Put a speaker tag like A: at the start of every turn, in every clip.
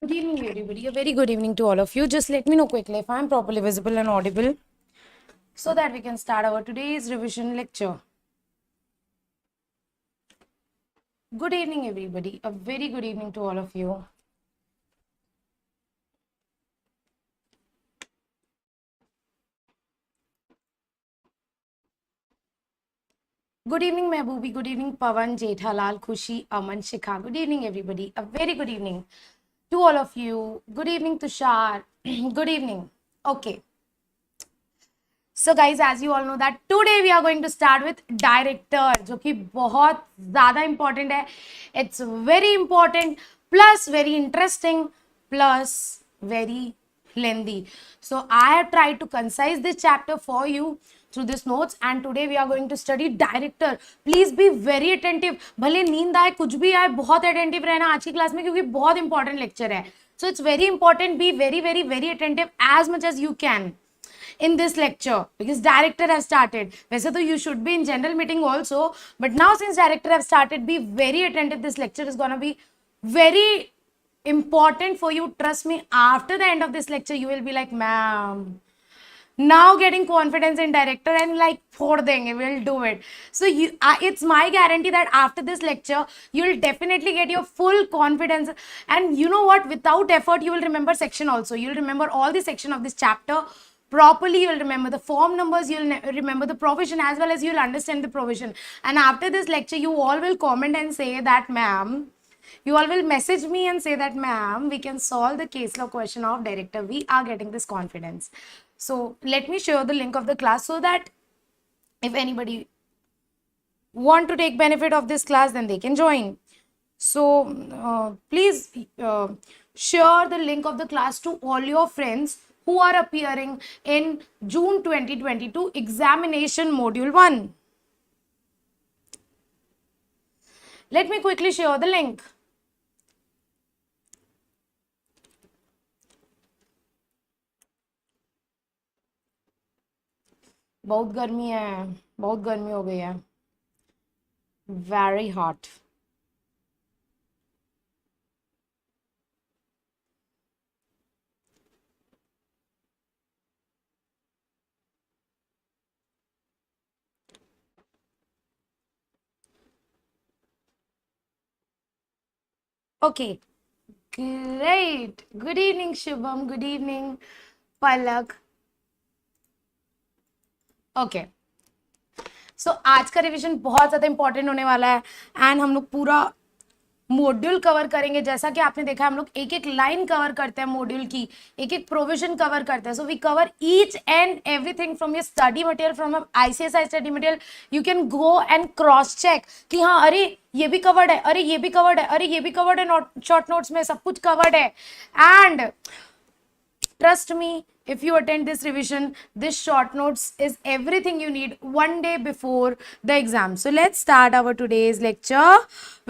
A: Good evening, everybody. A very good evening to all of you. Just let me know quickly if I'm properly visible and audible so that we can start our today's revision lecture. Good evening, everybody. A very good evening to all of you. Good evening, Mehboobi. Good evening, Pawan, Jethalal, Khushi, Aman, Shikha. Good evening, everybody. A very good evening to all of you. Good evening, Tushar. Good evening. Okay. So guys, as you all know that today we are going to start with director, जो कि बहुत ज़्यादा important है. It's very important plus very interesting plus very lengthy. So I have tried to concise this chapter for you through this notes, and today we are going to study director. Please be very attentive. भले नींद आए कुछ भी आए, बहुत attentive रहना आज की क्लास में क्योंकि बहुत important lecture है. So it's very important. Be very very very attentive as much as you can in this lecture because director have started. वैसे तो you should be in general meeting also, but now since director have started, be very attentive. This lecture is gonna be very important for you. Trust me, after the end of this lecture you will be like, ma'am, now getting confidence in director and like phod denge, we'll do it. So it's my guarantee that after this lecture you'll definitely get your full confidence, and you know what, without effort you will remember section also. You'll remember all the section of this chapter properly. You'll remember the form numbers, you'll remember the provision, as well as you'll understand the provision. And after this lecture you all will comment and say that, ma'am, you all will message me and say that, ma'am, we can solve the case law question of director. We are getting this confidence. So let me show the link of the class so that if anybody want to take benefit of this class, then they can join. So please share the link of the class to all your friends who are appearing in June 2022 examination module 1. Let me quickly share the link. बहुत गर्मी है, बहुत गर्मी हो गई है. Very hot. Okay, great. Good evening, Shubham. Good evening, Palak. Okay. सो आज का रिवीजन बहुत ज़्यादा इंपॉर्टेंट होने वाला है एंड हम लोग पूरा मॉड्यूल कवर करेंगे. जैसा कि आपने देखा हम लोग एक एक लाइन कवर करते हैं मॉड्यूल की, एक एक प्रोविजन कवर करते हैं. So we cover each and everything from your study material, from ICSI study material. You can go and cross check कि हाँ, अरे ये भी कवर्ड है, अरे ये भी कवर्ड है, अरे ये भी कवर्ड है. शॉर्ट नोट्स में सब कुछ कवर्ड है. And trust me, if you attend this revision, this short notes is everything you need one day before the exam. So let's start our today's lecture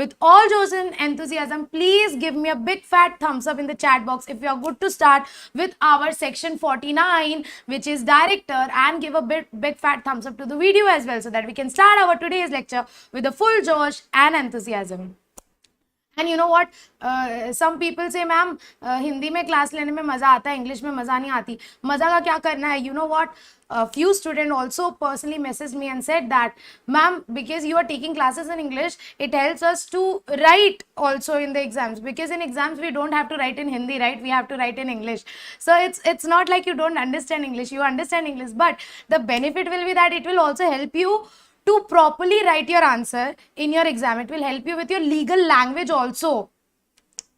A: with all joy and enthusiasm. Please give me a big fat thumbs up in the chat box if you are good to start with our section 49, which is director, and give a big fat thumbs up to the video as well so that we can start our today's lecture with a full josh and enthusiasm. And you know what, some people say, ma'am, Hindi में class लेने में मज़ा आता है, English में मज़ा नहीं आती. मज़ा का क्या करना है? You know what, a few students also personally messaged me and said that, ma'am, because you are taking classes in English, it helps us to write also in the exams, because in exams we don't have to write in Hindi, right? We have to write in English. So it's not like you don't understand English, you understand English, but the benefit will be that it will also help you to properly write your answer in your exam. It will help you with your legal language also,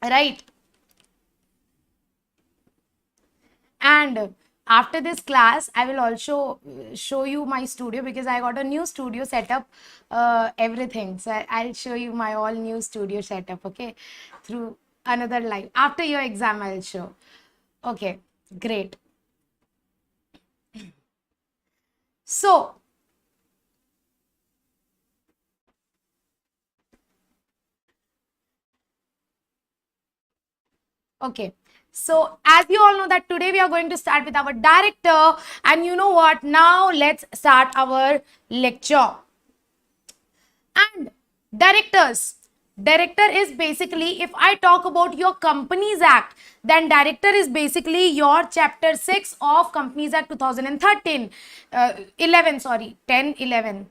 A: right? And after this class I will also show you my studio, because I got a new studio setup, everything. So I'll show you my all new studio setup, okay, through another live. After your exam I'll show. Okay, great. So okay, so as you all know that today we are going to start with our director, and you know what, now let's start our lecture. And directors, Director is basically, if I talk about your Companies Act, then director is basically your chapter 6 of Companies Act 2013, 11, sorry, 10, 11.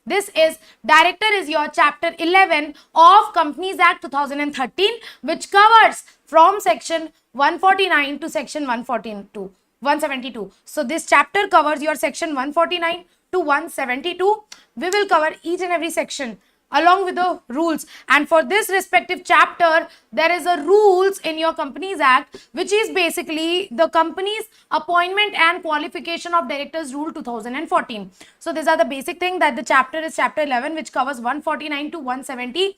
A: This is, director is your chapter 11 of Companies Act 2013, which covers from section 149 to section 172. So this chapter covers your section 149 to 172. We will cover each and every section along with the rules, and for this respective chapter there is a rules in your Companies Act, which is basically the company's appointment and qualification of directors rule 2014. So these are the basic thing, that the chapter is chapter 11, which covers 149 to 172,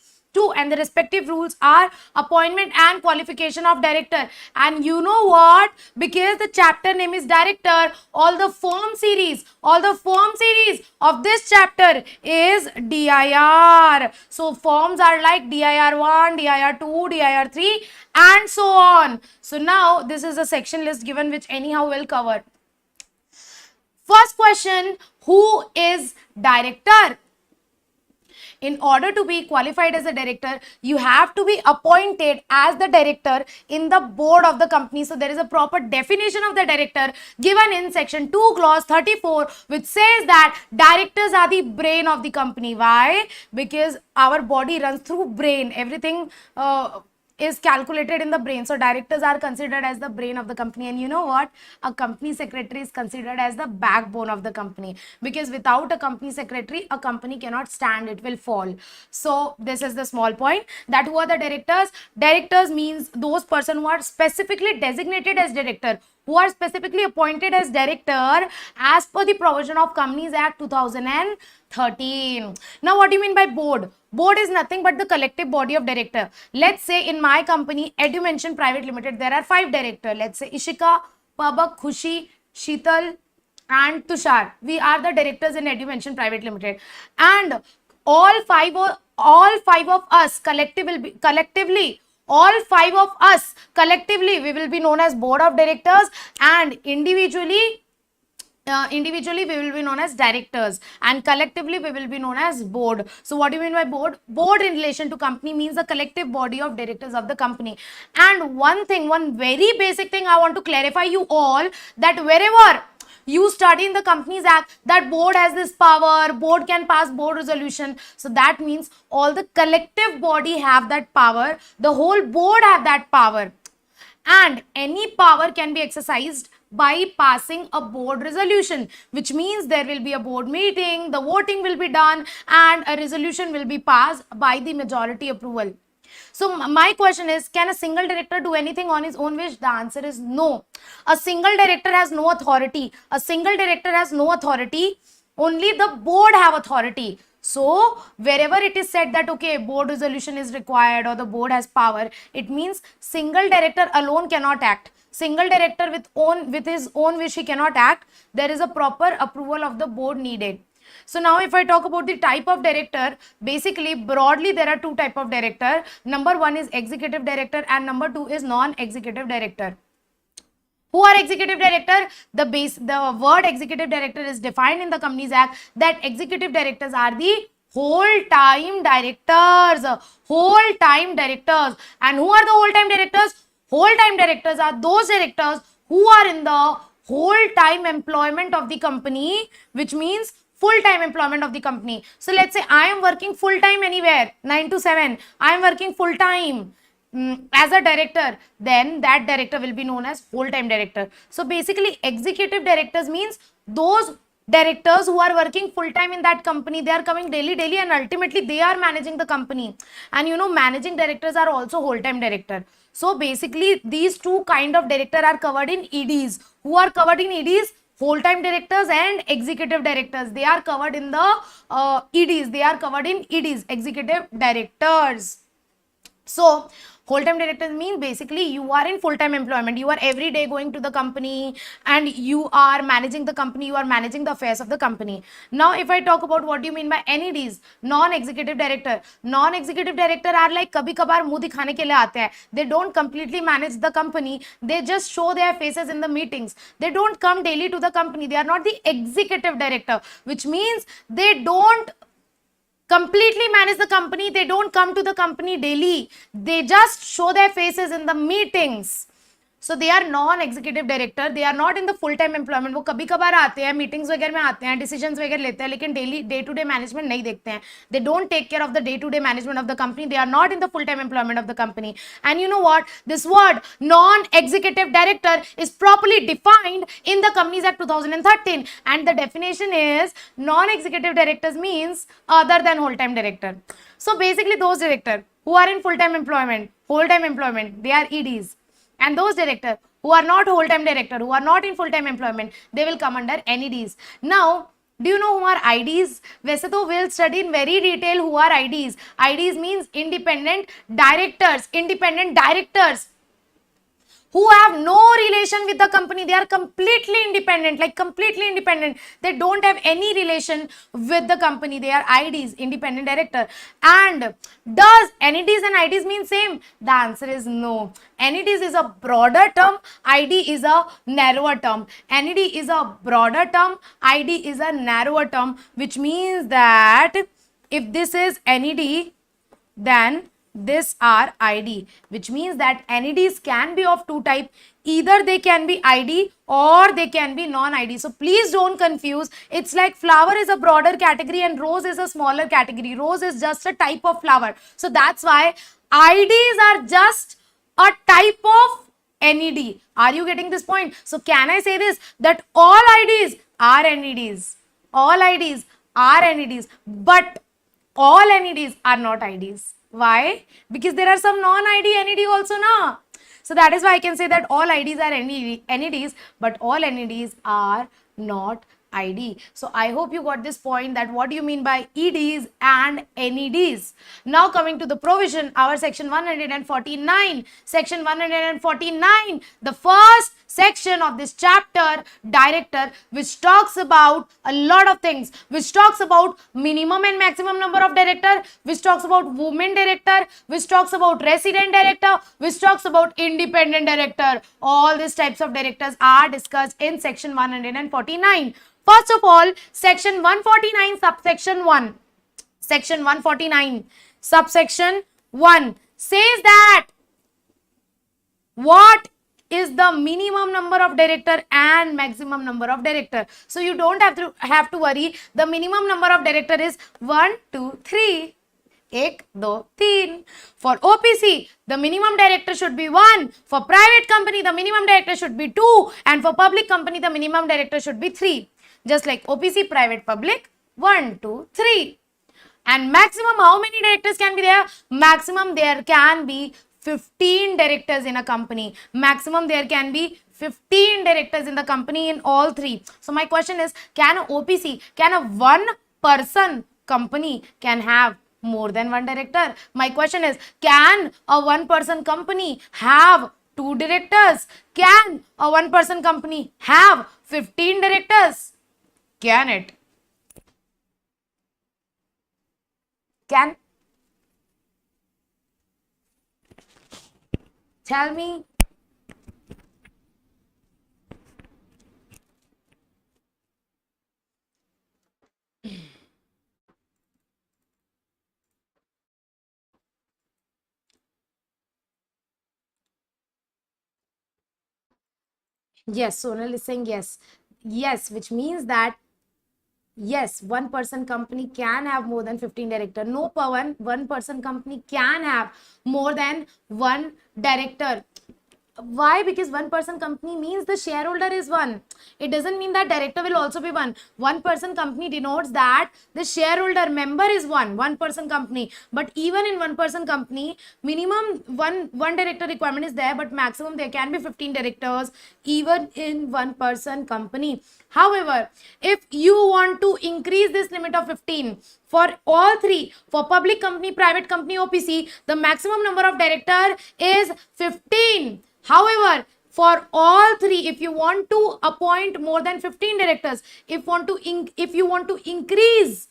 A: and the respective rules are appointment and qualification of director. And you know what, because the chapter name is director, all the form series of this chapter is DIR. So forms are like DIR 1, DIR 2, DIR 3 and so on. So now this is a section list given, which anyhow will cover. First question, who is director? In order to be qualified as a director, you have to be appointed as the director in the board of the company. So there is a proper definition of the director given in section 2 clause 34, which says that directors are the brain of the company. Why? Because our body runs through brain. Everything is calculated in the brain. So directors are considered as the brain of the company. And you know what? A company secretary is considered as the backbone of the company, because without a company secretary, a company cannot stand, it will fall. So this is the small point, that who are the directors? Directors means those person who are specifically designated as director, who are specifically appointed as director as per the provision of Companies Act 2013. Now what do you mean by board? Board is nothing but the collective body of director. Let's say in my company, Edumention Private Limited, there are 5 directors. Let's say Ishika, Pabak, Khushi, Sheetal and Tushar. We are the directors in Edumention Private Limited. And all five of us collectively, we will be known as board of directors, and individually we will be known as directors, and collectively we will be known as board. So what do you mean by board? Board in relation to company means the collective body of directors of the company. And one very basic thing I want to clarify you all, that wherever you study in the Companies Act that board has this power, board can pass board resolution, so that means all the collective body have that power, the whole board have that power, and any power can be exercised by passing a board resolution, which means there will be a board meeting, the voting will be done, and a resolution will be passed by the majority approval. So my question is, can a single director do anything on his own wish? The answer is no. A single director has no authority. Only the board have authority. So wherever it is said that okay, board resolution is required or the board has power, it means single director alone cannot act. Single director with his own wish he cannot act. There is a proper approval of the board needed. So now if I talk about the type of director, basically broadly there are 2 types of director. Number 1 is executive director and number 2 is non-executive director. Who are executive director? The word executive director is defined in the Companies Act, that executive directors are the whole-time directors. And who are the whole-time directors? Whole-time directors are those directors who are in the whole-time employment of the company, which means full-time employment of the company. So let's say I am working full-time anywhere, 9 to 7. I am working full-time as a director, then that director will be known as full-time director. So basically executive directors means those directors who are working full-time in that company. They are coming daily and ultimately they are managing the company. And you know, managing directors are also whole-time director. So basically these 2 kind of director are covered in EDs. Who are covered in EDs? Whole-time directors and executive directors. They are covered in the EDs. Executive directors. So whole-time directors mean basically you are in full-time employment. You are every day going to the company and you are managing the company. You are managing the affairs of the company. Now if I talk about what do you mean by NEDs, non-executive director. Non-executive director are like kabhi kabar muh dikhane ke liye aate hain. They don't completely manage the company. They just show their faces in the meetings. They don't come daily to the company. They are not the executive director, which means they don't completely manage the company. They don't come to the company daily. They just show their faces in the meetings. So they are non-executive director. They are not in the full-time employment. वो कभी कभार आते हैं, meetings वगैरह में आते हैं, decisions वगैरह लेते हैं, लेकिन daily day-to-day management नहीं देखते हैं. They don't take care of the day-to-day management of the company. They are not in the full-time employment of the company. And you know what? This word non-executive director is properly defined in the Companies Act 2013. And the definition is non-executive directors means other than whole-time director. So basically those directors who are in full-time employment, whole-time employment, they are EDs. And those directors who are not whole-time director, who are not in full-time employment, they will come under NEDs. Now, do you know who are IDs? वैसे तो we'll study in very detail who are IDs. IDs means independent directors. Independent directors who have no relation with the company. They are completely independent, like completely independent. They don't have any relation with the company. They are IDs, independent director. And does NEDs and IDs mean same? The answer is no. NEDs is a broader term, ID is a narrower term. NED is a broader term, ID is a narrower term, which means that if this is NED, then this are ID, which means that NEDs can be of two types. Either they can be ID or they can be non-ID. So please don't confuse. It's like flower is a broader category and rose is a smaller category. Rose is just a type of flower. So that's why IDs are just a type of NED. Are you getting this point? So can I say this, that all IDs are NEDs? All IDs are NEDs, but all NEDs are not IDs. Why? Because there are some non-ID NED also now. So that is why I can say that all IDs are NEDs, but all NEDs are not ID. So I hope you got this point, that what do you mean by EDs and NEDs. Now coming to the provision, our section 149. Section 149, the first section of this chapter, director, which talks about a lot of things, which talks about minimum and maximum number of director, which talks about women director, which talks about resident director, which talks about independent director. All these types of directors are discussed in section 149. First of all, section 149 subsection 1. Section 149 subsection 1 says that what is the minimum number of director and maximum number of director. So you don't have to worry. The minimum number of director is 1, 2, 3. 1, 2, 3. For OPC, the minimum director should be 1. For private company, the minimum director should be 2. And for public company, the minimum director should be 3. Just like OPC, private, public, 1, 2, 3. And maximum, how many directors can be there? Maximum, there can be 15 directors in a company. Maximum, there can be 15 directors in the company in all three. So my question is, can a OPC, can a one-person company can have more than one director? My question is, can a one-person company have 2 directors? Can a one-person company have 15 directors? Can it? Can? Tell me. Yes, Sonal is saying yes. Yes, which means that yes, one-person company can have more than 15 director. No, Pawan, one-person company can have more than one director. Why? Because one-person company means the shareholder is one. It doesn't mean that director will also be one. One-person company denotes that the shareholder member is one-person company. But even in one-person company, minimum one director requirement is there, but maximum there can be 15 directors even in one-person company. However, if you want to increase this limit of 15 for all three, for public company, private company, OPC, the maximum number of director is 15. However, for all three, if you want to appoint more than 15 directors, if you want to increase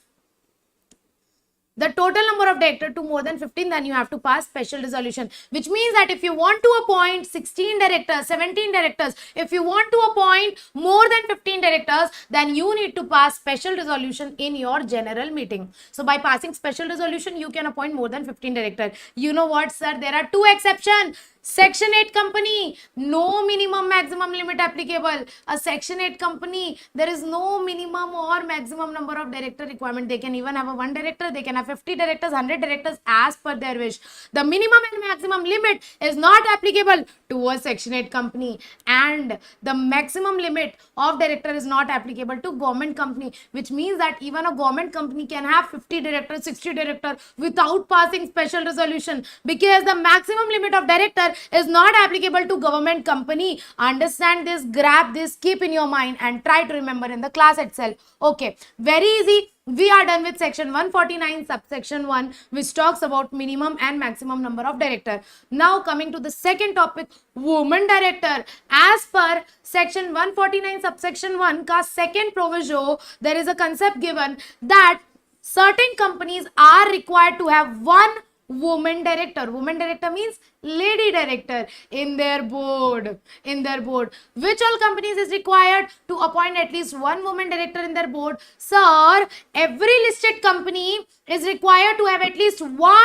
A: the total number of directors to more than 15, then you have to pass special resolution, which means that if you want to appoint 16 directors, 17 directors, if you want to appoint more than 15 directors, then you need to pass special resolution in your general meeting. So by passing special resolution, you can appoint more than 15 directors. You know what, sir? There are two exceptions. Section 8 company, no minimum maximum limit applicable. A Section 8 company, there is no minimum or maximum number of director requirement. They can even have a 1 director, they can have 50 directors, 100 directors as per their wish. The minimum and maximum limit is not applicable to a Section 8 company, and the maximum limit of director is not applicable to government company, which means that even a government company can have 50 directors, 60 directors without passing special resolution, because the maximum limit of director is not applicable to government company. Understand this, grab this, keep in your mind and try to remember in the class itself. Okay, very easy. We are done with section 149 subsection 1, which talks about minimum and maximum number of director. Now coming to the second topic, woman director. As per section 149 subsection 1 ka second proviso, there is a concept given that certain companies are required to have one woman director. Woman director means lady director in their board. Which all companies is required to appoint at least one woman director in their board? Sir, every listed company is required to have at least one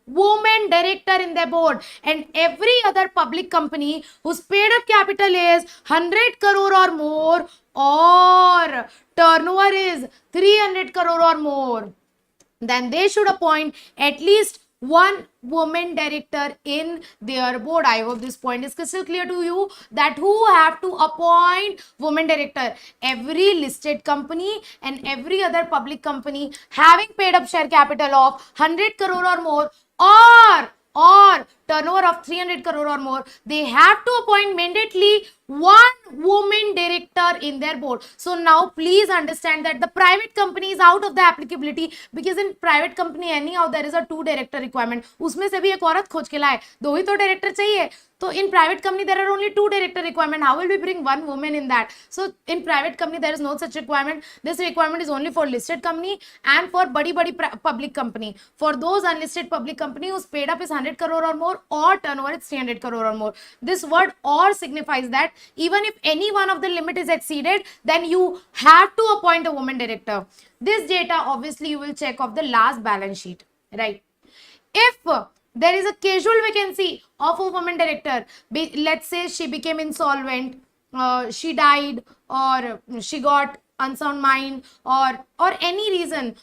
A: woman director in their board, and every other public company whose paid up capital is 100 crore or more or turnover is 300 crore or more, then they should appoint at least one woman director in their board. I hope this point is crystal clear to you, that who have to appoint woman director? Every listed company and every other public company having paid up share capital of 100 crore or more or turnover of 300 crore or more, they have to appoint mandatorily one woman director in their board. So now please understand that the private company is out of the applicability, because in private company anyhow there is a 2 director requirement. उसमें से भी एक औरत खोज के लाए, 2 ही तो director चाहिए. So in private company there are only 2 director requirement. How will we bring one woman in that? So in private company there is no such requirement. This requirement is only for listed company and for badi public company. For those unlisted public company whose paid up is 100 crore or more or turnover is 300 crore or more. This word or signifies that even if any one of the limit is exceeded, then you have to appoint a woman director. This data obviously you will check of the last balance sheet, right? If there is a casual vacancy of a woman director, let's say she became insolvent, she died, or she got unsound mind, or any reason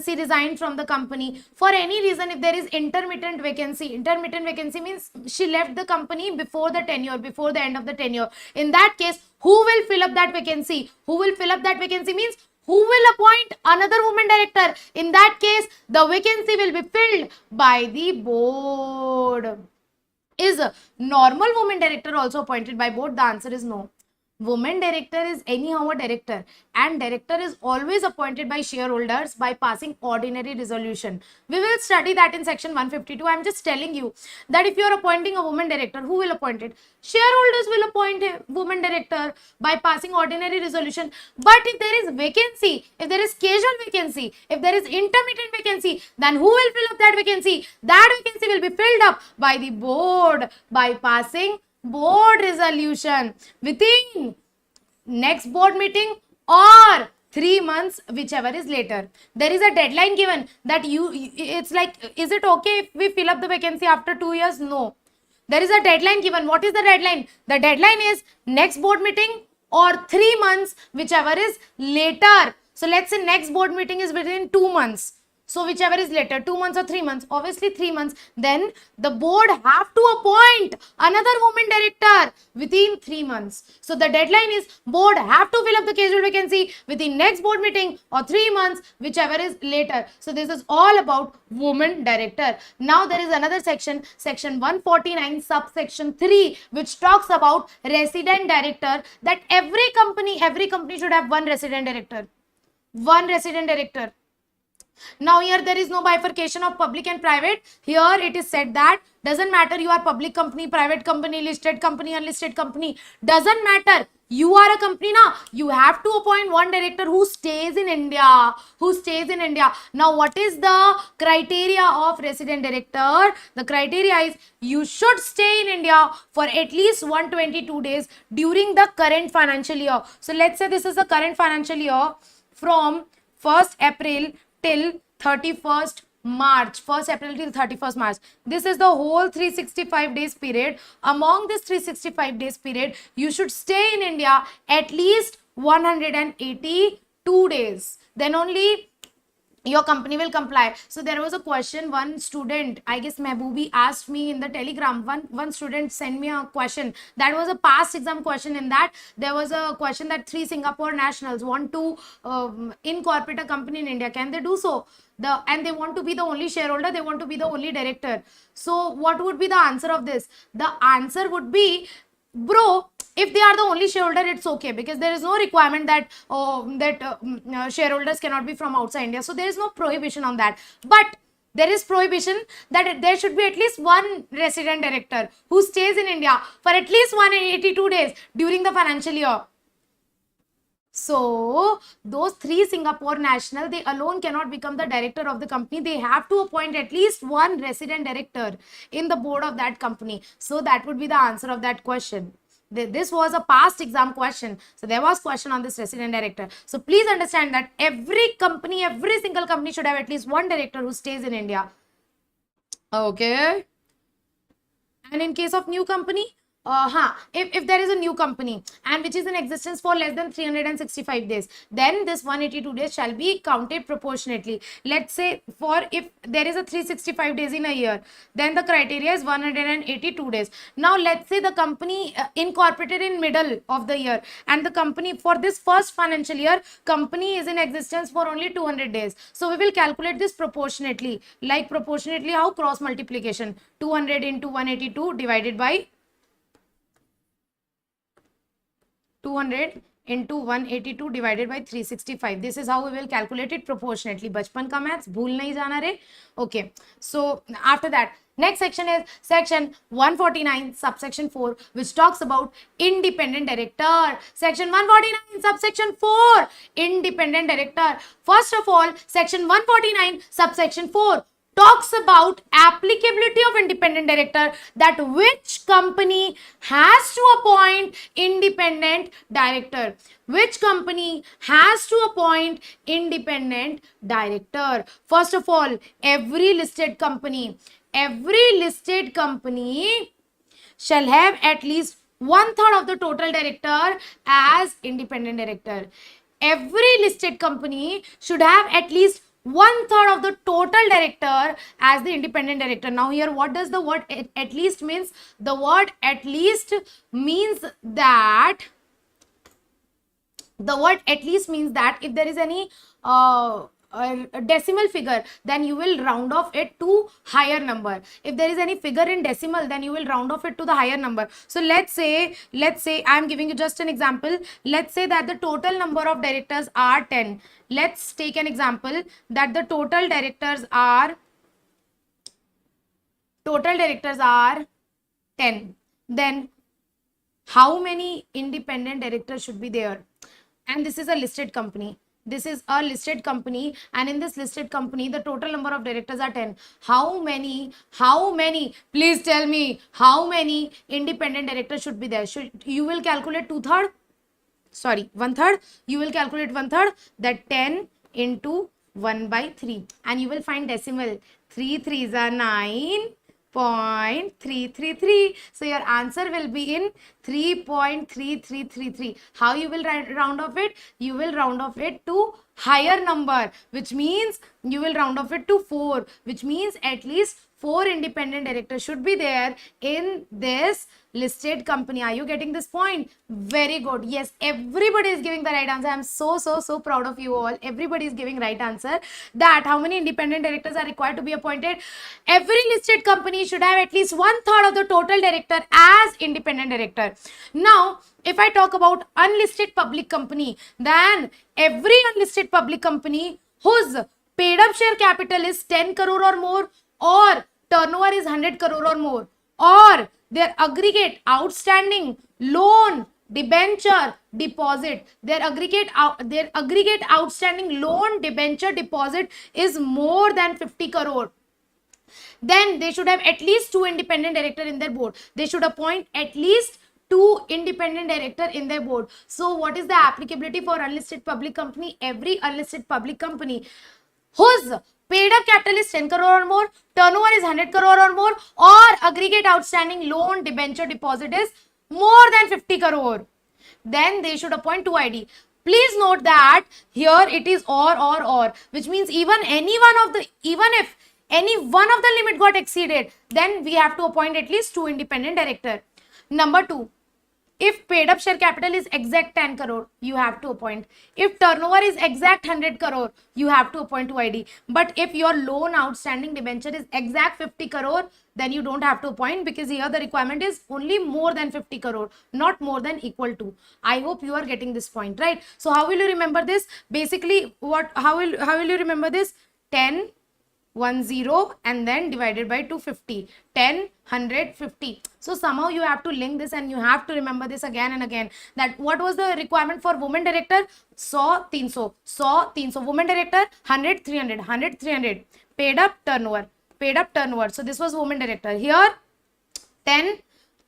A: she resigned from the company, for any reason, if there is intermittent vacancy means she left the company before the tenure, before the end of the tenure. In that case, who will fill up that vacancy? Means who will appoint another woman director? In that case, the vacancy will be filled by the board. Is a normal woman director also appointed by board? The answer is no. Woman director is anyhow a director, and director is always appointed by shareholders by passing ordinary resolution. We will study that in section 152. I am just telling you that if you are appointing a woman director, who will appoint it? Shareholders will appoint a woman director by passing ordinary resolution. But if there is vacancy, if there is casual vacancy, if there is intermittent vacancy, then who will fill up that vacancy? That vacancy will be filled up by the board by passing board resolution within next board meeting or 3 months, whichever is later. There is a deadline given that it's like, is it okay if we fill up the vacancy after 2 years? No. There is a deadline given. What is the deadline? The deadline is next board meeting or 3 months, whichever is later. So let's say next board meeting is within 2 months. So whichever is later, 2 months or 3 months, obviously 3 months, then the board have to appoint another woman director within 3 months. So the deadline is board have to fill up the casual vacancy within next board meeting or 3 months, whichever is later. So this is all about woman director. Now there is another section, section 149 subsection 3, which talks about resident director, that every company should have one resident director. Now here there is no bifurcation of public and private. Here it is said that doesn't matter you are public company, private company, listed company, unlisted company, doesn't matter. You are a company now, you have to appoint one director who stays in India, Now, what is the criteria of resident director? The criteria is you should stay in India for at least 122 days during the current financial year. So let's say this is the current financial year from 1st April till 31st March, 1st April till 31st March. This is the whole 365 days period. Among this 365 days period, you should stay in India at least 182 days. Then only your company will comply. So there was a question, one student, I guess Mehboobi, asked me in the telegram. One student sent me a question that was a past exam question. In that there was a question that 3 Singapore nationals want to incorporate a company in India. Can they do so? And they want to be the only shareholder, they want to be the only director. So what would be the answer of this? The answer would be, bro, if they are the only shareholder, it's okay, because there is no requirement that shareholders cannot be from outside India. So there is no prohibition on that. But there is prohibition that there should be at least one resident director who stays in India for at least 182 days during the financial year. So those 3 Singapore national, they alone cannot become the director of the company. They have to appoint at least one resident director in the board of that company. So that would be the answer of that question. This was a past exam question. So there was question on this resident director. So please understand that every company, every single company should have at least one director who stays in India. Okay. And in case of new company, if there is a new company and which is in existence for less than 365 days, then this 182 days shall be counted proportionately. Let's say if there is a 365 days in a year, then the criteria is 182 days. Now let's say the company incorporated in middle of the year, and the company for this first financial year, company is in existence for only 200 days. So we will calculate this proportionately. Like proportionately how? Cross multiplication. 200 into 182 divided by 200 into 182 divided by 365. This is how we will calculate it proportionately. Bachpan ka maths bhool nahi jana re. Okay. So after that, next section is section 149 subsection 4, which talks about independent director. Section 149 subsection 4, independent director. First of all, section 149 subsection 4 talks about applicability of independent director, that which company has to appoint independent director. Which company has to appoint independent director? First of all, every listed company shall have at least 1/3 of the total director as independent director. Every listed company should have at least 1/3 of the total director as the independent director. Now here, what does the word at least means? The word at least means that if there is any a decimal figure, then you will round off it to higher number. If there is any figure in decimal, then you will round off it to the higher number. So let's say I am giving you just an example. Let's say that the total number of directors are 10. Let's take an example that the total directors are 10. Then how many independent directors should be there? And this is a listed company. And in this listed company, the total number of directors are 10. How many, please tell me, how many independent directors should be there? You will calculate 1/3. You will calculate 1/3, that 10 into 1/3. And you will find decimal. 3 3s are 9.333. So your answer will be in 3.3333. How you will round off it? You will round off it to higher number, which means you will round off it to 4, which means at least 4 independent directors should be there in this listed company. Are you getting this point? Very good. Yes, everybody is giving the right answer. I'm so proud of you all. Everybody is giving right answer. That how many independent directors are required to be appointed? Every listed company should have at least 1/3 of the total director as independent director. Now, if I talk about unlisted public company, then every unlisted public company whose paid up share capital is 10 crore or more, or turnover is 100 crore or more, or their aggregate outstanding loan debenture deposit, their aggregate outstanding loan debenture deposit is more than 50 crore, then they should have at least 2 independent director in their board. They should appoint at least 2 independent director in their board. So what is the applicability for unlisted public company? Every unlisted public company whose paid up capital is 10 crore or more, turnover is 100 crore or more, or aggregate outstanding loan debenture deposit is more than 50 crore, then they should appoint 2 ID. Please note that here it is or, which means even if any one of the limit got exceeded, then we have to appoint at least 2 independent director. Number 2, if paid up share capital is exact 10 crore, you have to appoint. If turnover is exact 100 crore, you have to appoint 2 ID. But if your loan outstanding debenture is exact 50 crore, then you don't have to appoint, because here the requirement is only more than 50 crore, not more than equal to. I hope you are getting this point, right? So how will you remember this? Basically, how will you remember this? 10, 10 and then divided by 250, 10, 100, 50. So somehow you have to link this and you have to remember this again and again, that what was the requirement for women director? 100, 300, women director 100, 300, 100, 300, paid up turnover. So this was women director. Here 10,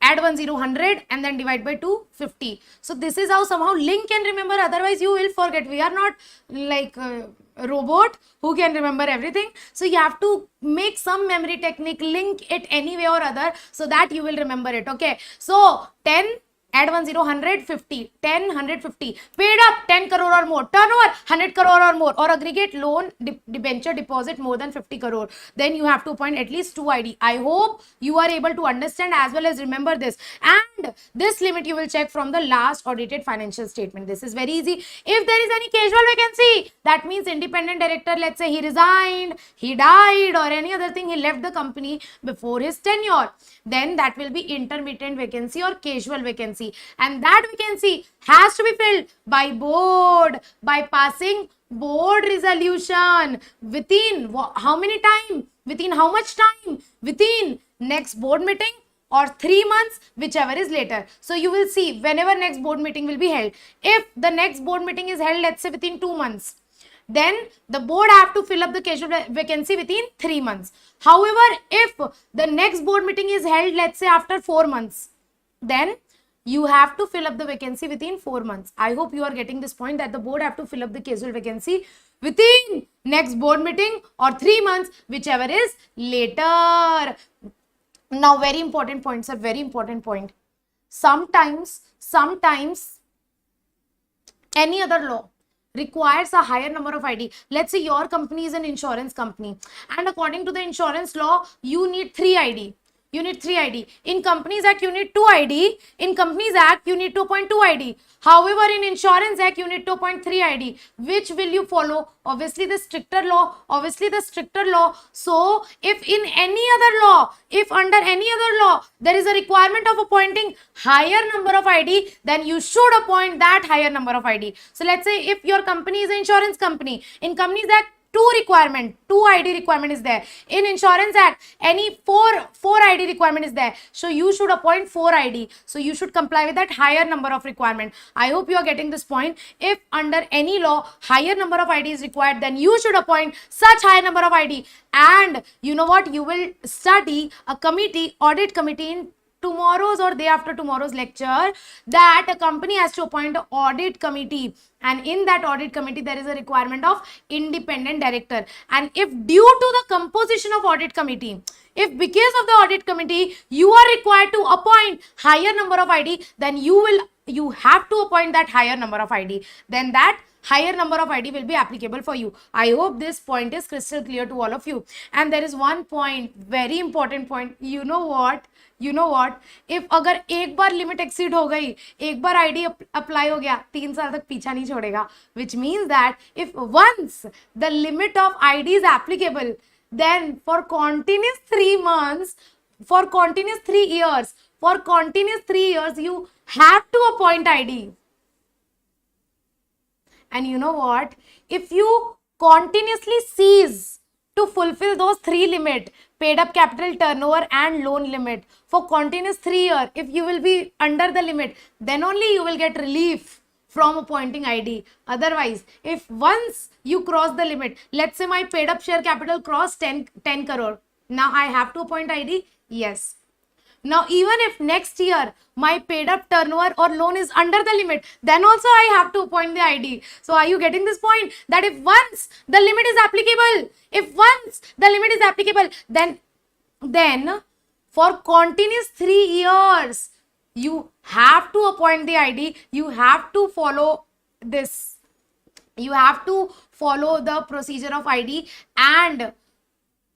A: add 10, 100 and then divide by 250. So this is how somehow link and remember, otherwise you will forget. We are not like a robot who can remember everything. So you have to make some memory technique, link it any way or other, so that you will remember it. Okay, so 10, add 10, 100, 50, 10, 100, 50, paid up 10 crore or more, turnover 100 crore or more, or aggregate loan debenture deposit more than 50 crore, then you have to appoint at least 2 ID. I hope you are able to understand as well as remember this. And this limit you will check from the last audited financial statement. This is very easy. If there is any casual vacancy, that means independent director, let's say he resigned, he died, or any other thing, he left the company before his tenure, then that will be intermittent vacancy or casual vacancy. And that vacancy has to be filled by board, by passing board resolution within how many time, within how much time, within next board meeting or 3 months, whichever is later. So you will see whenever next board meeting will be held. If the next board meeting is held, let's say within 2 months, then the board have to fill up the casual vacancy within 3 months. However, if the next board meeting is held, let's say after 4 months, then you have to fill up the vacancy within 4 months. I hope you are getting this point, that the board have to fill up the casual vacancy within next board meeting or 3 months, whichever is later. Now, very important point, sir, very important point. Sometimes any other law requires a higher number of ID. Let's say your company is an insurance company, and according to the insurance law, you need 3 ID. You need 3 ID. In Companies Act, you need 2 ID. In Companies Act, you need 2.2 ID. However, in Insurance Act, you need 2.3 ID. Which will you follow? Obviously, the stricter law. So, if in any other law, if under any other law, there is a requirement of appointing higher number of ID, then you should appoint that higher number of ID. So, let's say if your company is an insurance company, in Companies Act, 2 ID requirement is there. In Insurance Act, any 4 ID requirement is there. So you should appoint 4 ID. So you should comply with that higher number of requirement. I hope you are getting this point. If under any law, higher number of ID is required, then you should appoint such high number of ID. And you know what? You will study a committee, audit committee, in tomorrow's or day after tomorrow's lecture, that a company has to appoint an audit committee, and in that audit committee there is a requirement of independent director. And if due to the composition of audit committee, if because of the audit committee you are required to appoint higher number of ID, then you have to appoint that higher number of ID, then that higher number of ID will be applicable for you. I hope this point is crystal clear to all of you. And there is one point, very important point. You know what, if अगर एक बार limit exceed हो गई, एक बार ID apply हो गया, 3 साल तक पीछा नहीं छोड़ेगा. Which means that if once the limit of ID is applicable, then for continuous 3 months, for continuous 3 years, you have to appoint ID. And you know what? If you continuously cease to fulfill those three limit, paid up capital, turnover and loan limit for continuous 3 years, if you will be under the limit, then only you will get relief from appointing ID. Otherwise, if once you cross the limit, let's say my paid up share capital crossed 10 crore, now I have to appoint ID? Yes. Now, even if next year my paid up turnover or loan is under the limit, then also I have to appoint the ID. So, are you getting this point? That if once the limit is applicable, then for continuous 3 years, you have to appoint the ID. You have to follow this. You have to follow the procedure of ID, and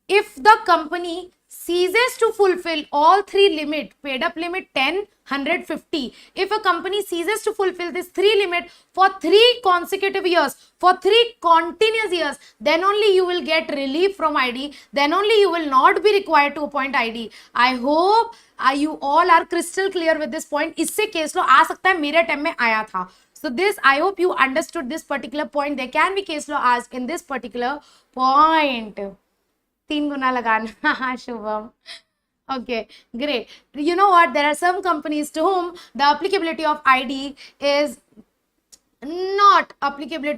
A: if the company ceases to fulfill all three limit, paid up limit 10, 150, if a company ceases to fulfill this three limit for 3 consecutive years, for 3 continuous years, then only you will get relief from ID, then only you will not be required to appoint ID. I hope you all are crystal clear with this point. इससे case लो आ सकता है, मेरे time में आया था. So this, I hope you understood this particular point. There can be case law asked in this particular point. 3 गुना लगाना. Shubham. Okay, great. You know what? There are some companies to whom the applicability of ID is not applicable,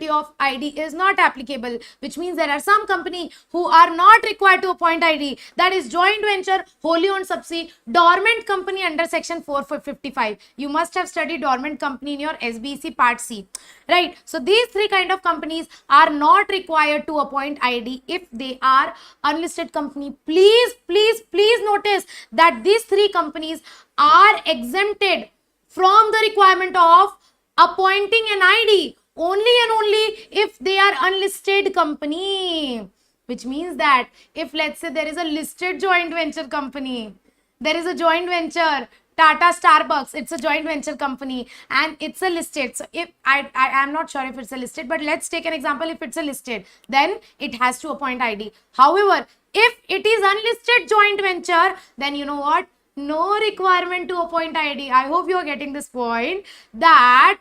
A: which means there are some company who are not required to appoint ID. That is joint venture, wholly owned subsidiary, dormant company under section 455. You must have studied dormant company in your SBC part C, right? So these 3 kind of companies are not required to appoint ID if they are unlisted company. Please notice that these 3 companies are exempted from the requirement of appointing an ID only and only if they are unlisted company, which means that if, let's say, there is a listed joint venture company, there is a joint venture, Tata Starbucks, it's a joint venture company and it's a listed. So if I am not sure if it's a listed, but let's take an example. If it's a listed, then it has to appoint ID. However, if it is unlisted joint venture, then you know what? No requirement to appoint ID. I hope you are getting this point, that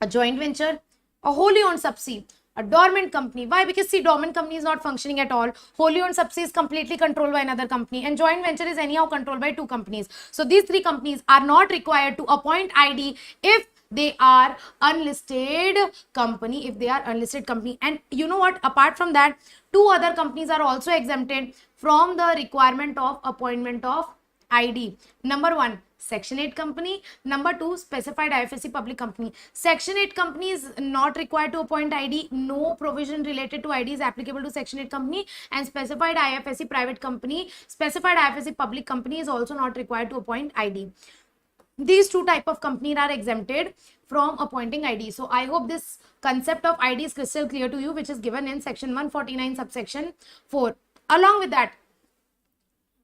A: a joint venture, a wholly owned subsidiary, a dormant company. Why? Because see, dormant company is not functioning at all. Wholly owned subsidiary is completely controlled by another company, and joint venture is anyhow controlled by 2 companies. So these 3 companies are not required to appoint ID if they are unlisted company, And you know what? Apart from that, 2 other companies are also exempted from the requirement of appointment of ID. Number 1, Section 8 company. Number 2, specified IFSC public company. Section 8 company is not required to appoint ID. No provision related to ID is applicable to Section 8 company. And specified IFSC private company, specified IFSC public company is also not required to appoint ID. These 2 type of companies are exempted from appointing ID. So I hope this concept of ID is crystal clear to you, which is given in section 149 subsection 4. Along with that,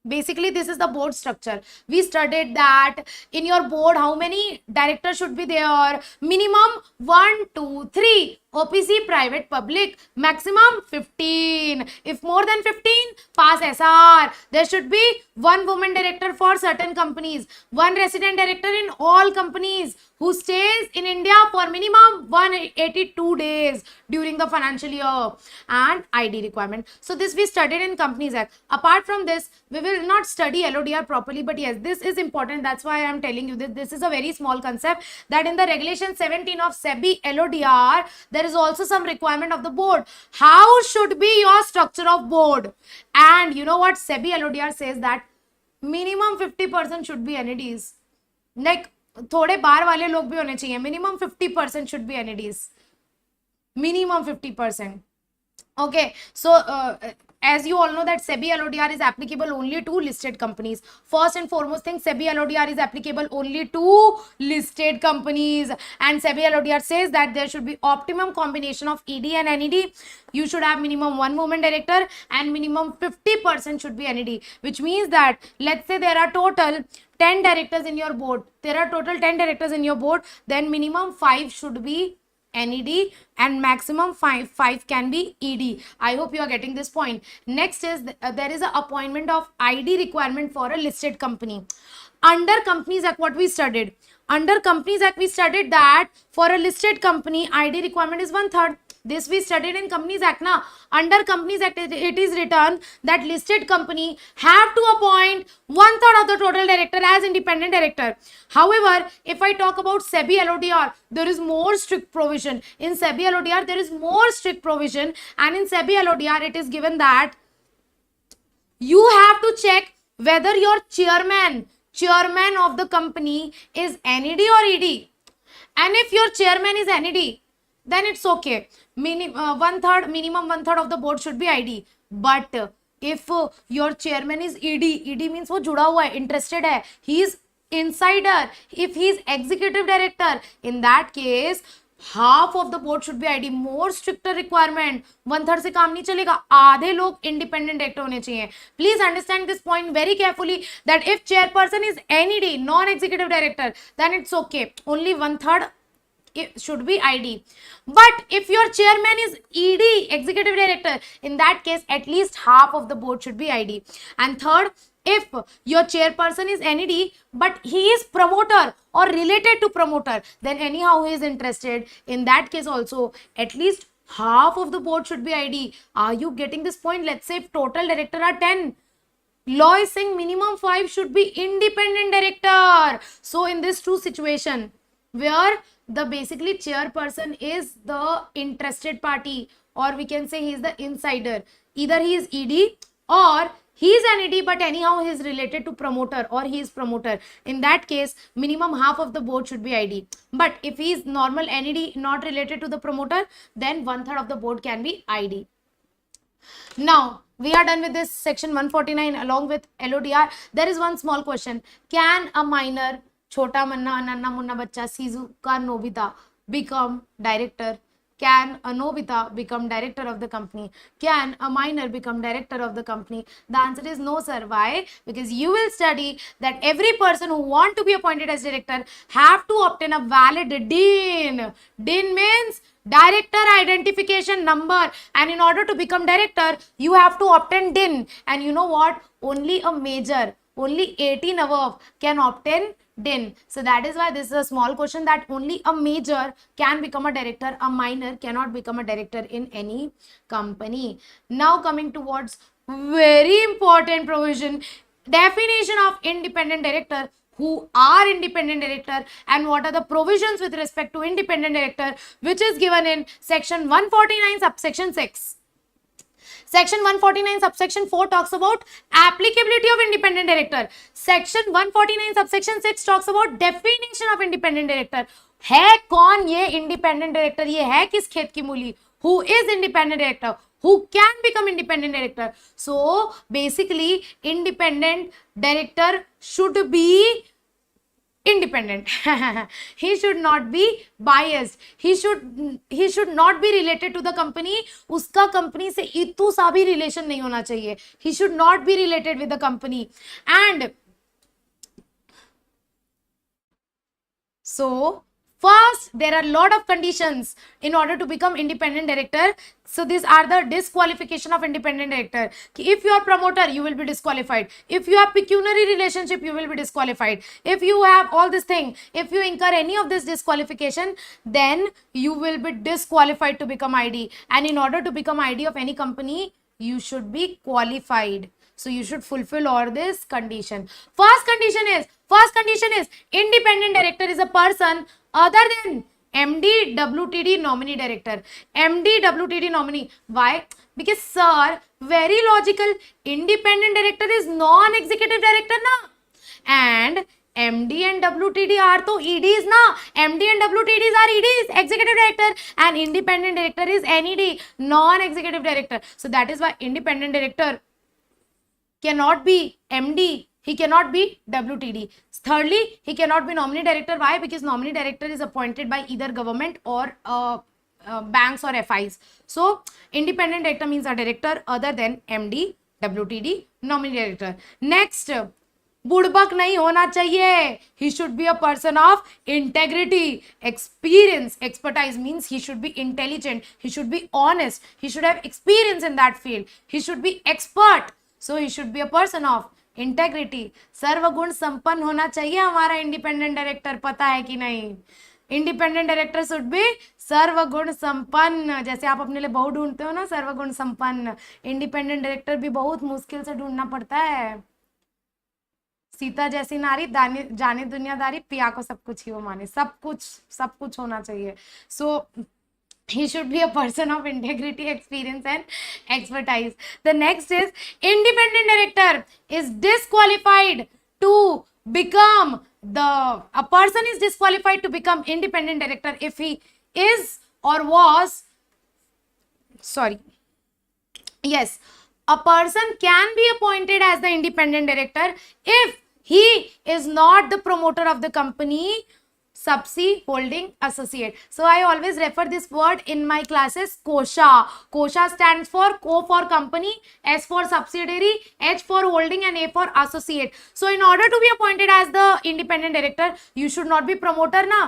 A: basically, this is the board structure. We studied that in your board, how many directors should be there? Minimum 1, 2, 3. OPC, private, public, maximum 15. If more than 15, pass SR. There should be 1 woman director for certain companies, 1 resident director in all companies who stays in India for minimum 182 days during the financial year, and ID requirement. So this we studied in Companies Act. Apart from this, we will not study LODR properly, but yes, this is important. That's why I am telling you this. This is a very small concept, that in the regulation 17 of SEBI LODR, there is also some requirement of the board. How should be your structure of board? And you know what? SEBI LODR says that minimum 50% should be NEDs. Like, थोड़े बाहर वाले लोग भी होने चाहिए. Minimum 50% should be NEDs. Minimum 50%. Okay, so as you all know that SEBI LODR is applicable only to listed companies. First and foremost thing, SEBI LODR is applicable only to listed companies, and SEBI LODR says that there should be optimum combination of ED and NED. You should have minimum 1 woman director and minimum 50% should be NED, which means that, let's say there are total 10 directors in your board. Then minimum 5 should be NED and maximum 5 can be ED. I hope you are getting this point. Next is there is an appointment of ID requirement for a listed company. Under Companies Act, what we studied? Under Companies Act, we studied that for a listed company, ID requirement is 1/3. This we studied in Companies Act na. Under Companies Act it is written that listed company have to appoint 1/3 of the total director as independent director. However, if I talk about SEBI LODR, there is more strict provision. In SEBI LODR there is more strict provision, and in SEBI LODR it is given that you have to check whether your chairman of the company is NED or ED. And if your chairman is NED, then it's okay. Minimum one third of the board should be ID. But if your chairman is ED means वो जुड़ा हुआ है, interested है, he is insider. If he is executive director, in that case half of the board should be ID. More stricter requirement. 1/3 से काम नहीं चलेगा, आधे लोग independent director होने चाहिए. Please understand this point very carefully, that if chairperson is NED, non-executive director, then it's okay. Only 1/3 it should be ID. But if your chairman is ED, executive director, in that case at least half of the board should be ID. And third, if your chairperson is NED but he is promoter or related to promoter, then anyhow he is interested. In that case also at least half of the board should be ID. Are you getting this point? Let's say if total director are 10, law is saying minimum 5 should be independent director. So in this two situation where the basically chairperson is the interested party, or we can say he is the insider, either he is ED or he is an ED but anyhow he is related to promoter or he is promoter. In that case minimum half of the board should be ID. But if he is normal NED not related to the promoter, then 1/3 of the board can be ID. Now we are done with this section 149 along with LODR. There is one small question. Can a minor, छोटा मन्ना नन्ना मुन्ना बच्चा सीजू का Nobita become director? Can a Nobita become director of the company? Can a minor become director of the company? The answer is no, sir. Why? Because you will study that every person who want to be appointed as director have to obtain a valid DIN. DIN means director identification number, and in order to become director you have to obtain DIN. And you know what? Only a major, only 18 above can obtain DIN. So that is why this is a small question, that only a major can become a director, a minor cannot become a director in any company. Now coming towards very important provision, definition of independent director. Who are independent director and what are the provisions with respect to independent director, which is given in section 149 subsection 6. Section 149 subsection 4 talks about applicability of independent director. Section 149 subsection 6 talks about definition of independent director. है कौन ये independent director? ये है किस खेत की मूली? Who is independent director? Who can become independent director? So basically independent director should be independent. He should not be biased. He should not be related to the company. उसका company से इतू सा भी relation नहीं होना चाहिए. He should not be related with the company. And so first, there are a lot of conditions in order to become independent director. So these are the disqualification of independent director. If you are promoter, you will be disqualified. If you have pecuniary relationship, you will be disqualified. If you have all this thing, if you incur any of this disqualification, then you will be disqualified to become ID. And in order to become ID of any company, you should be qualified. So you should fulfill all this condition. First condition is independent director is a person other than MD, WTD, nominee director. MD, WTD, nominee. Why? Because sir, very logical. Independent director is non-executive director na. And MD and WTD are to EDs na. MD and WTDs are EDs, executive director, and independent director is NED, non-executive director. So that is why independent director cannot be MD. He cannot be WTD. Thirdly, he cannot be nominee director. Why? Because nominee director is appointed by either government or banks or FIs. So, independent director means a director other than MD, WTD, nominee director. Next, बुड़बक नहीं होना चाहिए. He should be a person of integrity, experience. Expertise means he should be intelligent. He should be honest. He should have experience in that field. He should be expert. So, he should be a person of integrity. सर्वगुण संपन्न होना चाहिए हमारा independent director. पता है कि नहीं? Independent director should be सर्वगुण संपन्न. जैसे आप अपने लिए बहू ढूंढते हो ना, सर्वगुण संपन्न. इंडिपेंडेंट डायरेक्टर भी बहुत मुश्किल से ढूंढना पड़ता है. सीता जैसी नारी जाने दुनियादारी, पिया को सब कुछ ही वो माने. सब कुछ होना चाहिए. सो he should be a person of integrity, experience and expertise. The next is independent director is disqualified to become a person is disqualified to become independent director if he is or was, yes, a person can be appointed as the independent director if he is not the promoter of the company, subsidiary holding associate. So I always refer this word in my classes, kosha. Kosha stands for co for company, S for subsidiary, H for holding and A for associate. So in order to be appointed as the independent director, you should not be promoter ना.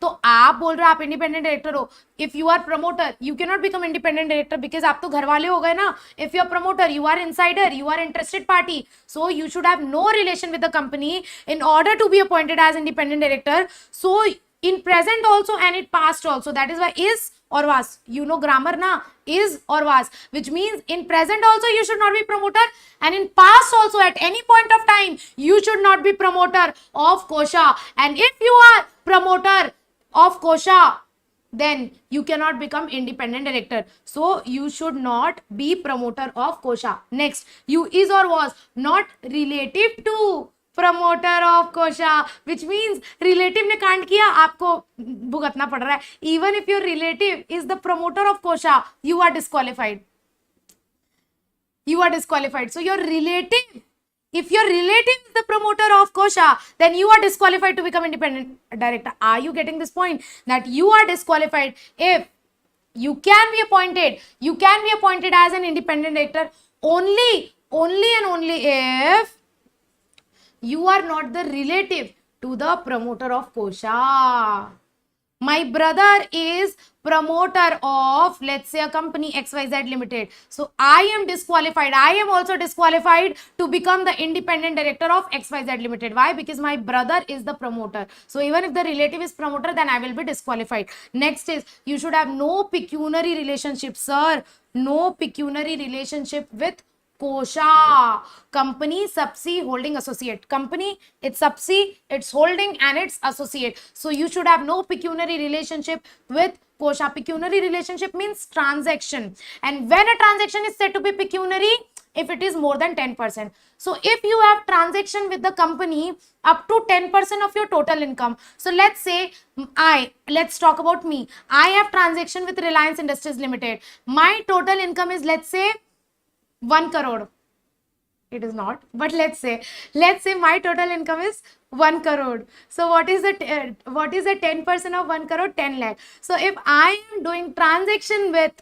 A: तो आप बोल रहे हो आप independent director हो. If you are promoter you can not become independent director because आप तो घर वाले हो गए ना. If you are promoter you are insider, you are interested party. So you should have no relation with the company in order to be appointed as independent director. So in present also and in past also, that is why is or was, you know grammar na, is or was, which means in present also you should not be promoter and in past also at any point of time you should not be promoter of kosha. And if you are promoter of kosha, then you cannot become independent director. So you should not be promoter of kosha. Next, you is or was not relative to promoter of kosha, which means relative ने कांड किया, आपको भुगतना पड़ रहा है. Even if your relative is the promoter of kosha, you are disqualified. You are disqualified. So your relative, if your relative is the promoter of kosha, then you are disqualified to become independent director. Are you getting this point? That you are disqualified if you can be appointed as an independent director only and only if you are not the relative to the promoter of kosha. My brother is promoter of, let's say, a company XYZ Limited. So I am disqualified. I am also disqualified to become the independent director of XYZ Limited. Why? Because my brother is the promoter. So even if the relative is promoter, then I will be disqualified. Next is, you should have no pecuniary relationship, sir. No pecuniary relationship with kosha. Company, subsidiary, holding, associate. Company, it's subsidiary, it's holding and it's associate. So you should have no pecuniary relationship with kosha. Pecuniary relationship means transaction. And when a transaction is said to be pecuniary, if it is more than 10%. So if you have transaction with the company up to 10% of your total income. So let's say let's talk about me. I have transaction with Reliance Industries Limited. My total income is, let's say, 1 crore. It is not, but let's say my total income is 1 crore. So what is the 10% of 1 crore? 10 lakh. So if I am doing transaction with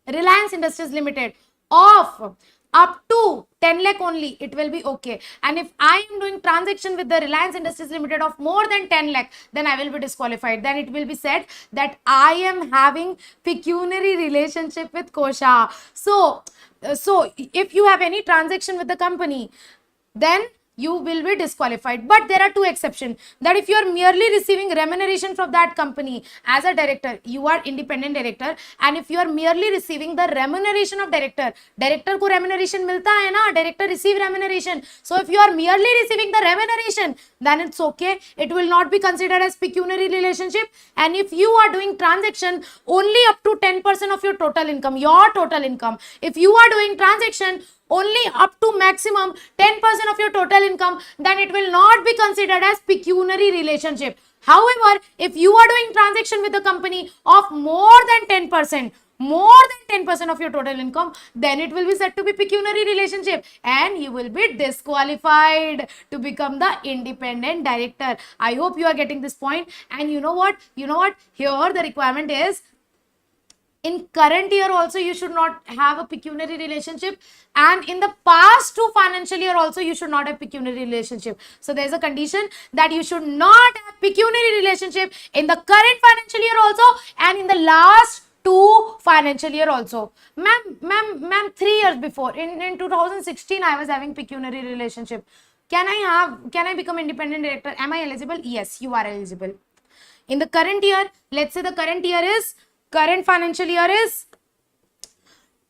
A: Reliance Industries Limited of up to 10 lakh only, it will be okay. And if I am doing transaction with the Reliance Industries Limited of more than 10 lakh, then I will be disqualified. Then it will be said that I am having pecuniary relationship with kosha. So if you have any transaction with the company, then you will be disqualified. But there are two exceptions, that if you are merely receiving remuneration from that company as a director, you are independent director. And if you are merely receiving the remuneration of director को remuneration मिलता है ना, director receive remuneration. So if you are merely receiving the remuneration, then it's okay. It will not be considered as pecuniary relationship. And if you are doing transaction only up to 10% of your total income, if you are doing transaction only up to maximum 10% of your total income, then it will not be considered as pecuniary relationship. However, if you are doing transaction with the company of more than 10% of your total income, then it will be said to be pecuniary relationship and you will be disqualified to become the independent director. I hope you are getting this point. And you know what? Here the requirement is, in current year also you should not have a pecuniary relationship, and in the past 2 financial year also you should not have pecuniary relationship. So there is a condition that you should not have pecuniary relationship in the current financial year also and in the last 2 financial year also. Ma'am, 3 years before, in 2016 I was having pecuniary relationship. Can I become independent director? Am I eligible? Yes, you are eligible. In the current year, let's say the current financial year is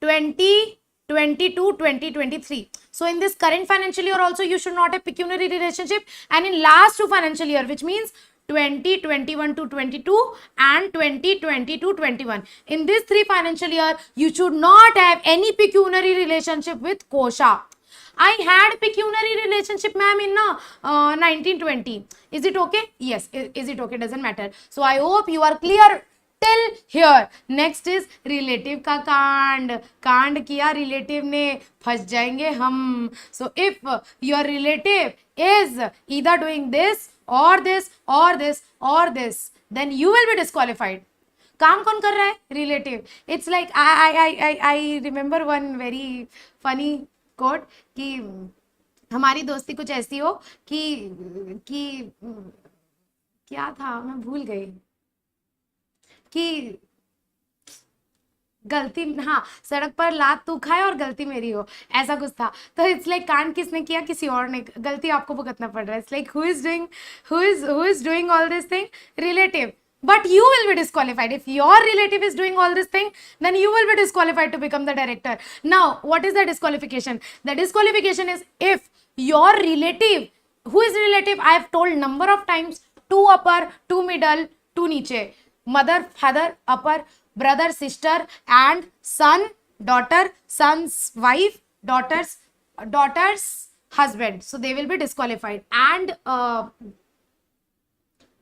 A: 2022-2023. So in this current financial year also, you should not have pecuniary relationship, and in last 2 financial year, which means 2021 to 22 and 2020 to 21, in this 3 financial year, you should not have any pecuniary relationship with Kosha. I had pecuniary relationship, ma'am, in 1920. Is it okay? Yes. Is it okay? Doesn't matter. So I hope you are clear till here. Next is relative का कांड किया relative ने फंस जाएंगे हम. So if your relative is either doing this or this or this or this, then you will be disqualified. काम कौन कर रहा है? Relative. It's like I remember one very funny quote कि हमारी दोस्ती कुछ ऐसी हो कि क्या था, मैं भूल गई, कि गलती, हाँ, सड़क पर लात तू खाए और गलती मेरी हो, ऐसा कुछ था. तो इट्स लाइक कांड किसने किया? किसी और ने. गलती आपको भुगतना पड़ रहा है. It's like who is doing all this thing? Relative. But you will be disqualified. If your relative is doing all this thing, then you will be disqualified to become the director. Now, what is the disqualification? The disqualification is if your relative, who is relative? I have told number of times, 2 upper, 2 middle, 2 niche. Mother, father, upper, brother, sister, and son, daughter, son's wife, daughter's husband. So they will be disqualified. And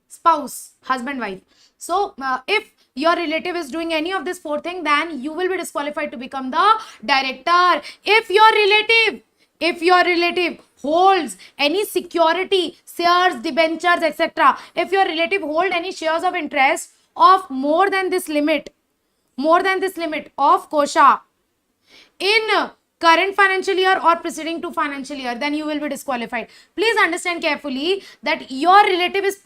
A: spouse, husband, wife. So if your relative is doing any of this 4 thing, then you will be disqualified to become the director. If your relative holds any security, shares, debentures, etc., if your relative hold any shares of interest of more than this limit of Kosha in current financial year or preceding to financial year, then you will be disqualified. Please understand carefully that your relative has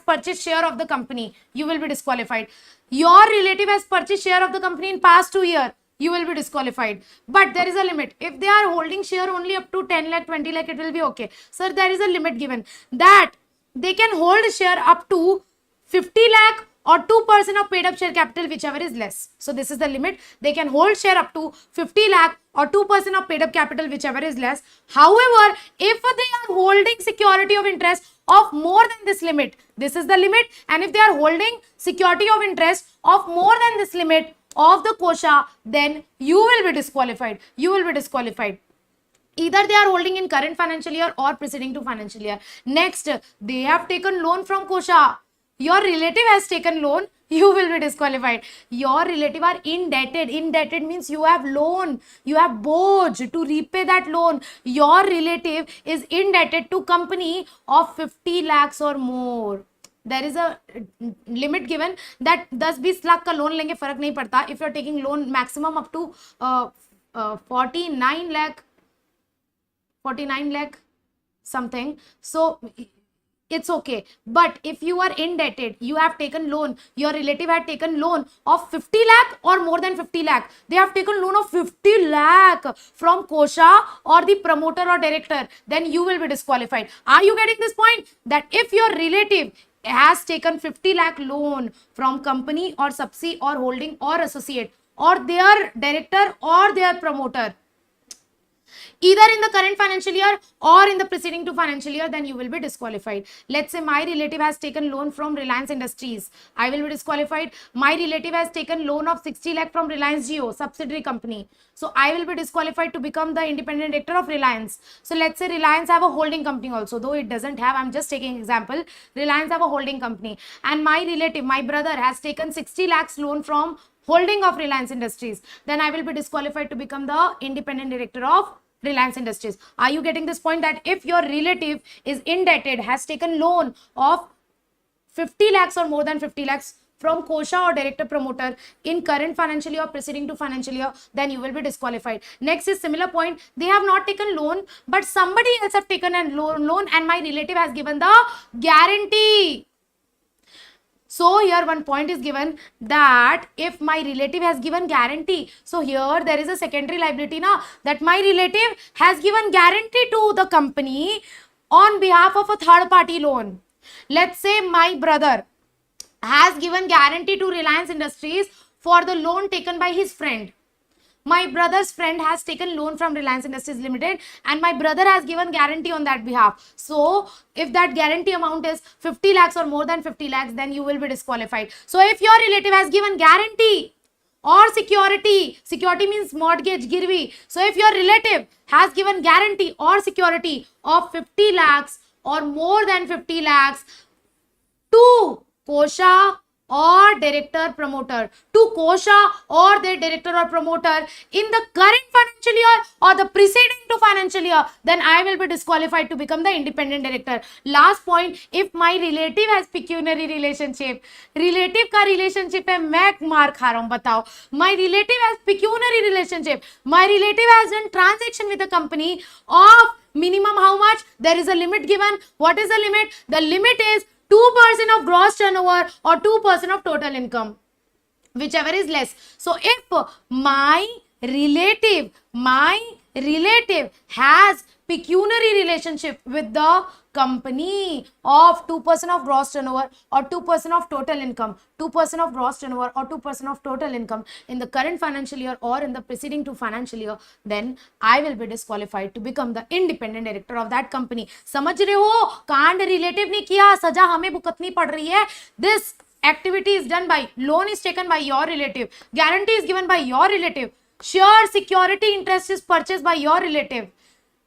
A: purchased share of the company, you will be disqualified. Your relative has purchased share of the company in past 2 years, you will be disqualified. But there is a limit. If they are holding share only up to 10 lakh, 20 lakh, it will be okay. Sir, there is a limit given that they can hold share up to 50 lakh or 2% of paid up share capital, whichever is less. So this is the limit. They can hold share up to 50 lakh or 2% of paid up capital, whichever is less. However, if they are holding security of interest of more than this limit, this is the limit, and if they are holding security of interest of more than this limit of the Kosha, then you will be disqualified. You will be disqualified. Either they are holding in current financial year or preceding to financial year. Next, they have taken loan from Kosha. Your relative has taken loan, you will be disqualified. Your relative are indebted. Indebted means you have loan, you have boj to repay that loan. Your relative is indebted to company of 50 lakhs or more. There is a limit given that 10-20 lakh का loan लेंगे फर्क नहीं पड़ता. If you are taking loan maximum up to 49 lakh something, so it's okay. But if you are indebted, you have taken loan, your relative had taken loan of 50 lakh or more than 50 lakh, they have taken loan of 50 lakh from Kosha or the promoter or director, then you will be disqualified. Are you getting this point? That if your relative has taken 50 lakh loan from company or subsidiary or holding or associate or their director or their promoter, either in the current financial year or in the preceding to financial year, then you will be disqualified. Let's say my relative has taken loan from Reliance Industries, I will be disqualified. My relative has taken loan of 60 lakh from Reliance Jio, subsidiary company, so I will be disqualified to become the independent director of Reliance. So let's say Reliance have a holding company also, though it doesn't have, I'm just taking example. Reliance have a holding company, and my relative, my brother, has taken 60 lakhs loan from holding of Reliance Industries, then I will be disqualified to become the independent director of Reliance Industries. Are you getting this point? That if your relative is indebted, has taken loan of 50 lakhs or more than 50 lakhs from Kosha or director promoter in current financial year or preceding to financial year, then you will be disqualified. Next is similar point. They have not taken loan, but somebody else have taken a loan and my relative has given the guarantee. So here one point is given that if my relative has given guarantee, so here there is a secondary liability now, that my relative has given guarantee to the company on behalf of a third party loan. Let's say my brother has given guarantee to Reliance Industries for the loan taken by his friend. My brother's friend has taken loan from Reliance Industries Limited and my brother has given guarantee on that behalf. So if that guarantee amount is 50 lakhs or more than 50 lakhs, then you will be disqualified. So if your relative has given guarantee or security, security means mortgage, girvi. So if your relative has given guarantee or security of 50 lakhs or more than 50 lakhs to Kosha or director promoter, to Kosha or their director or promoter in the current financial year or the preceding to financial year, then I will be disqualified to become the independent director. Last point, if my relative has pecuniary relationship, relative का relationship है, मैं मार खा रहा हूँ, बताओ. My relative has pecuniary relationship, my relative has done transaction with the company of minimum how much? There is a limit given. What is the limit? The limit is 2% of gross turnover or 2% of total income, whichever is less. So if my relative has pecuniary relationship with the company of 2% of gross turnover or 2% of total income, 2% of gross turnover or 2% of total income in the current financial year or in the preceding to financial year, then I will be disqualified to become the independent director of that company. समझ रहे हो? कांड relative ने किया, सजा हमें भुगतनी पड़ रही है. This activity is done by, loan is taken by your relative, guarantee is given by your relative, sure security interest is purchased by your relative,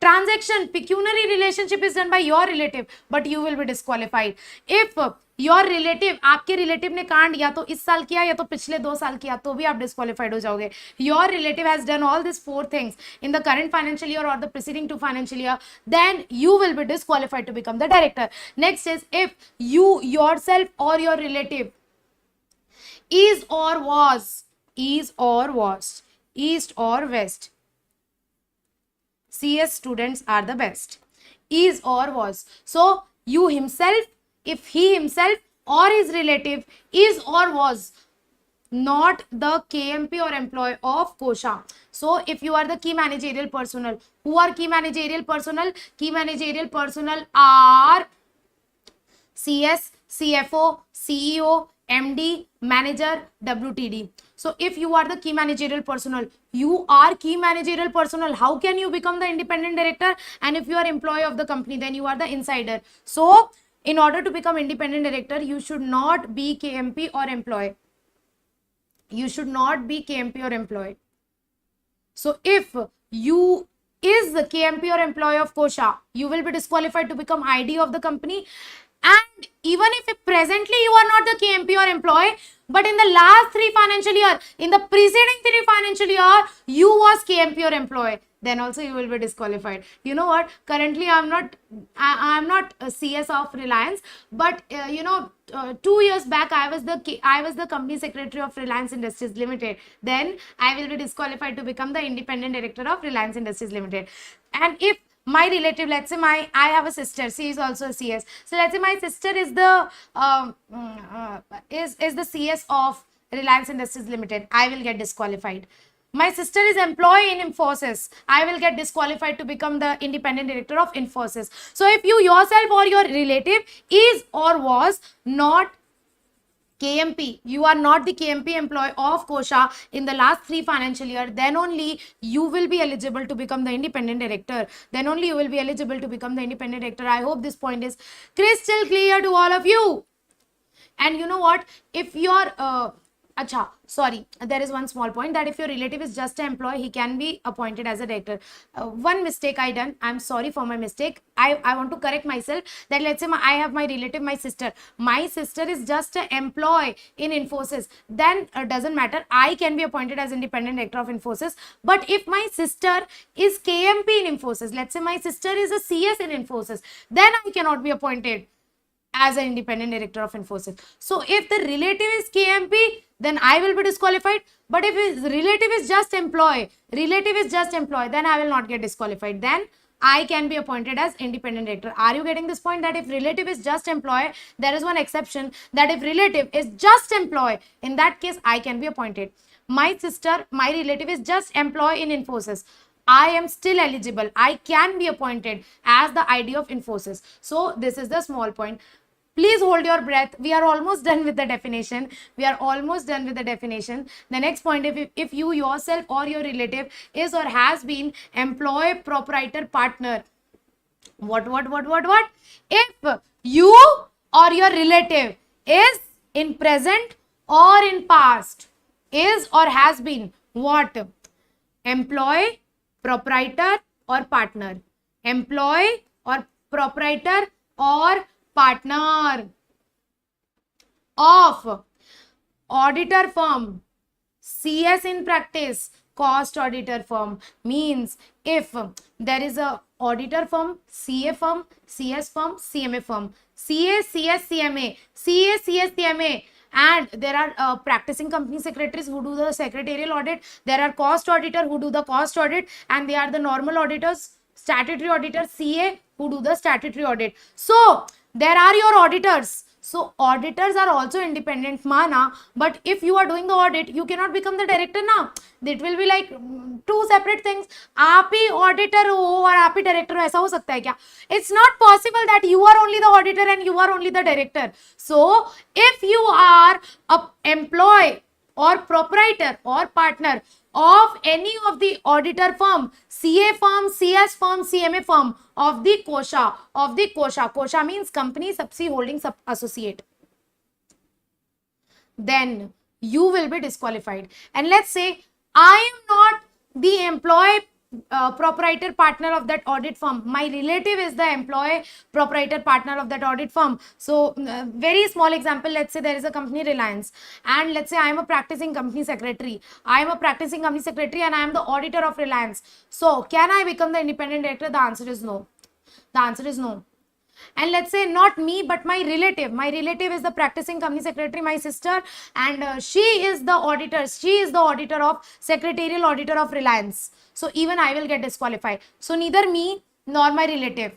A: transaction pecuniary relationship is done by your relative, but you will be disqualified if your relative, आपके relative ने कांड या तो इस साल किया या तो पिछले 2 साल किया, तो भी आप disqualified हो जाओगे. Your relative has done all these 4 things in the current financial year or the preceding to financial year, then you will be disqualified to become the director. Next is if you yourself or your relative is or was east or west. CS students are the best. Is or was. So you himself, if he himself or his relative is or was not the KMP or employee of Kosha. So if you are the key managerial personnel, who are key managerial personnel? Key managerial personnel are CS, CFO, CEO, MD, manager, WTD. So if you are the key managerial personnel, you are key managerial personnel, how can you become the independent director? And if you are employee of the company, then you are the insider. So in order to become independent director, you should not be KMP or employee. You should not be KMP or employee. So if you is the KMP or employee of Kosha, you will be disqualified to become ID of the company. And even if presently you are not the KMP or employee, but in the last 3 financial year, in the preceding 3 financial year, you was KMP or employee, then also you will be disqualified. You know what? Currently, I'm not a CS of Reliance, but 2 years back, I was the company secretary of Reliance Industries Limited. Then I will be disqualified to become the independent director of Reliance Industries Limited. And if my relative, let's say I have a sister, she is also a CS. So let's say my sister is the is the CS of Reliance Industries Limited. I will get disqualified. My sister is employee in Infosys. I will get disqualified to become the independent director of Infosys. So if you yourself or your relative is or was not KMP, you are not the KMP employee of Kosha in the last 3 financial year, then only you will be eligible to become the independent director. Then only you will be eligible to become the independent director. I hope this point is crystal clear to all of you. And you know what? If you're there is one small point that if your relative is just an employee, he can be appointed as a director. One mistake I done. I'm sorry for my mistake. I want to correct myself that let's say I have my relative, my sister. My sister is just an employee in Infosys. Then doesn't matter. I can be appointed as independent director of Infosys. But if my sister is KMP in Infosys, let's say my sister is a CS in Infosys, then I cannot be appointed as an independent director of Infosys. So if the relative is KMP, then I will be disqualified. But if his relative is just employee, then I will not get disqualified. Then I can be appointed as independent director. Are you getting this point? That if relative is just employee, there is one exception, that if relative is just employee, in that case I can be appointed. My sister, my relative is just employee in Infosys, I am still eligible, I can be appointed as the ID of Infosys. So this is the small point. Please hold your breath. We are almost done with the definition. The next point, if you yourself or your relative is or has been employee, proprietor, partner. What? If you or your relative is in present or in past, is or has been what? Employee, proprietor or partner. Employee or proprietor or partner of auditor firm, CS in practice, cost auditor firm. Means if there is a auditor firm, CA firm, CS firm, CMA firm, CA, CS, CMA, CA, CS, CMA, and there are practicing company secretaries who do the secretarial audit, there are cost auditor who do the cost audit, and they are the normal auditors, statutory auditor, CA, who do the statutory audit. So there are your auditors. So auditors are also independent, mana. But if you are doing the audit, you cannot become the director now. It will be like two separate things. आप ही auditor हो और आप ही director हो, ऐसा हो सकता है क्या? It's not possible that you are only the auditor and you are only the director. So if you are a employee or proprietor or partner of any of the auditor firm, CA firm, CS firm, CMA firm, of the kosha means company subsidiary holding associate, then you will be disqualified. And let's say I am not the employee proprietor partner of that audit firm, my relative is the employee proprietor partner of that audit firm. So very small example, let's say there is a company Reliance, and let's say I am a practicing company secretary, and I am the auditor of Reliance. So can I become the independent director? The answer is no. And let's say not me but my relative is the practicing company secretary, my sister, and she is the auditor of secretarial auditor of Reliance. So even I will get disqualified. So neither me nor my relative.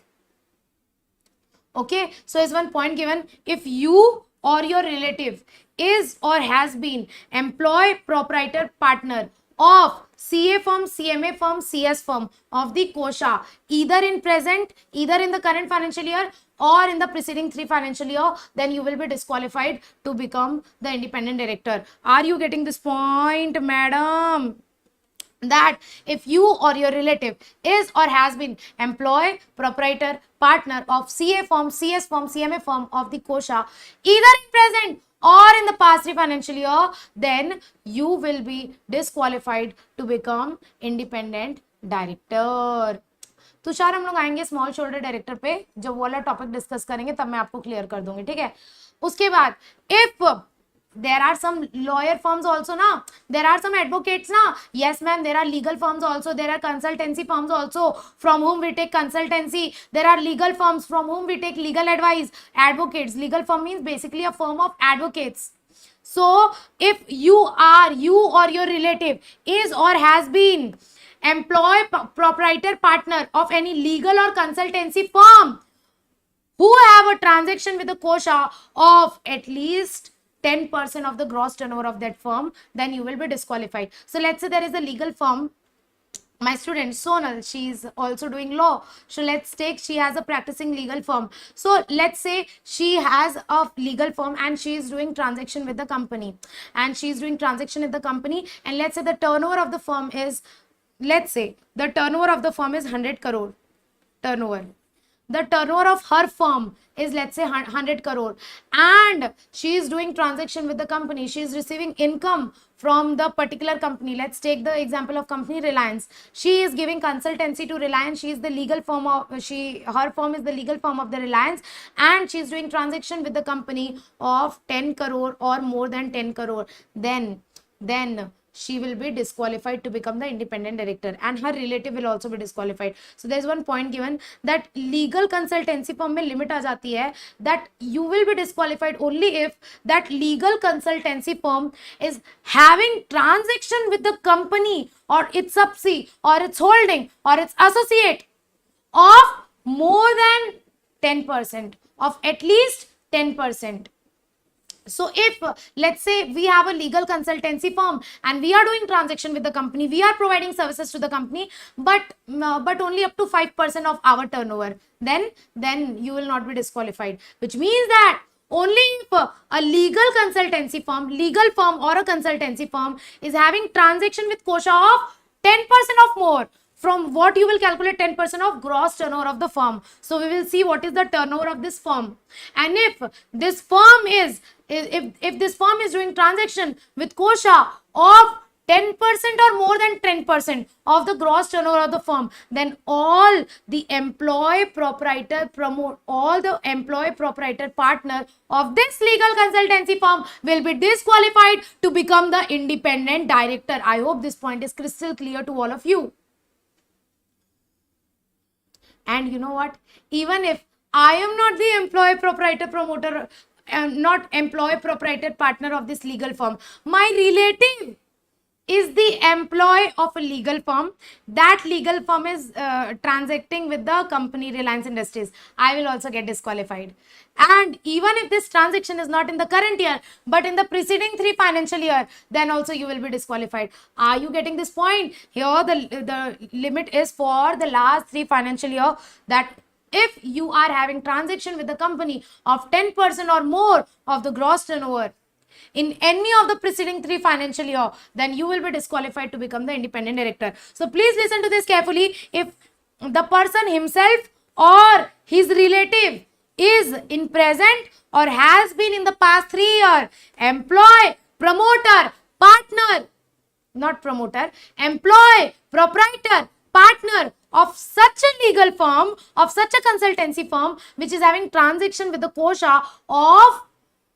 A: Okay, so is one point given. If you or your relative is or has been employee, proprietor, partner of CA firm, CMA firm, CS firm of the kosha, either in present, either in the current financial year or in the preceding 3 financial year, then you will be disqualified to become the independent director. Are you getting this point, madam? That if you or your relative is or has been employee, proprietor, partner of CA firm, CS firm, CMA firm of the kosha, either in present or in the past 3 financial year, then you will be disqualified to become independent director. Tushar हम लोग आएंगे small shoulder director पे, जब वो वाला topic discuss करेंगे तब मैं आपको क्लियर कर दूंगी, ठीक है. उसके बाद if there are some lawyer firms also na, there are some advocates na, yes ma'am, there are legal firms also, there are consultancy firms also from whom we take consultancy, there are legal firms from whom we take legal advice. Advocates, legal firm means basically a firm of advocates. So if you or your relative is or has been employee, proprietor, partner of any legal or consultancy firm who have a transaction with the kosha of at least 10% of the gross turnover of that firm, then you will be disqualified. So let's say there is a legal firm, my student Sonal, she is also doing law. So let's take, she has a practicing legal firm. So let's say she has a legal firm and she is doing transaction with the company, and let's say the turnover of the firm is, let's say the turnover of the firm is 100 crore turnover. The turnover of her firm is, let's say, 100 crore, and she is doing transaction with the company. She is receiving income from the particular company. Let's take the example of company Reliance. She is giving consultancy to Reliance. She is the legal firm of, her firm is the legal firm of the Reliance, and she is doing transaction with the company of 10 crore or more than 10 crore. Then she will be disqualified to become the independent director, and her relative will also be disqualified. So there is one point given that legal consultancy firm mein limit aa jati hai that you will be disqualified only if that legal consultancy firm is having transaction with the company or its subsidiary or its holding or its associate of more than 10%, of at least 10%. So if let's say we have a legal consultancy firm and we are doing transaction with the company, we are providing services to the company, but only up to 5% of our turnover, then you will not be disqualified, which means that only if a legal consultancy firm, legal firm or a consultancy firm is having transaction with quota of 10% of more, from what you will calculate 10% of gross turnover of the firm. So we will see what is the turnover of this firm, and if this firm is if this firm is doing transaction with quota of 10% or more than 10% of the gross turnover of the firm, then all the employee proprietor partner of this legal consultancy firm will be disqualified to become the independent director. I hope this point is crystal clear to all of you. And you know what? Even if I am not the employee proprietor promoter, not employee proprietor partner of this legal firm, my relative is the employee of a legal firm. That legal firm is transacting with the company Reliance Industries, I will also get disqualified. And even if this transaction is not in the current year but in the preceding 3 financial year, then also you will be disqualified. Are you getting this point? Here the limit is for the last 3 financial year, that if you are having transaction with the company of 10% or more of the gross turnover in any of the preceding 3 financial year, then you will be disqualified to become the independent director. So please listen to this carefully. If the person himself or his relative is in present or has been in the past 3 years employee, promoter, partner, not promoter, employee, proprietor, partner of such a legal firm, of such a consultancy firm which is having transaction with the quota of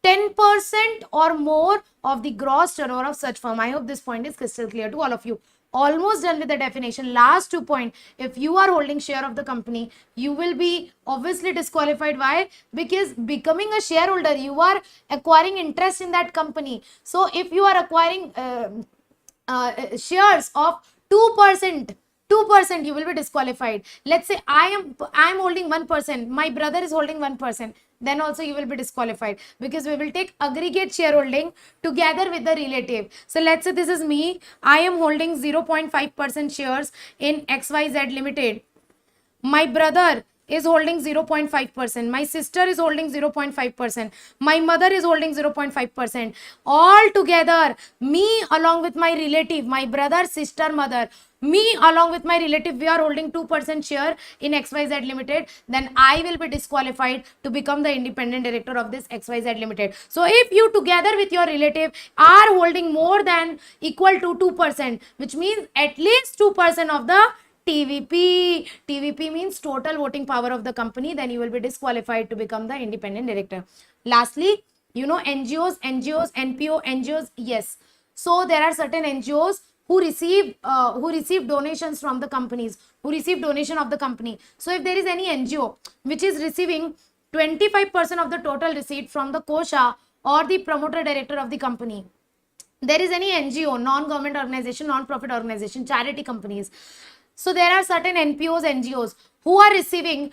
A: 10% or more of the gross turnover of such firm. I hope this point is crystal clear to all of you. Almost done with the definition. Last 2 points. If you are holding share of the company, you will be obviously disqualified. Why? Because becoming a shareholder, you are acquiring interest in that company. So if you are acquiring shares of 2%, you will be disqualified. Let's say I am holding 1%, my brother is holding 1%, then also you will be disqualified, because we will take aggregate shareholding together with the relative. So let's say this is me, I am holding 0.5% shares in XYZ Limited. My brother is holding 0.5%. My sister is holding 0.5%. My mother is holding 0.5%. All together, me along with my relative, my brother, sister, mother, me along with my relative, we are holding 2% share in XYZ Limited, then I will be disqualified to become the independent director of this XYZ Limited. So if you together with your relative are holding more than equal to 2%, which means at least 2% of the TVP. TVP means total voting power of the company, then you will be disqualified to become the independent director. Lastly, you know NGOs, NPO, NGOs, yes. So there are certain NGOs who receive donations from the companies, who receive donation of the company. So if there is any NGO which is receiving 25% of the total receipt from the Kosha or the promoter director of the company, there is any NGO, non-government organization, non-profit organization, charity companies. So there are certain NPOs, NGOs who are receiving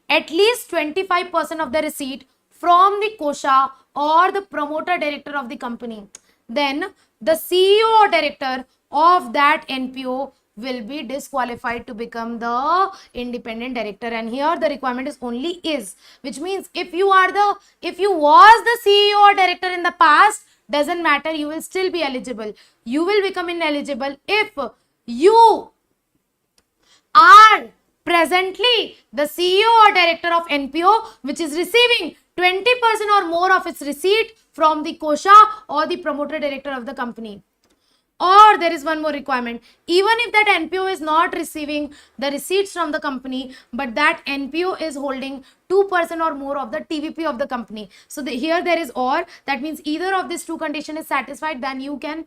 A: at least 25% of the receipt from the Kosha or the promoter director of the company. Then the CEO or director of that NPO will be disqualified to become the independent director. And here the requirement is only is, which means if you was the CEO or director in the past, doesn't matter, you will still be eligible. You will become ineligible if you are presently the CEO or director of NPO which is receiving 20% or more of its receipt from the Kosha or the promoter director of the company. Or there is one more requirement. Even if that NPO is not receiving the receipts from the company, but that NPO is holding 2% or more of the TVP of the company. So here there is or, that means either of these 2 conditions is satisfied, then you can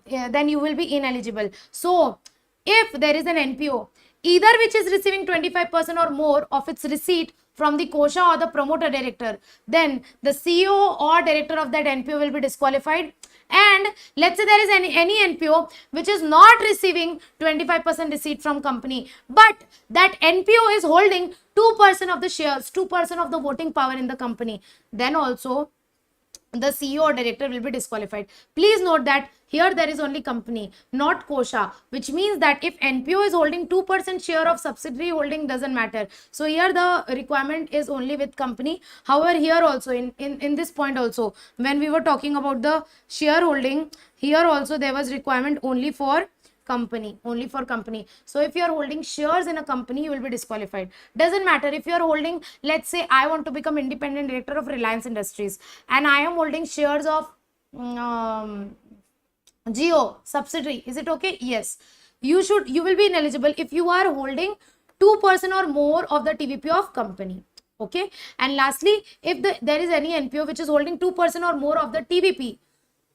A: then you will be ineligible. So if there is an NPO either which is receiving 25% or more of its receipt from the Kosha or the promoter director, then the CEO or director of that NPO will be disqualified. And let's say there is any NPO which is not receiving 25% receipt from company, but that NPO is holding 2% of the shares, 2% of the voting power in the company, then also the CEO or director will be disqualified. Please note that here there is only company, not Kosha, which means that if NPO is holding 2% share of subsidiary holding, doesn't matter. So here the requirement is only with company. However, here also in this point also, when we were talking about the shareholding, here also there was requirement only for company, only for company. So if you are holding shares in a company, you will be disqualified. Doesn't matter if you are holding, let's say I want to become independent director of Reliance Industries and I am holding shares of Geo subsidiary. Is it okay? Yes. You will be ineligible if you are holding 2% or more of the TVP of company. Okay. And lastly, if there is any NPO which is holding 2% or more of the TVP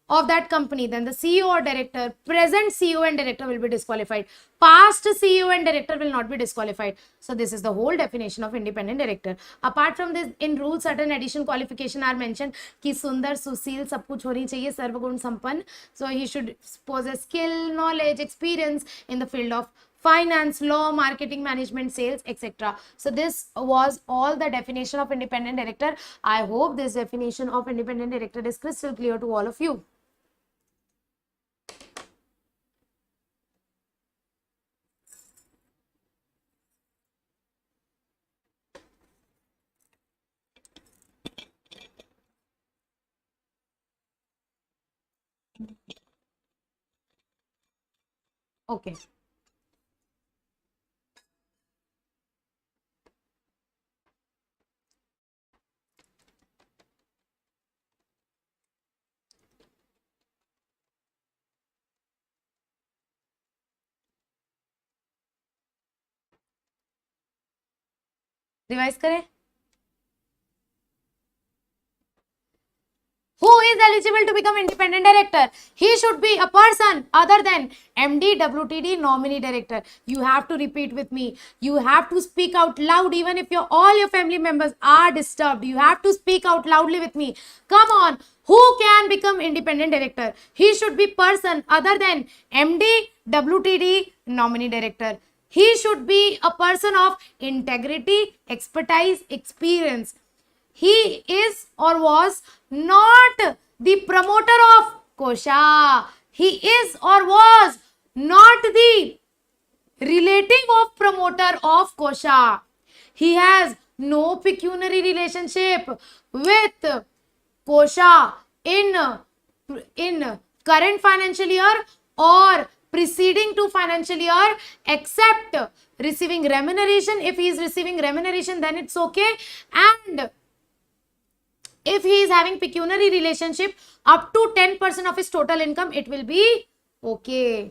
A: of that company, then the CEO or director, present CEO and director will be disqualified. Past CEO and director will not be disqualified. So this is the whole definition of independent director. Apart from this, in rules, certain additional qualification are mentioned. Ki sundar, susil, sab kuch honi chahiye, sarvagun sampann. So he should possess skill, knowledge, experience in the field of finance, law, marketing, management, sales, etc. So this was all the definition of independent director. I hope this definition of independent director is crystal clear to all of you. Okay. Revise करें. Who is eligible to become independent director? He should be a person other than MD, WTD, nominee director. You have to repeat with me. You have to speak out loud even if all your family members are disturbed. You have to speak out loudly with me. Come on. Who can become independent director? He should be person other than MD, WTD, nominee director. He should be a person of integrity, expertise, experience. He is or was not the promoter of Kosha. He is or was not the relative of promoter of Kosha. He has no pecuniary relationship with Kosha in current financial year or preceding to financial year, except receiving remuneration. If he is receiving remuneration, then it's okay. And if he is having pecuniary relationship up to 10% of his total income, it will be okay.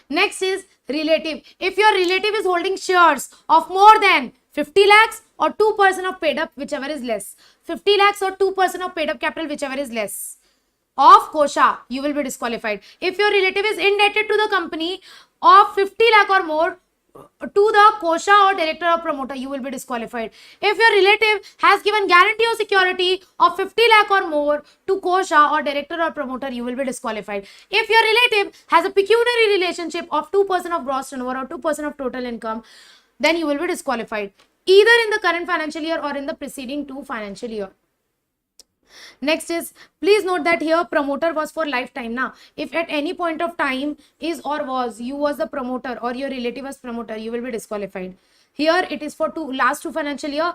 A: Next is relative. If your relative is holding shares of more than 50 lakhs or 2% of paid up, whichever is less. 50 lakhs or 2% of paid up capital, whichever is less, of Kosha, you will be disqualified. If your relative is indebted to the company of 50 lakh or more, to the Kosha or director or promoter, you will be disqualified. If your relative has given guarantee or security of 50 lakh or more to Kosha or director or promoter, you will be disqualified. If your relative has a pecuniary relationship of 2% of gross turnover or 2% of total income, then you will be disqualified, either in the current financial year or in the preceding 2 financial year. Next is, please note that here promoter was for lifetime. Now, if at any point of time is or was, you was the promoter or your relative was promoter, you will be disqualified. Here it is for last 2 financial year.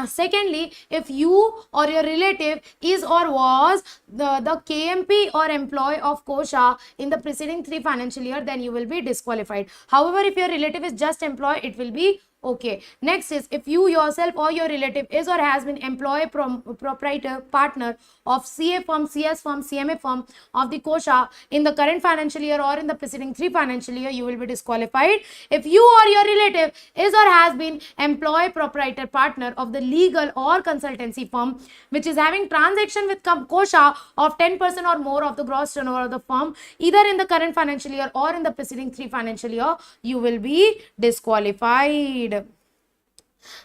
A: Secondly, if you or your relative is or was the KMP or employee of Kosha in the preceding 3 financial year, then you will be disqualified. However, if your relative is just employee, it will be okay. Next is, if you yourself or your relative is or has been employee, proprietor, partner of CA firm, CS firm, CMA firm of the Kosha in the current financial year or in the preceding 3 financial year, you will be disqualified. If you or your relative is or has been employee, proprietor, partner of the legal or consultancy firm which is having transaction with Kosha of 10% or more of the gross turnover of the firm, either in the current financial year or in the preceding 3 financial year, you will be disqualified.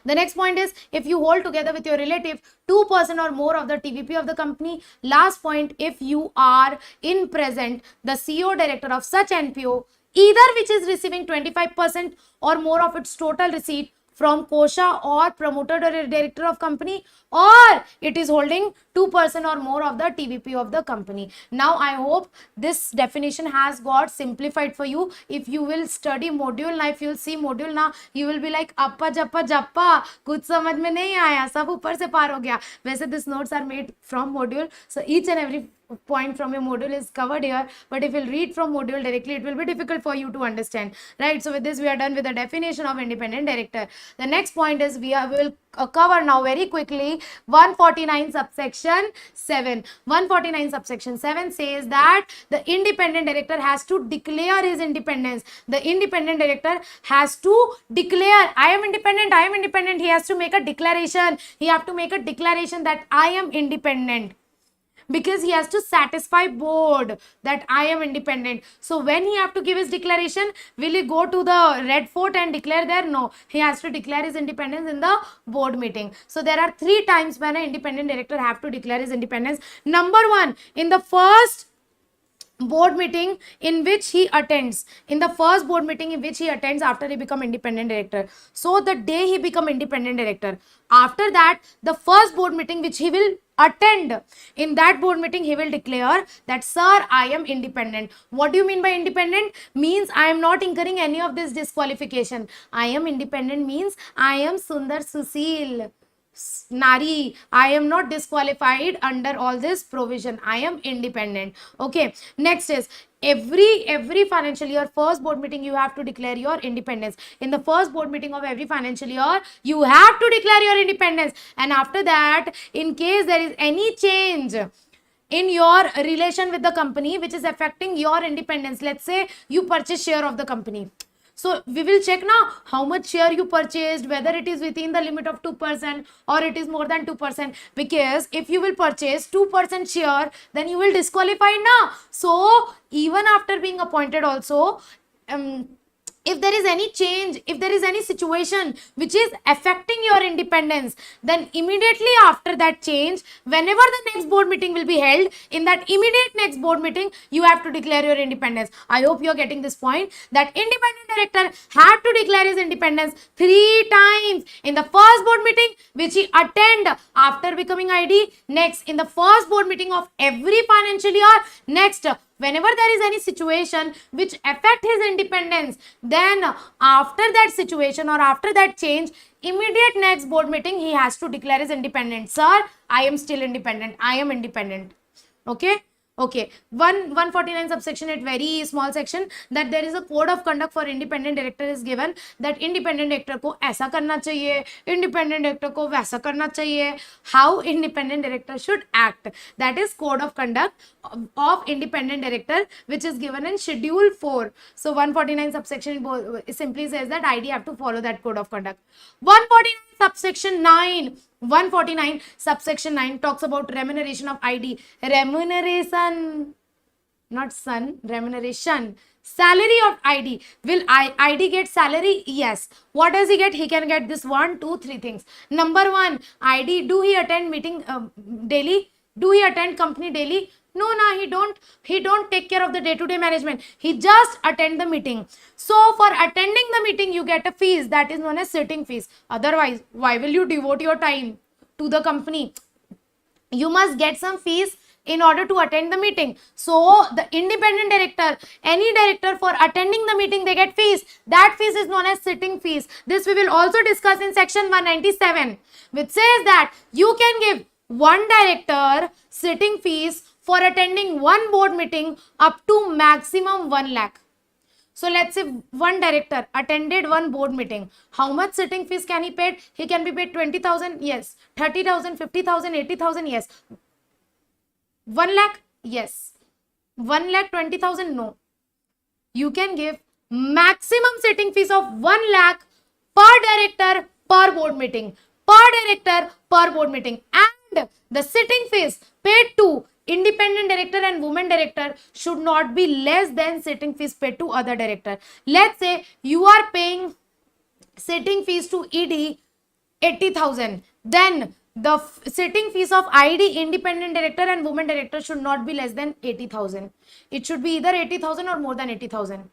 A: The next point is, if you hold together with your relative 2% or more of the TVP of the company. Last point, if you are in present the CEO director of such NPO, either which is receiving 25% or more of its total receipt from Kosha or promoter or director of company, or it is holding 2% or more of the TVP of the company. Now I hope this definition has got simplified for you. If you will study module now, if you will see module now, you will be like appa jappa jappa, kuch samajh mein nahi aaya, sab upar se par ho gaya. वैसे this notes are made from module, so each and every point from your module is covered here, but if you'll read from module directly, it will be difficult for you to understand, right? So with this, we are done with the definition of independent director. The next point is we will cover now very quickly 149 subsection 7. 149 subsection 7 says that the independent director has to declare his independence. The independent director has to declare, I am independent, I am independent. He has to make a declaration. He have to make a declaration that I am independent, because he has to satisfy board that I am independent. So when he have to give his declaration, will he go to the Red Fort and declare there? No, he has to declare his independence in the board meeting. So there are 3 times when an independent director have to declare his independence. Number 1, in the first board meeting in which he attends, after he become independent director. So the day he become independent director, after that, the first board meeting which he will attend, in that board meeting he will declare that, sir, I am independent. What do you mean by independent? Means I am not incurring any of this disqualification. I am independent means I am Sundar Susil Nari, I am not disqualified under all this provision. I am independent. Okay, next is every financial year, first board meeting, you have to declare your independence. In the first board meeting of every financial year, you have to declare your independence. And after that, in case there is any change in your relation with the company which is affecting your independence, let's say you purchase share of the company, so we will check now how much share you purchased, whether it is within the limit of 2% or it is more than 2%. Because if you will purchase 2% share, then you will disqualify now. So even after being appointed also, if there is any change, if there is any situation which is affecting your independence, then immediately after that change, whenever the next board meeting will be held, in that immediate next board meeting, you have to declare your independence. I hope you are getting this point, that independent director had to declare his independence 3 times. In the first board meeting which he attend after becoming ID, next in the first board meeting of every financial year, next whenever there is any situation which affect his independence, then after that situation or after that change, immediate next board meeting, he has to declare his independence. Sir, I am still independent. I am independent. Okay. Okay, 149 subsection 8, very small section, that there is a code of conduct for independent director is given, that independent director को ऐसा करना चाहिए, independent director को वैसा करना चाहिए, how independent director should act. That is code of conduct of independent director, which is given in schedule 4. So 149 subsection simply says that ID have to follow that code of conduct. 149 subsection 9. 149 subsection 9 talks about remuneration of ID. Remuneration, not son, remuneration. Salary of ID. Will ID get salary? Yes. What does he get? He can get this 1, 2, 3 things. Number 1, ID, do he attend meeting daily? Do he attend company daily? No, he don't take care of the day-to-day management. He just attend the meeting. So for attending the meeting, you get a fees that is known as sitting fees. Otherwise, why will you devote your time to the company? You must get some fees in order to attend the meeting. So the independent director, any director, for attending the meeting, they get fees. That fees is known as sitting fees. This we will also discuss in section 197, which says that you can give one director sitting fees for attending one board meeting up to maximum 1 lakh. So let's say one director attended one board meeting. How much sitting fees can he pay? He can be paid 20,000, yes. 30,000, 50,000, 80,000, yes. 1 lakh, yes. 1 lakh 20,000, no. You can give maximum sitting fees of 1 lakh per director per board meeting. Per director per board meeting. And the sitting fees paid to independent director and women director should not be less than sitting fees paid to other director. Let's say you are paying sitting fees to ED 80,000. Then the sitting fees of ID, independent director and women director should not be less than 80,000. It should be either 80,000 or more than 80,000.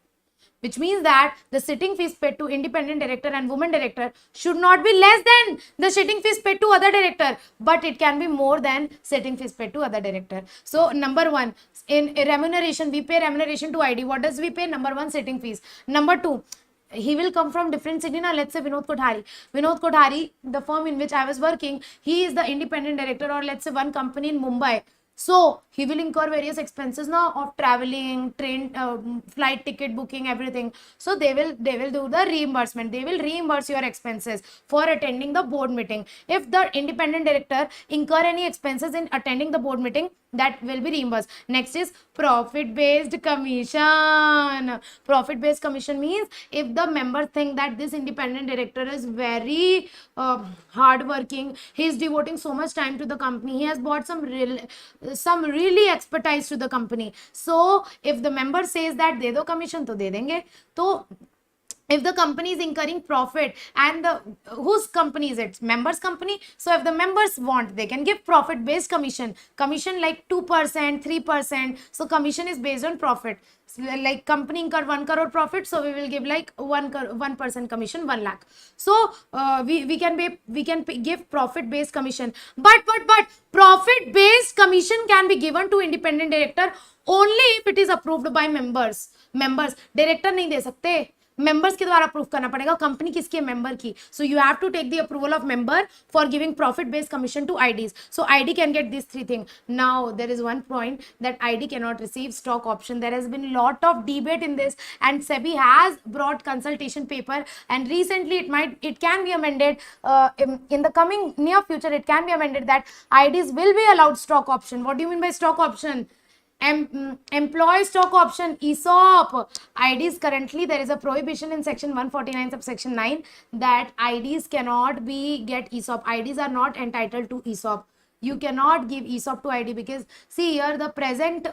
A: Which means that the sitting fees paid to independent director and women director should not be less than the sitting fees paid to other director, but it can be more than sitting fees paid to other director. So number one, in remuneration, we pay remuneration to ID. What does we pay? Number one, sitting fees. Number two, he will come from different city now. Let's say Vinod Kothari, the firm in which I was working, he is the independent director, or let's say one company in Mumbai. So he will incur various expenses now of traveling, train, flight ticket booking, everything. So they will do the reimbursement. They will reimburse your expenses for attending the board meeting. If the independent director incur any expenses in attending the board meeting, that will be reimbursed. Next is profit based commission. Profit based commission means if the members think that this independent director is very hard working, he is devoting so much time to the company, he has bought some really expertise to the company, so if the member says that de do commission, to de denge. So if the company is incurring profit, and whose company is it? Members company. So if the members want, they can give profit based commission like 2%, 3%. So commission is based on profit. So like company incur 1 crore profit, so we will give like 1% commission, 1 lakh. So we can give profit based commission, but profit based commission can be given to independent director only if it is approved by members. Director नहीं दे सकते, members के द्वारा approve करना पड़ेगा. Company किसकी है? Member की. So you have to take the approval of member for giving profit based commission to IDs. So ID can get these three things. Now there is one point that ID cannot receive stock option. There has been a lot of debate in this, and SEBI has brought consultation paper, and recently it can be amended in the coming near future. It can be amended that IDs will be allowed stock option. What do you mean by stock option? Employee stock option, ESOP. IDs, currently there is a prohibition in section 149 subsection 9 that IDs cannot get ESOP. IDs are not entitled to ESOP. You cannot give ESOP to ID, because see here the present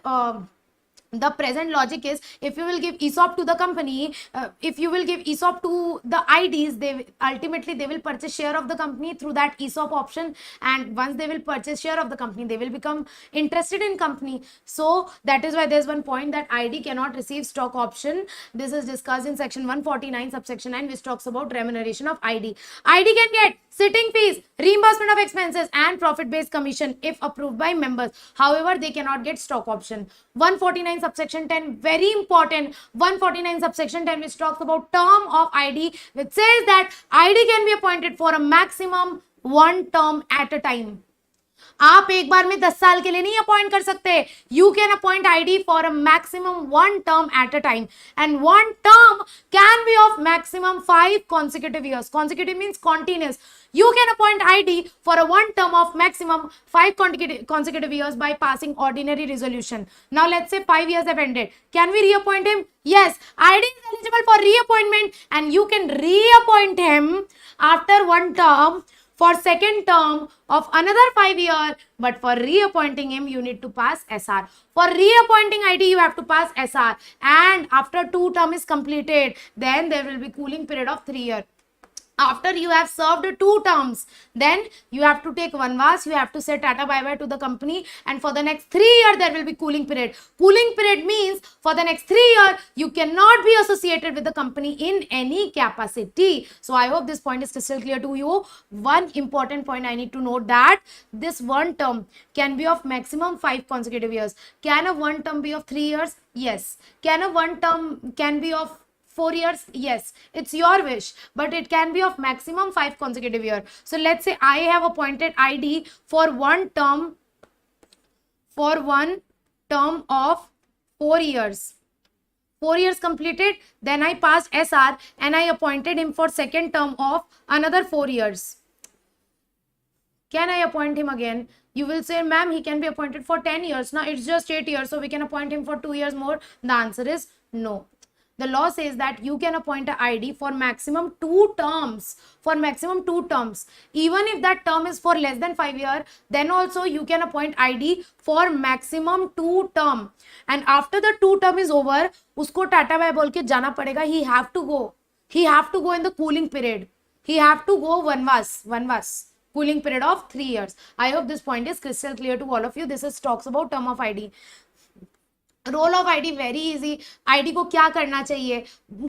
A: logic is, if you will give ESOP to the company, if you will give ESOP to the IDs, ultimately they will purchase share of the company through that ESOP option, and once they will purchase share of the company, they will become interested in company. So that is why there is one point that ID cannot receive stock option. This is discussed in section 149 subsection 9, which talks about remuneration of ID. ID can get sitting fees, reimbursement of expenses, and profit based commission if approved by members. However, they cannot get stock option. 149 subsection 10, very important. 149 subsection 10, which talks about term of ID, which says that ID can be appointed for a maximum 1 term at a time. आप एक बार में 10 साल के लिए नहीं appoint कर सकते. You can appoint ID for a maximum 1 term at a time, and 1 term can be of maximum 5 consecutive years. Consecutive means continuous. You can appoint ID for a 1 term of maximum 5 consecutive years by passing ordinary resolution. Now let's say 5 years have ended. Can we reappoint him? Yes, ID is eligible for reappointment, and you can reappoint him after 1 term for 2nd term of another 5 years, but for reappointing him, you need to pass SR. For reappointing ID, you have to pass SR, and after 2 term is completed, then there will be cooling period of 3 years. After you have served 2 terms, then you have to take vanvas, you have to say tata bye bye to the company, and for the next 3 years there will be cooling period. Cooling period means for the next 3 years you cannot be associated with the company in any capacity. So I hope this point is crystal clear to you. One important point I need to note, that this 1 term can be of maximum 5 consecutive years. Can a 1 term be of 3 years? Yes. Can a 1 term can be of 4 years? Yes, it's your wish, but it can be of maximum 5 consecutive years. So let's say I have appointed ID for 1 term of 4 years. 4 years completed, then I passed SR and I appointed him for 2nd term of another 4 years. Can I appoint him again? You will say, ma'am, he can be appointed for 10 years. Now it's just 8 years, so we can appoint him for 2 years more. The answer is no. The law says that you can appoint an ID for maximum 2 terms. For maximum 2 terms. Even if that term is for less than 5 years, then also you can appoint ID for maximum 2 term. And after the 2 term is over, उसको tata bye बोल के जाना पड़ेगा. He have to go in the cooling period. He have to go vanvas, cooling period of 3 years. I hope this point is crystal clear to all of you. This is talks about term of ID. Role of ID very easy. ID को क्या करना चाहिए,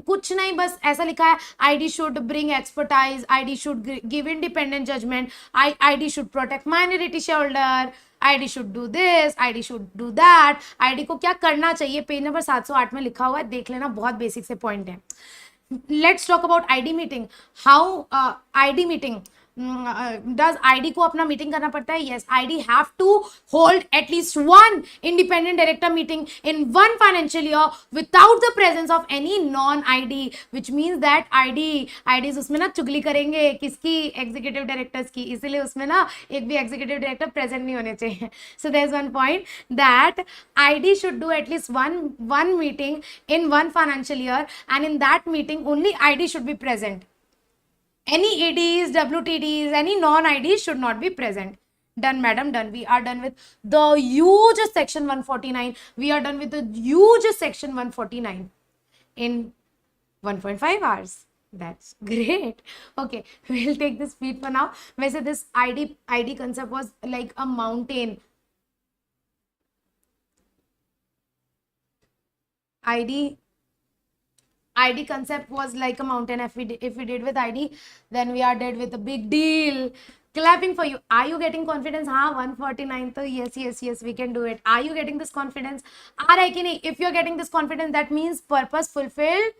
A: कुछ नहीं, बस ऐसा लिखा है ID should bring expertise, ID should give independent judgement, ID should protect minority share holder, ID should do this, ID should do that. ID को क्या करना चाहिए पेज नंबर 708 में लिखा हुआ है, देख लेना, बहुत बेसिक से पॉइंट है. Let's talk about ID meeting. How ID meeting, does ID को अपना मीटिंग करना पड़ता है? Yes, ID have to hold at least one independent director meeting in one financial year without the presence of any non-ID, which means that IDs उसमें ना चुगली करेंगे किसकी, एग्जीक्यूटिव डायरेक्टर्स की, इसीलिए उसमें ना एक भी एग्जीक्यूटिव डायरेक्टर प्रेजेंट नहीं होने चाहिए. So there is one point that ID should do at least one meeting in one financial year, and in that meeting only ID should be present. Any ADs, WTDs, any non-IDs should not be present. Done, madam, done. We are done with the huge section 149. We are done with the huge section 149 in 1.5 hours. That's great. Okay, we'll take this speed for now. वैसे this ID concept was like a mountain. ID concept was like a mountain. If we did with ID, then we are dead with a big deal. Clapping for you. Are you getting confidence? हाँ, 149 तो yes, we can do it. Are you getting this confidence? आ रहा है कि नहीं? If you're getting this confidence, that means purpose fulfilled,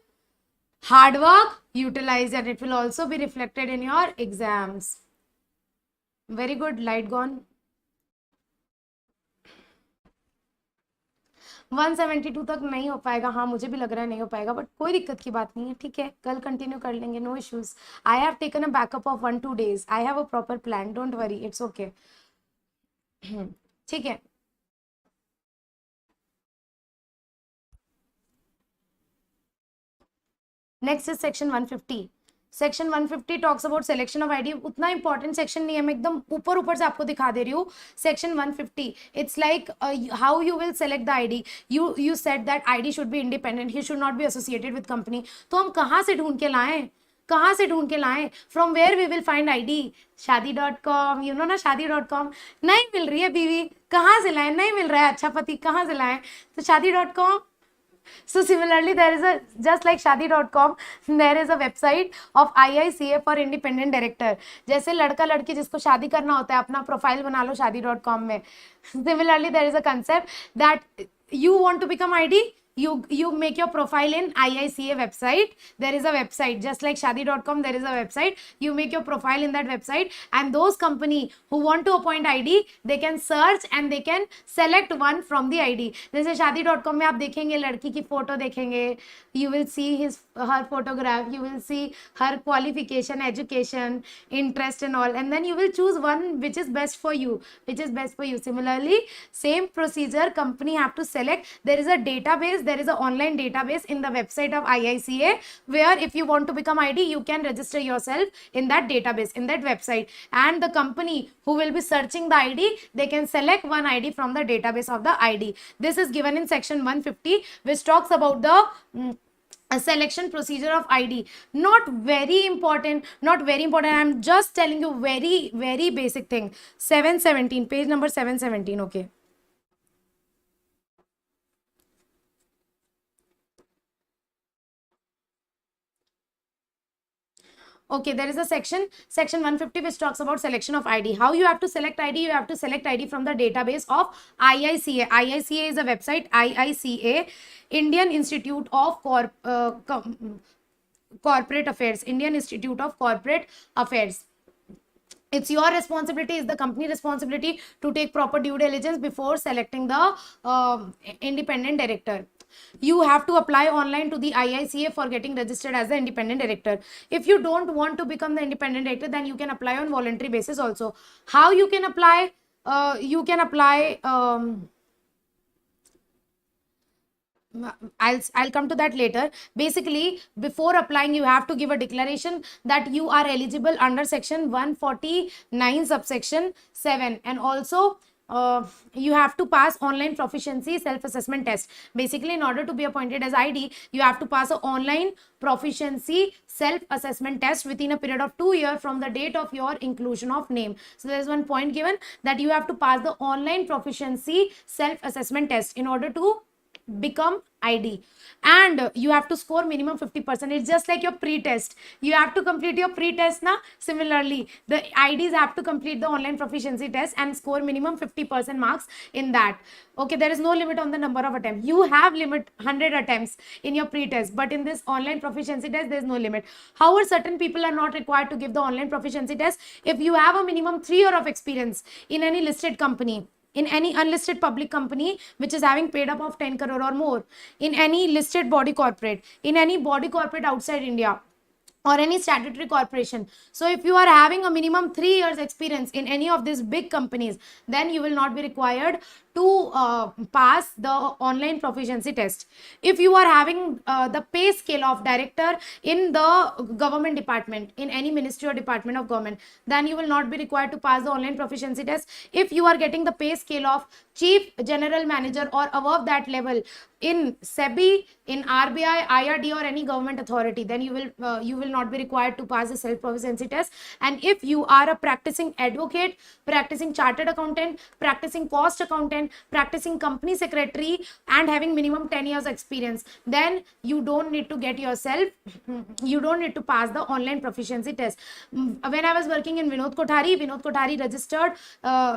A: hard work utilized, and it will also be reflected in your exams. Very good. Light gone. 172 तक नहीं हो पाएगा, हाँ मुझे भी लग रहा है नहीं हो पाएगा, बट कोई दिक्कत की बात नहीं है, ठीक है, कल कंटिन्यू कर लेंगे, no issues. I have taken a backup of 1-2 days. I have a proper plan, don't worry, it's okay. ठीक है. Next is section 150. Section 150 talks about selection of ID. उतना इंपॉर्टेंट सेक्शन नहीं है, मैं एकदम ऊपर से आपको दिखा दे रही हूँ. Section 150, it's like how you will select the ID. You said that ID should be independent, he should not be associated with company. तो हम कहाँ से ढूंढ के लाएं, from where we will find ID? शादी.com, यू नो ना, शादी.com. नहीं मिल रही है बीवी, कहाँ से लाएं? नहीं मिल रहा है अच्छा पति, कहाँ से लाएं? तो शादी.com. So similarly, there is a, just like shadi.com, there is a website of IICA for independent director. जैसे लड़का लड़की जिसको शादी करना होता है, अपना प्रोफाइल बना लो shadi.com में. Similarly, there is a concept that you want to become ID, you make your profile in IICA website. There is a website just like shadi.com. There is a website, you make your profile in that website, and those company who want to appoint ID, they can search and they can select one from the ID. जैसे shadi.com में आप देखेंगे लड़की की photo देखेंगे, you will see her photograph, you will see her qualification, education, interest and all, and then you will choose one which is best for you, Similarly, same procedure, company have to select. There is a database, there is an online database in the website of IICA, where if you want to become ID, you can register yourself in that database, in that website, and the company who will be searching the ID, they can select one ID from the database of the ID. This is given in section 150, which talks about the a selection procedure of ID. Not very important, I'm just telling you very basic thing. 717, page number 717. Okay, okay, there is a section 150 which talks about selection of ID. How you have to select ID? You have to select ID from the database of IICA. IICA is a website. IICA, Indian Institute of Corporate Affairs. Indian Institute of Corporate Affairs. It's your responsibility, it's the company responsibility to take proper due diligence before selecting the independent director. You have to apply online to the IICA for getting registered as the independent director. If you don't want to become the independent director, then you can apply on voluntary basis also. How you can apply? I'll come to that later. Basically, before applying, you have to give a declaration that you are eligible under section 149 subsection 7, and also you have to pass online proficiency self-assessment test. Basically, in order to be appointed as ID, you have to pass an online proficiency self-assessment test within a period of 2 years from the date of your inclusion of name. So there is one point given that you have to pass the online proficiency self-assessment test in order to become ID, and you have to score minimum 50%. It's just like your pre-test. You have to complete your pre-test now. Similarly, the IDs have to complete the online proficiency test and score minimum 50% marks in that. Okay, there is no limit on the number of attempts. You have limit 100 attempts in your pre-test, but in this online proficiency test, there is no limit. However, certain people are not required to give the online proficiency test if you have a minimum 3 years of experience in any listed company, in any unlisted public company which is having paid up of 10 crore or more, in any listed body corporate, in any body corporate outside India, or any statutory corporation. So if you are having a minimum 3 years experience in any of these big companies, then you will not be required to pass the online proficiency test. If you are having the pay scale of director in the government department, in any ministry or department of government, then you will not be required to pass the online proficiency test. If you are getting the pay scale of chief general manager or above that level in SEBI, in RBI, IRD, or any government authority, then you will not be required to pass the self proficiency test. And if you are a practicing advocate, practicing chartered accountant, practicing cost accountant, practicing company secretary, and having minimum 10 years experience, then you don't need to get yourself, you don't need to pass the online proficiency test. When I was working in Vinod Kothari registered,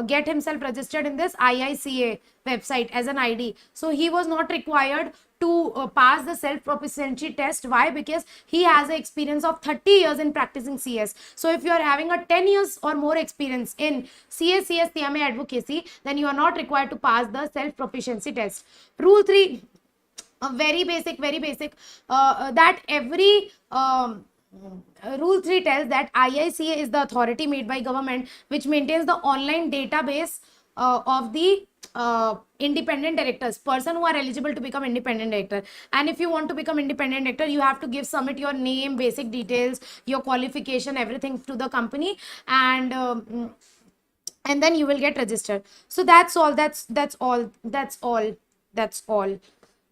A: get himself registered in this IICA website as an ID. So he was not required to pass the self proficiency test. Why? Because he has an experience of 30 years in practicing CS. So if you are having a 10 years or more experience in CS, CMA advocacy, then you are not required to pass the self proficiency test. Rule 3, very basic, that every Rule 3 tells that IICA is the authority made by government which maintains the online database of the independent directors, person who are eligible to become independent director. And if you want to become independent director, you have to submit your name, basic details, your qualification, everything to the company, and then you will get registered. So that's all.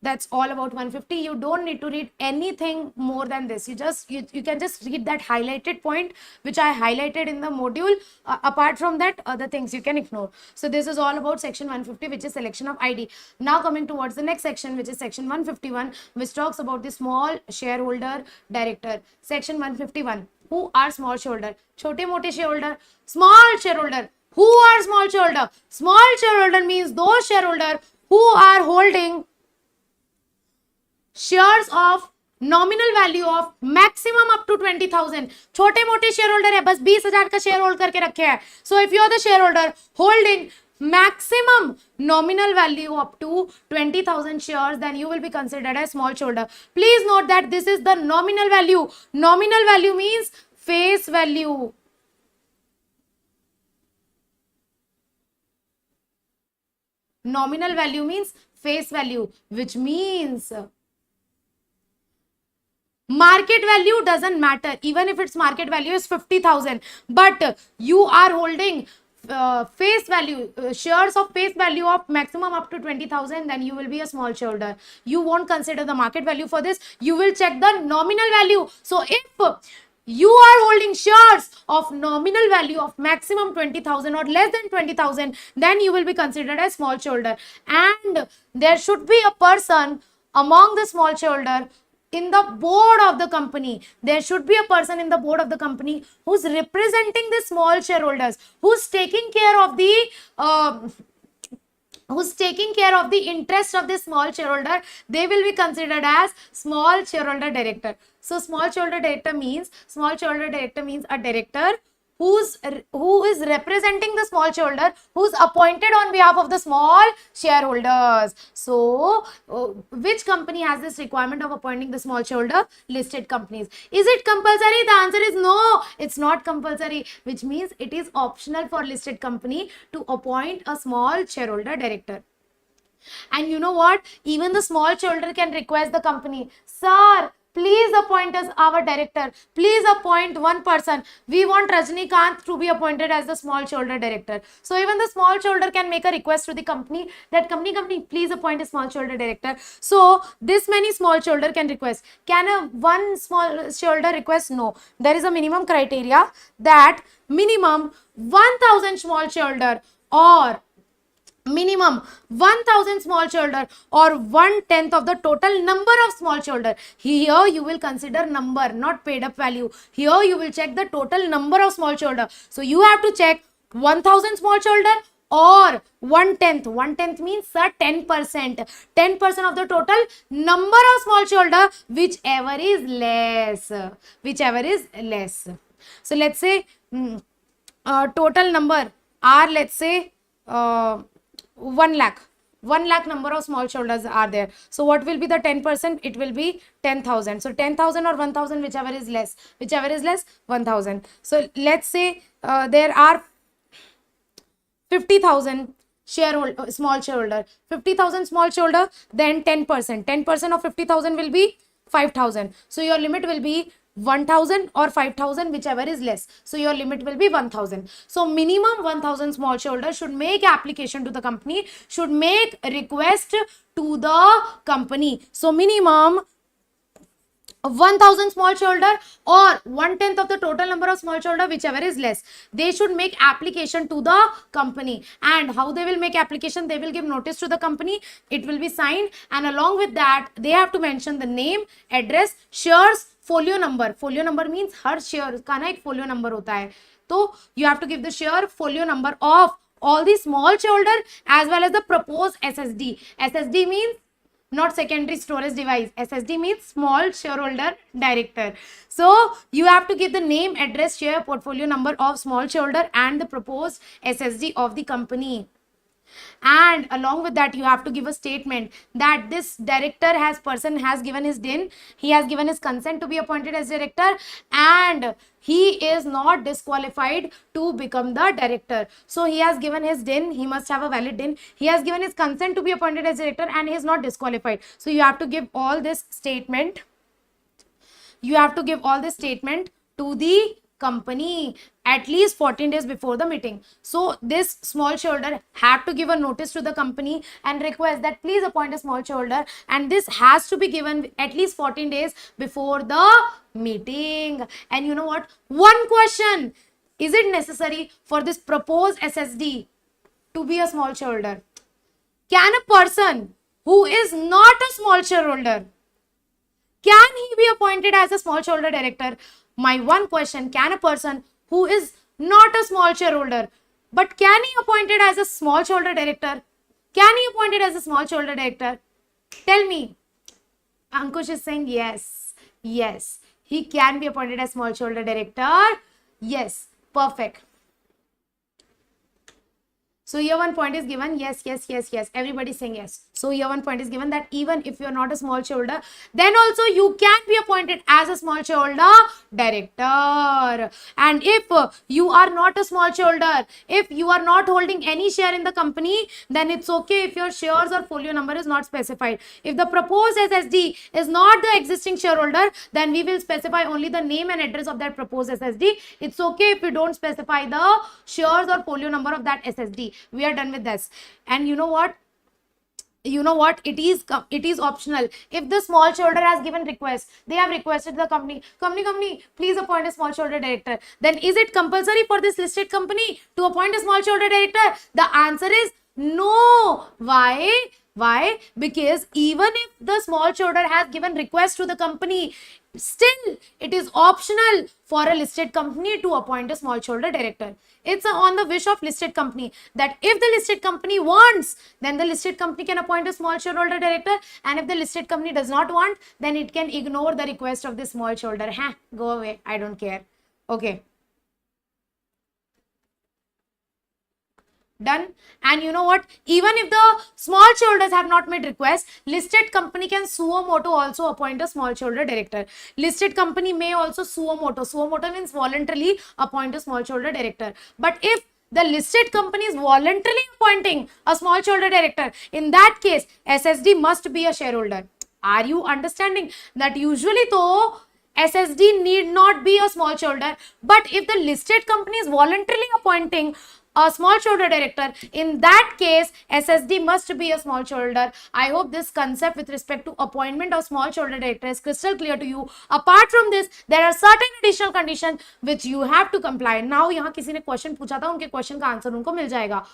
A: That's all about 150. You don't need to read anything more than this. You can just read that highlighted point which I highlighted in the module. Apart from that, other things you can ignore. So this is all about section 150, which is selection of ID. Now coming towards the next section, which is section 151, which talks about the small shareholder director. Section 151, who are small shareholder? Chote mote shareholder, small shareholder. Who are small shareholder? Small shareholder means those shareholder who are holding shares of nominal value of maximum up to 20,000. छोटे मोटे shareholder है, बस 20,000 का share hold करके रखे हैं. So if you are the shareholder holding maximum nominal value up to 20,000 shares, then you will be considered as small shareholder. Please note that this is the nominal value. Nominal value means face value. Nominal value means face value, which means market value doesn't matter. Even if its market value is 50,000, but you are holding face value, shares of face value of maximum up to 20,000, then you will be a small shareholder. You won't consider the market value for this. You will check the nominal value. So if you are holding shares of nominal value of maximum 20,000 or less than 20,000, then you will be considered as small shareholder. And there should be a person among the small shareholder in the board of the company. There should be a person in the board of the company who's representing the small shareholders, who's taking care of the interest of the small shareholder. They will be considered as small shareholder director. So small shareholder director means a director who is representing the small shareholder, who's appointed on behalf of the small shareholders. So which company has this requirement of appointing the small shareholder? Listed companies. Is it compulsory? The answer is no, it's not compulsory, which means it is optional for listed company to appoint a small shareholder director. And you know what? Even the small shareholder can request the company, sir, please appoint as our director. Please appoint one person. We want Rajnikant to be appointed as the small shareholder director. So even the small shareholder can make a request to the company that company, please appoint a small shareholder director. So this many small shareholder can request. Can a one small shareholder request? No. There is a minimum criteria that minimum 1000 small shareholder or minimum 1000 small shareholder or 1/10 of the total number of small shareholder. Here you will consider number, not paid up value. Here you will check the total number of small shareholder. So you have to check 1000 small shareholder or 1/10. 1/10 means 10%. 10% of the total number of small shareholder, whichever is less. Whichever is less. So let's say total number are, let's say 1 lakh. 1 lakh number of small shareholders are there. So what will be the 10%? It will be 10,000. So 10,000 or 1,000, whichever is less. Whichever is less, 1,000. So let's say there are 50,000 shareholder, small shareholder. 50,000 small shareholder, then 10%. 10% of 50,000 will be 5,000. So your limit will be 1,000 or 5,000, whichever is less. So your limit will be 1,000. So minimum 1,000 small shareholders should make application to the company, should make a request to the company. So minimum 1,000 small shareholder or 1/10 of the total number of small shareholder, whichever is less. They should make application to the company. And how they will make application? They will give notice to the company. It will be signed, and along with that, they have to mention the name, address, shares, folio number. Folio number means her share का ना एक folio number होता है. तो you have to give the share folio number of all the small shareholder as well as the proposed SSD. SSD means not secondary storage device. SSD means small shareholder director. So you have to give the name, address, share, portfolio number of small shareholder and the proposed SSD of the company. And along with that, you have to give a statement that this director person has given his DIN, he has given his consent to be appointed as director, and he is not disqualified to become the director. So he has given his DIN, he must have a valid DIN, he has given his consent to be appointed as director, and he is not disqualified. So you have to give all this statement. You have to give all this statement to the company at least 14 days before the meeting. So this small shareholder had to give a notice to the company and request that please appoint a small shareholder, and this has to be given at least 14 days before the meeting. And you know what? One question: is it necessary for this proposed SSD to be a small shareholder? Can a person who is not a small shareholder, can he be appointed as a small shareholder director? My one question: can a person who is not a small shareholder, but can he appointed as a small shareholder director? Can he appointed as a small shareholder director? Tell me. Ankush is saying yes. Yes. He can be appointed as small shareholder director. Yes. Perfect. So here one point is given, yes, yes, yes, yes. Everybody saying yes. So here one point is given that even if you are not a small shareholder, then also you can be appointed as a small shareholder director. And if you are not a small shareholder, if you are not holding any share in the company, then it's okay if your shares or folio number is not specified. If the proposed SSD is not the existing shareholder, then we will specify only the name and address of that proposed SSD. It's okay if we don't specify the shares or folio number of that SSD. We are done with this. And you know what? It is optional. If the small shareholder has given request, they have requested the company, please appoint a small shareholder director, then is it compulsory for this listed company to appoint a small shareholder director? The answer is no. Why? Because even if the small shareholder has given request to the company, still it is optional for a listed company to appoint a small shareholder director. It's on the wish of listed company that if the listed company wants, then the listed company can appoint a small shareholder director, and if the listed company does not want, then it can ignore the request of the small shareholder. Go away, I don't care. Okay. Done. And you know what? Even if the small shareholders have not made request, listed company can suo moto also appoint a small shareholder director. Listed company may also suo moto. Suo moto means voluntarily appoint a small shareholder director. But if the listed company is voluntarily appointing a small shareholder director, in that case, SSD must be a shareholder. Are you understanding that usually though SSD need not be a small shareholder, but if the listed company is voluntarily appointing a small shareholder director, in that case SSD must be a small shareholder. I hope this concept with respect to appointment of small shareholder director is crystal clear to you. Apart from this, there are certain additional conditions which you have to comply. Now यहाँ किसी ने question पूछा था, उनके question का answer उनको मिल जाएगा.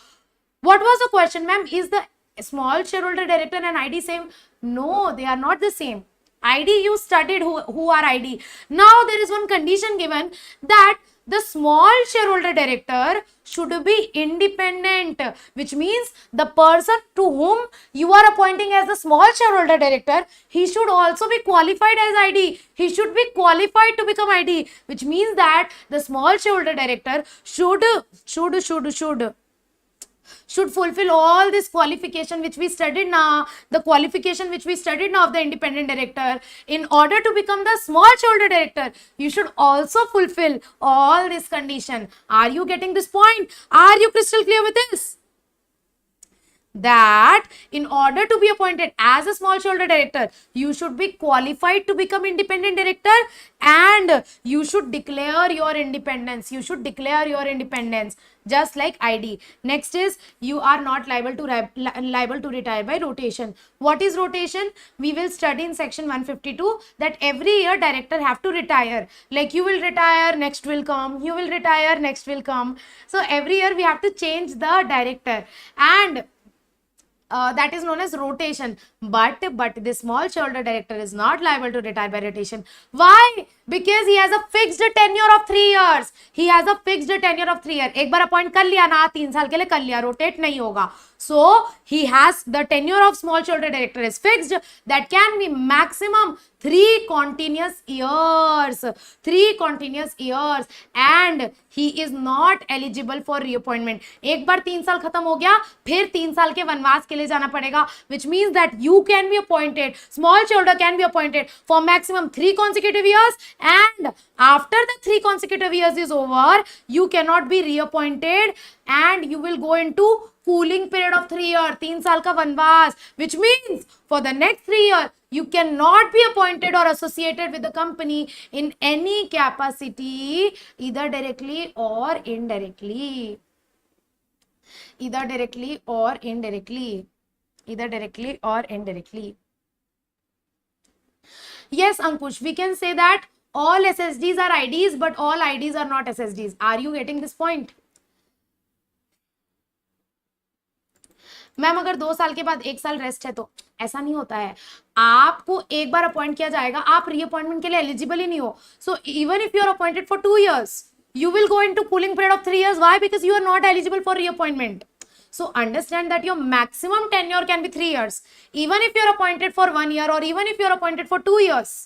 A: What was the question, ma'am? Is the small shareholder director and ID same? No, they are not the same. ID you studied who are ID. Now there is one condition given that the small shareholder director should be independent, which means the person to whom you are appointing as the small shareholder director, he should also be qualified as ID. He should be qualified to become ID, which means that the small shareholder director should fulfill all this qualification which we studied now, the qualification which we studied now of the independent director. In order to become the small shareholder director, you should also fulfill all this condition. Are you getting this point? Are you crystal clear with this? That in order to be appointed as a small shareholder director, you should be qualified to become independent director, and you should declare your independence. You should declare your independence just like ID. Next is you are not liable to retire by rotation. What is rotation? We will study in section 152 that every year director have to retire. Like you will retire, next will come. You will retire, next will come. So every year we have to change the director, and that is known as rotation. But the small shareholder director is not liable to retire by rotation. Why? Because he has a fixed tenure of 3 years. He has a fixed tenure of 3 years. एक बार appoint कर लिया ना, 3 साल के लिए कर लिया, rotate नहीं होगा. So he has the tenure of small shareholder director is fixed. That can be maximum 3 continuous years. 3 continuous years, and he is not eligible for reappointment. एक बार 3 साल खत्म हो गया, फिर 3 साल के वनवास के लिए जाना पड़ेगा, which means that you can be appointed, small shareholder can be appointed for maximum 3 consecutive years, and after the 3 consecutive years is over, you cannot be reappointed, and you will go into cooling period of 3 years, 3 साल का वनवास, which means for the next 3 years you cannot be appointed or associated with the company in any capacity, either directly or indirectly. Either directly or indirectly. Either directly or indirectly. Yes, Ankush, we can say that all SSDs are IDs, but all IDs are not SSDs. Are you getting this point? Ma'am अगर 2 साल के बाद 1 साल rest है तो ऐसा नहीं होता है. आपको एक बार अपॉइंट किया जाएगा, आप रीअपॉइंटमेंट के लिए एलिजिबल ही नहीं हो. So even if you are appointed for 2 years, you will go into cooling period of 3 years. Why? Because you are not eligible for reappointment. So understand that your maximum tenure can be 3 years. Even if you are appointed for 1 year, or even if you are appointed for 2 years,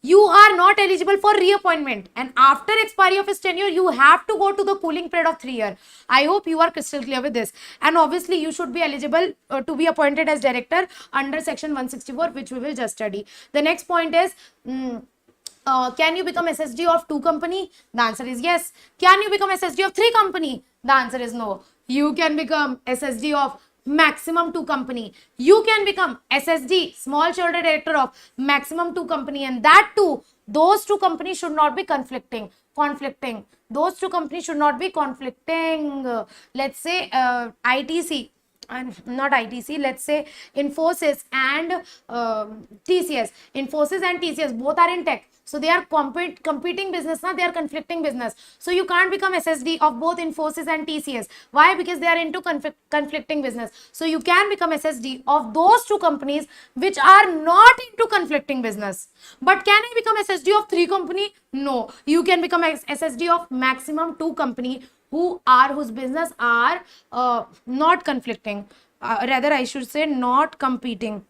A: you are not eligible for reappointment, and after expiry of his tenure you have to go to the cooling period of 3 years. I hope you are crystal clear with this. And obviously you should be eligible to be appointed as director under section 164, which we will just study. The next point is can you become SSD of 2 company? The answer is yes. Can you become SSD of 3 company? The answer is no. You can become SSD of maximum 2 company. You can become SSD, small shareholder director, of maximum 2 company, and that too, those 2 companies should not be conflicting. Those 2 companies should not be conflicting. Let's say ITC and not ITC, let's say Infosys and TCS. Infosys and TCS both are in tech. So they are competing business, now they are conflicting business. So you can't become SSD of both Infosys and TCS. Why? Because they are into conflicting business. So you can become SSD of those 2 companies which are not into conflicting business. But can I become SSD of 3 company? No. You can become SSD of maximum 2 company whose business are not conflicting. Rather, I should say not competing.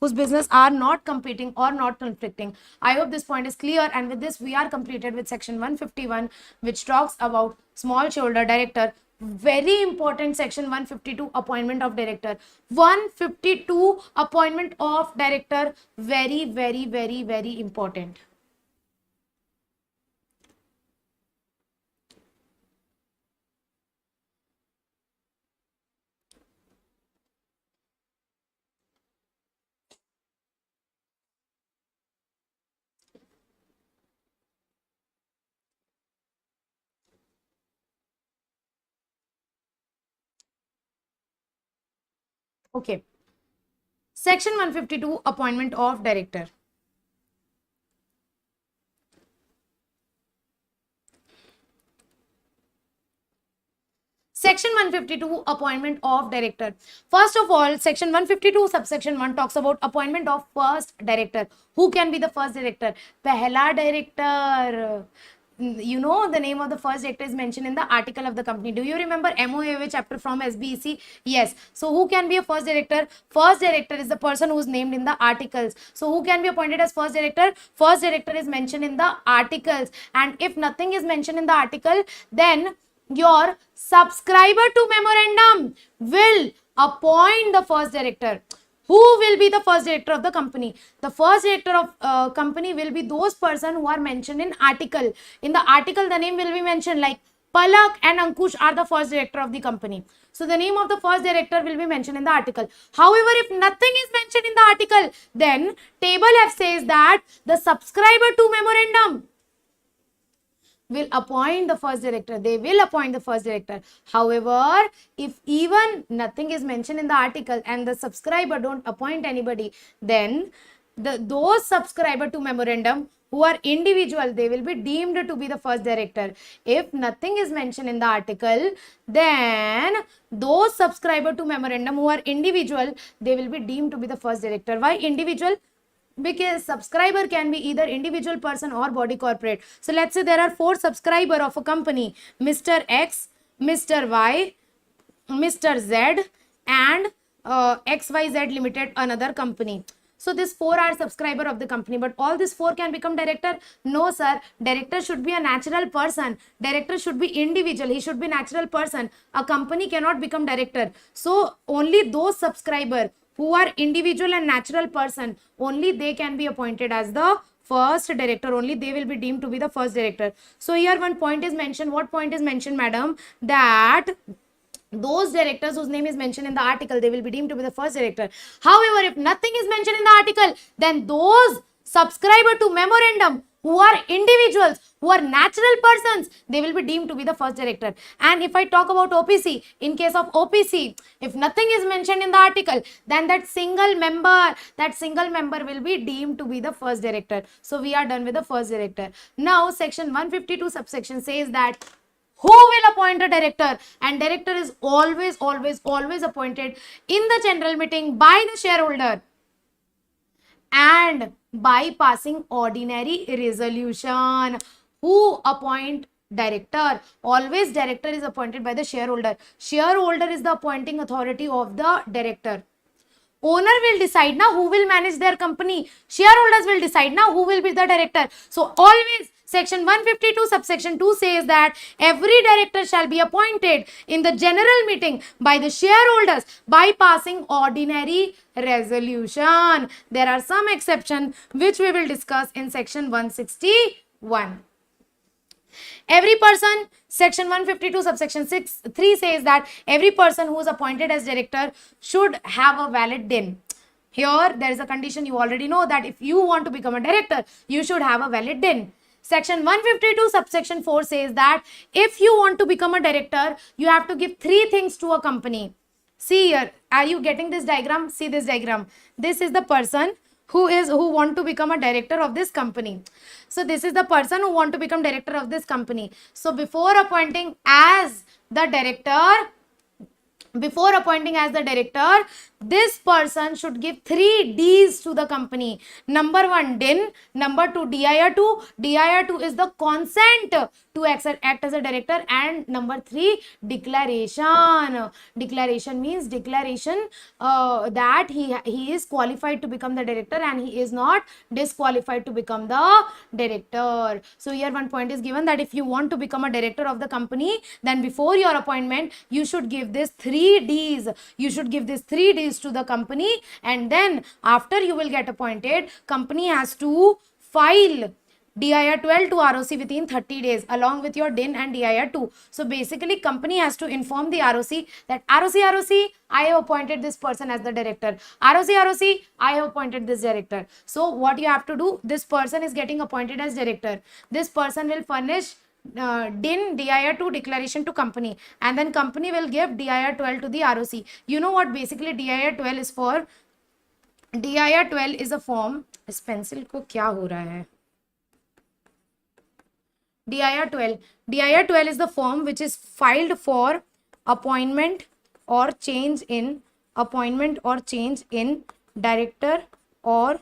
A: Whose business are not competing or not conflicting. I hope this point is clear, and with this we are completed with section 151, which talks about small shareholder director. Very important section 152, appointment of director. 152, appointment of director, very, very, very, very important. Okay. Section 152, appointment of director. Section 152, appointment of director. First of all, section 152 subsection 1 talks about appointment of first director. Who can be the first director? Pehla director. You know, the name of the first director is mentioned in the article of the company. Do you remember MOAA chapter from SBEC? Yes. So who can be a first director? First director is the person who is named in the articles. So who can be appointed as first director? First director is mentioned in the articles. And if nothing is mentioned in the article, then your subscriber to memorandum will appoint the first director. Who will be the first director of the company? The first director of company will be those person who are mentioned in article. In the article, the name will be mentioned, like Palak and Ankush are the first director of the company. So the name of the first director will be mentioned in the article. However, if nothing is mentioned in the article, then table F says that the subscriber to memorandum will appoint the first director. They will appoint the first director. However, if even nothing is mentioned in the article and the subscriber don't appoint anybody, then those subscriber to memorandum who are individual, they will be deemed to be the first director. If nothing is mentioned in the article, then those subscriber to memorandum who are individual, they will be deemed to be the first director. Why individual? Because subscriber can be either individual person or body corporate. So let's say there are 4 subscriber of a company, Mr. X, Mr. Y, Mr. Z and XYZ Limited, another company. So these 4 are subscriber of the company, but all these 4 can become director? No sir, director should be a natural person. Director should be individual, he should be natural person. A company cannot become director. So only those subscriber who are individual and natural person, only they can be appointed as the first director. Only they will be deemed to be the first director. So here one point is mentioned. What point is mentioned, madam? That those directors whose name is mentioned in the article, they will be deemed to be the first director. However, if nothing is mentioned in the article, then those subscriber to memorandum who are individuals, who are natural persons, they will be deemed to be the first director. And if I talk about OPC, in case of OPC, if nothing is mentioned in the article, then that single member will be deemed to be the first director. So we are done with the first director. Now section 152 subsection says that who will appoint a director? And director is always appointed in the general meeting by the shareholder and by passing ordinary resolution. Who appoint director? Always director is appointed by the shareholder. Shareholder is the appointing authority of the director. Owner will decide now who will manage their company. Shareholders will decide now who will be the director. So always section 152 subsection 2 says that every director shall be appointed in the general meeting by the shareholders by passing ordinary resolution. There are some exceptions which we will discuss in section 161. Every person, section 152 subsection 3 says that every person who is appointed as director should have a valid DIN. Here there is a condition, you already know that if you want to become a director, you should have a valid DIN. Section 152 subsection 4 says that if you want to become a director, you have to give 3 things to a company. See here, are you getting this diagram? See this diagram. This is the person who want to become a director of this company. So this is the person who want to become director of this company. So before appointing as the director, this person should give 3 D's to the company. Number 1, DIN. Number 2, DIR2. DIR2 is the consent to act as a director. And number 3, declaration. Declaration means declaration that he is qualified to become the director and he is not disqualified to become the director. So here one point is given that if you want to become a director of the company, then before your appointment, you should give this 3 D's. You should give this 3 D's to the company, and then after you will get appointed, company has to file DIR 12 to ROC within 30 days along with your DIN and DIR 2. So basically company has to inform the ROC that ROC, I have appointed this person as the director. ROC, I have appointed this director. So what you have to do, this person is getting appointed as director. This person will furnish DIN DIR 2 declaration to company, and then company will give DIR 12 to the ROC. You know what basically DIR 12 is for? DIR 12 is a form. इस pencil को क्या हो रहा है? DIR 12 is the form which is filed for appointment or change in director or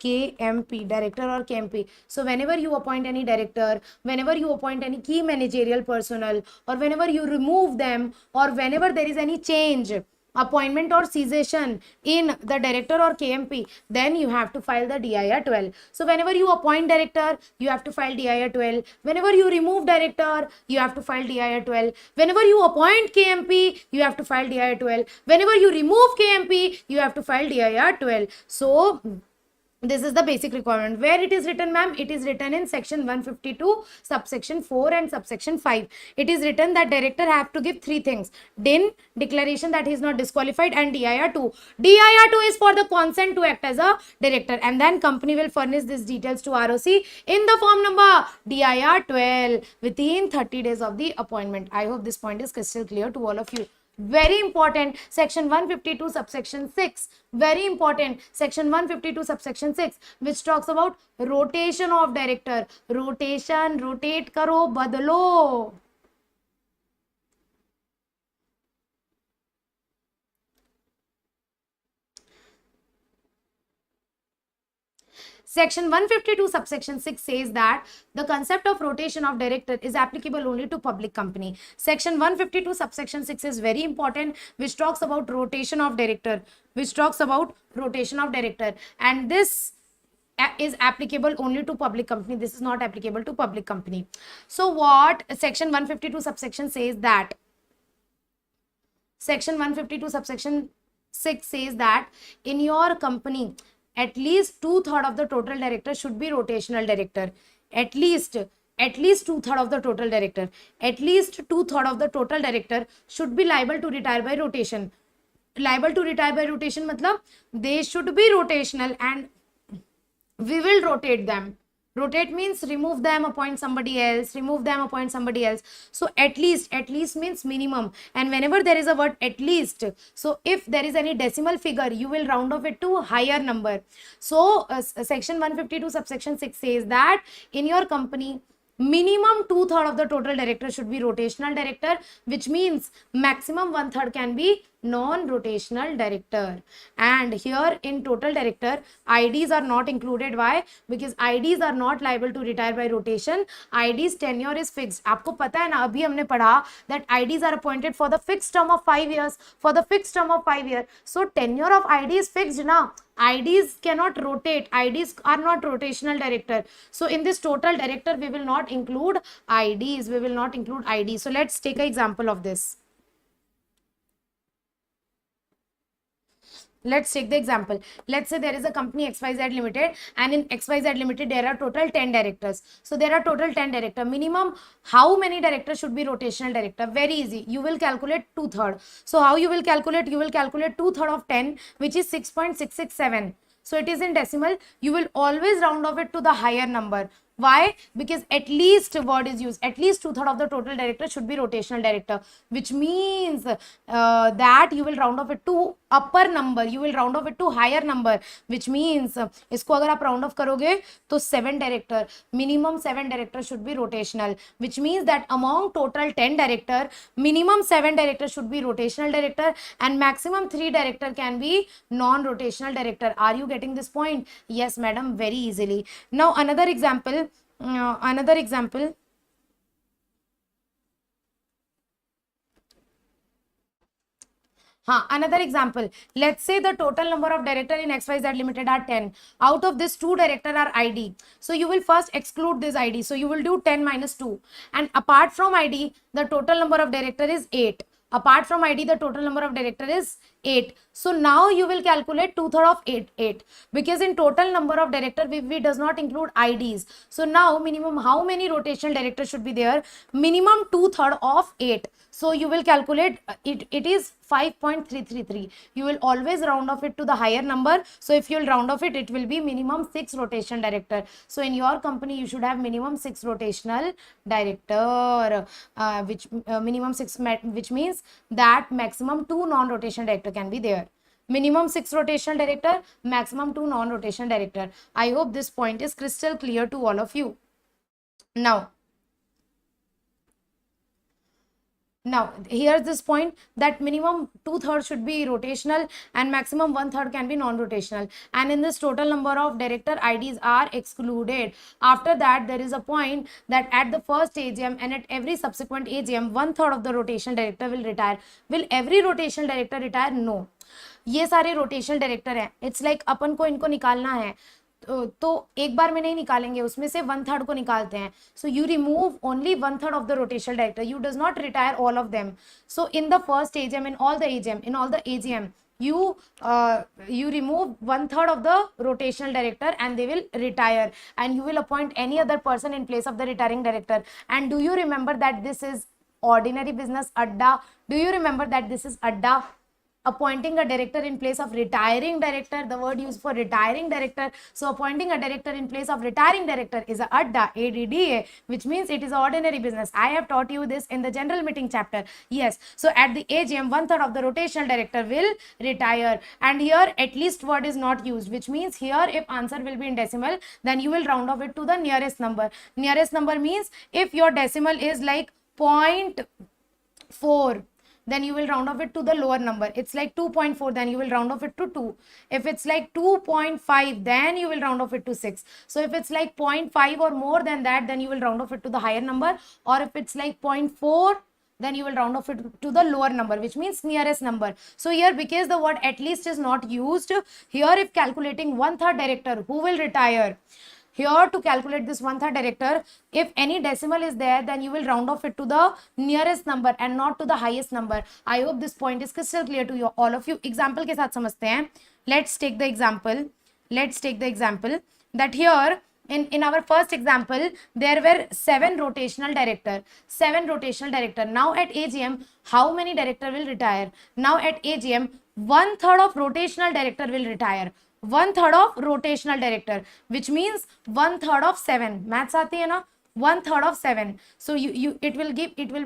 A: KMP. So whenever you appoint any director, whenever you appoint any key managerial personnel, or whenever you remove them, or whenever there is any change, appointment or cessation in the director or KMP, then you have to file the DIR 12. So whenever you appoint director, you have to file DIR 12. Whenever you remove director, you have to file DIR 12. Whenever you appoint KMP, you have to file DIR 12. Whenever you remove KMP, you have to file DIR 12. So this is the basic requirement. Where it is written, ma'am? It is written in section 152, subsection 4 and subsection 5. It is written that director have to give 3 things. DIN, declaration that he is not disqualified, and DIR 2. DIR 2 is for the consent to act as a director, and then company will furnish these details to ROC in the form number DIR 12 within 30 days of the appointment. I hope this point is crystal clear to all of you. Very important, section 152 subsection 6, very important, section 152 subsection 6, which talks about rotation of director. Rotation, rotate karo, badlo. Section 152 subsection 6 says that the concept of rotation of director is applicable only to public company. Section 152 subsection 6 is very important, which talks about rotation of director, and this is applicable only to public company. This is not applicable to public company. So what section 152 subsection says that? Section 152 subsection 6 says that in your company, at least 2/3 of the total director should be rotational director. At least 2/3 of the total director. At least 2/3 of the total director should be liable to retire by rotation. Liable to retire by rotation matlab they should be rotational and we will rotate them. Rotate means remove them, appoint somebody else, remove them, appoint somebody else. So at least means minimum, and whenever there is a word at least, so if there is any decimal figure, you will round off it to a higher number. So section 152 subsection 6 says that in your company, minimum 2/3 of the total director should be rotational director, which means maximum 1/3 can be non-rotational director. And here in total director, IDs are not included. Why? Because IDs are not liable to retire by rotation. IDs tenure is fixed. आपको पता है ना, अभी हमने पढ़ा that IDs are appointed for the fixed term of 5 years. So tenure of ID is fixed now. IDs cannot rotate. IDs are not rotational director. So in this total director, we will not include IDs. So let's take an example of this. Let's take the example. Let's say there is a company XYZ Limited, and in XYZ Limited there are total 10 directors. So there are total 10 directors. Minimum how many directors should be rotational director? Very easy. You will calculate 2/3. So how you will calculate? You will calculate 2/3 of 10, which is 6.667. So it is in decimal. You will always round off it to the higher number. Why? Because at least word is used. At least 2/3 of the total director should be rotational director, which means that you will round off it to upper number. You will round off it to higher number, which means इसको अगर आप round off करोगे तो 7 director, minimum 7 director should be rotational, which means that among total 10 director, minimum 7 director should be rotational director and maximum 3 director can be non-rotational director. Are you getting this point? Yes, madam, very easily. Now another example. Another example. Let's say the total number of director in XYZ Limited are 10. Out of this, 2 director are ID. So you will first exclude this ID. So you will do 10 minus 2. And apart from ID, the total number of director is 8. Apart from ID, the total number of director is 8. So now you will calculate 2/3 of 8 because in total number of director we does not include IDs. So now minimum how many rotational directors should be there? Minimum 2/3 of 8. So you will calculate it is 5.333. You will always round off it to the higher number. So if you will round off it will be minimum 6 rotational director. So in your company you should have minimum 6 rotational director, which minimum 6, which means that maximum 2 non-rotational director can be there. Minimum 6 rotational director, maximum 2 non-rotational director. I hope this point is crystal clear to all of you. Now here's this point that minimum 2/3 should be rotational and maximum 1/3 can be non-rotational, and in this total number of director IDs are excluded. After that there is a point that at the first AGM and at every subsequent AGM 1/3 of the rotational director will retire. Will every rotational director retire? No. ये सारे rotational director हैं. It's like अपन को इनको निकालना है तो एक बार में नहीं निकालेंगे, उसमें से 1/3 को निकालते हैं. So you remove only 1/3 of the rotational director. You does not retire all of them. So in the first AGM, in all the AGM you remove 1/3 of the rotational director and they will retire, and you will appoint any other person in place of the retiring director. And do you remember that this is ordinary business, adda? Do you remember that this is adda? Appointing a director in place of retiring director, the word used for retiring director. So appointing a director in place of retiring director is a adda, ADDA, which means it is ordinary business. I have taught you this in the general meeting chapter. Yes. So at the AGM 1/3 of the rotational director will retire, and here at least word is not used, which means here if answer will be in decimal, then you will round off it to the nearest number. Nearest number means if your decimal is like 0.4, then you will round off it to the lower number. It's like 2.4, then you will round off it to 2. If it's like 2.5, then you will round off it to 6. So if it's like 0.5 or more than that, then you will round off it to the higher number. Or if it's like 0.4, then you will round off it to the lower number, which means nearest number. So here, because the word at least is not used, here if calculating 1/3 director who will retire, here to calculate this 1/3 director, if any decimal is there, then you will round off it to the nearest number and not to the highest number. I hope this point is crystal clear to you, all of you. Example के साथ समझते हैं. Let's take the example. That here in our first example there were 7 rotational director. Now at AGM how many director will retire? Now at AGM 1/3 of rotational director will retire. 1/3 of rotational director, which means 1/3 of 7. Maths आती है ना? 1/3 of 7. So it will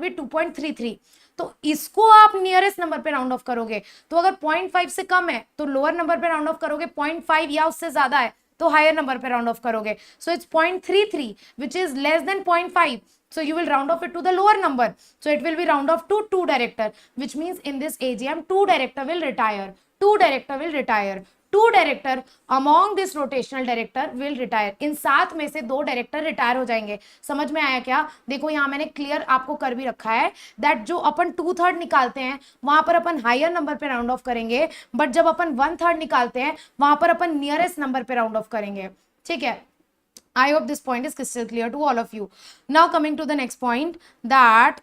A: be 2.33. तो इसको आप nearest number पे round of करोगे, तो अगर 0.5 से कम है तो लोअर नंबर पे राउंड ऑफ करोगे, 0.5 या उससे ज्यादा है तो हायर नंबर पे राउंड ऑफ करोगे. So it's 0.33 which is less than 0.5. So you will round off it to the lower number. So it will be round off to 2 director, which means in this AGM 2 director will retire. 2 director among this rotational director will retire. इन 7 में से 2 director retire हो जाएंगे. समझ में आया क्या? देखो यहाँ मैंने क्लियर आपको कर भी रखा है दैट जो अपन 2/3 निकालते हैं वहां पर अपन हायर नंबर पे राउंड ऑफ करेंगे, बट जब अपन 1/3 निकालते हैं वहां पर अपन नियरेस्ट नंबर पे राउंड ऑफ करेंगे. ठीक है. I hope this point is crystal clear to all of you. Now coming to the next point, that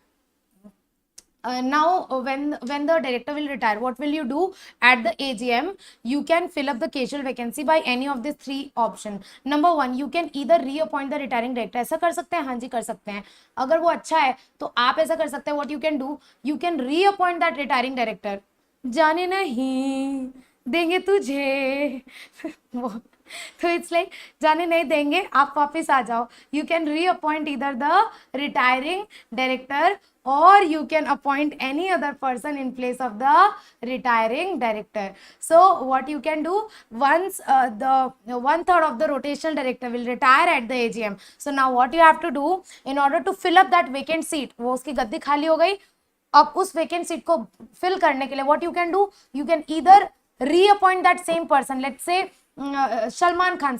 A: now when the director will retire, what will you do at the AGM? You can fill up the casual vacancy by any of these 3 options. Number 1, you can either reappoint the retiring director. ऐसा कर सकते हैं? हाँ जी कर सकते हैं. अगर वो अच्छा है तो आप ऐसा कर सकते हैं. What you can do, you can reappoint that retiring director. जाने नहीं देंगे तुझे तो इट्स लाइक जाने नहीं देंगे, आप वापस आ जाओ. You can reappoint either the retiring director or you can appoint any other person in place of the retiring director. So what you can do, once the 1/3 of the rotational director will retire at the AGM, so now what you have to do in order to fill up that vacant seat, वो उसकी गद्दी खाली हो गई, अब उस vacant seat को fill करने के लिए what you can do, you can either reappoint that same person. Let's say Salman Khan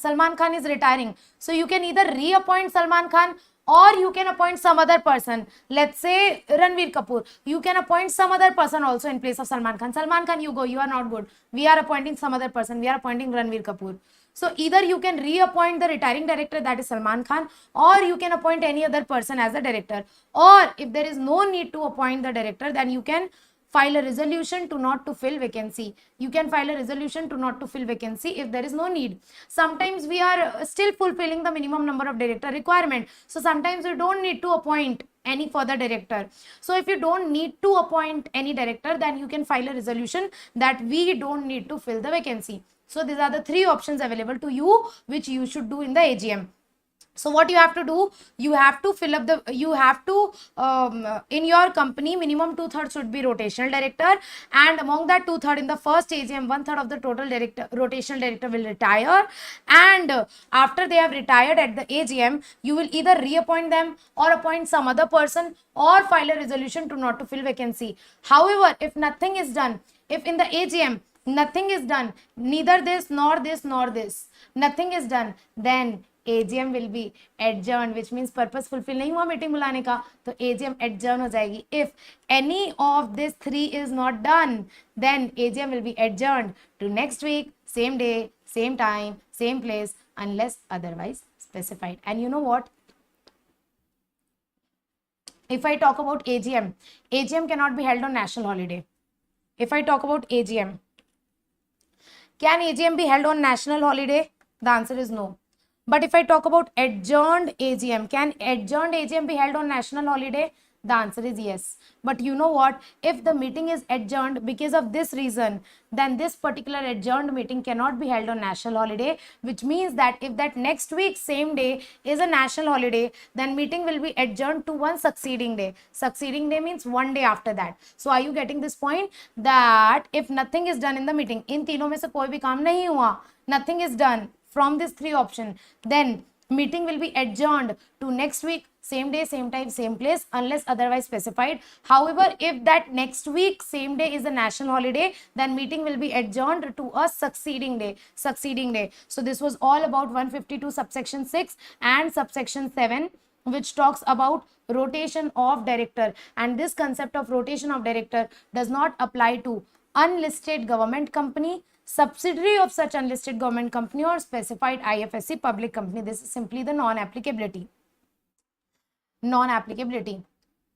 A: is retiring, so you can either reappoint Salman Khan or you can appoint some other person. Let's say Ranveer Kapoor, you can appoint some other person also in place of Salman Khan. Salman Khan, you go, you are not good, we are appointing some other person, we are appointing Ranveer Kapoor. So either you can reappoint the retiring director, that is Salman Khan, or you can appoint any other person as a director. Or if there is no need to appoint the director, then you can file a resolution to not to fill vacancy. You can file a resolution to not to fill vacancy if there is no need. Sometimes we are still fulfilling the minimum number of director requirement. So sometimes you don't need to appoint any further director. So if you don't need to appoint any director, then you can file a resolution that we don't need to fill the vacancy. So these are the three options available to you, which you should do in the AGM. So what you have to do, you have to fill up the, you have to, in your company, minimum 2/3 should be rotational director, and among that 2/3 in the first AGM, 1/3 of the total director, rotational director will retire, and after they have retired at the AGM, you will either reappoint them or appoint some other person or file a resolution to not to fill vacancy. However, if nothing is done, if in the AGM nothing is done, neither this nor this nor this, nothing is done, then AGM will be adjourned, which means purpose fulfill नहीं हुआ meeting बुलाने का, तो AGM adjourn हो जाएगी. If any of this three is not done, then AGM will be adjourned to next week, same day, same time, same place, unless otherwise specified. And you know what? If I talk about AGM, AGM cannot be held on national holiday. If I talk about AGM, can AGM be held on national holiday? The answer is no. But if I talk about adjourned AGM, can adjourned AGM be held on national holiday? The answer is yes. But you know what? If the meeting is adjourned because of this reason, then this particular adjourned meeting cannot be held on national holiday, which means that if that next week, same day is a national holiday, then meeting will be adjourned to one succeeding day. Succeeding day means one day after that. So are you getting this point? That if nothing is done in the meeting, in तीनों में से कोई भी काम नहीं हुआ, nothing is done from these three options, then meeting will be adjourned to next week, same day, same time, same place, unless otherwise specified. However, if that next week, same day is a national holiday, then meeting will be adjourned to a succeeding day. So this was all about 152 subsection 6 and subsection 7, which talks about rotation of director. And this concept of rotation of director does not apply to unlisted government company, subsidiary of such unlisted government company, or specified IFSC public company. This is simply the non-applicability.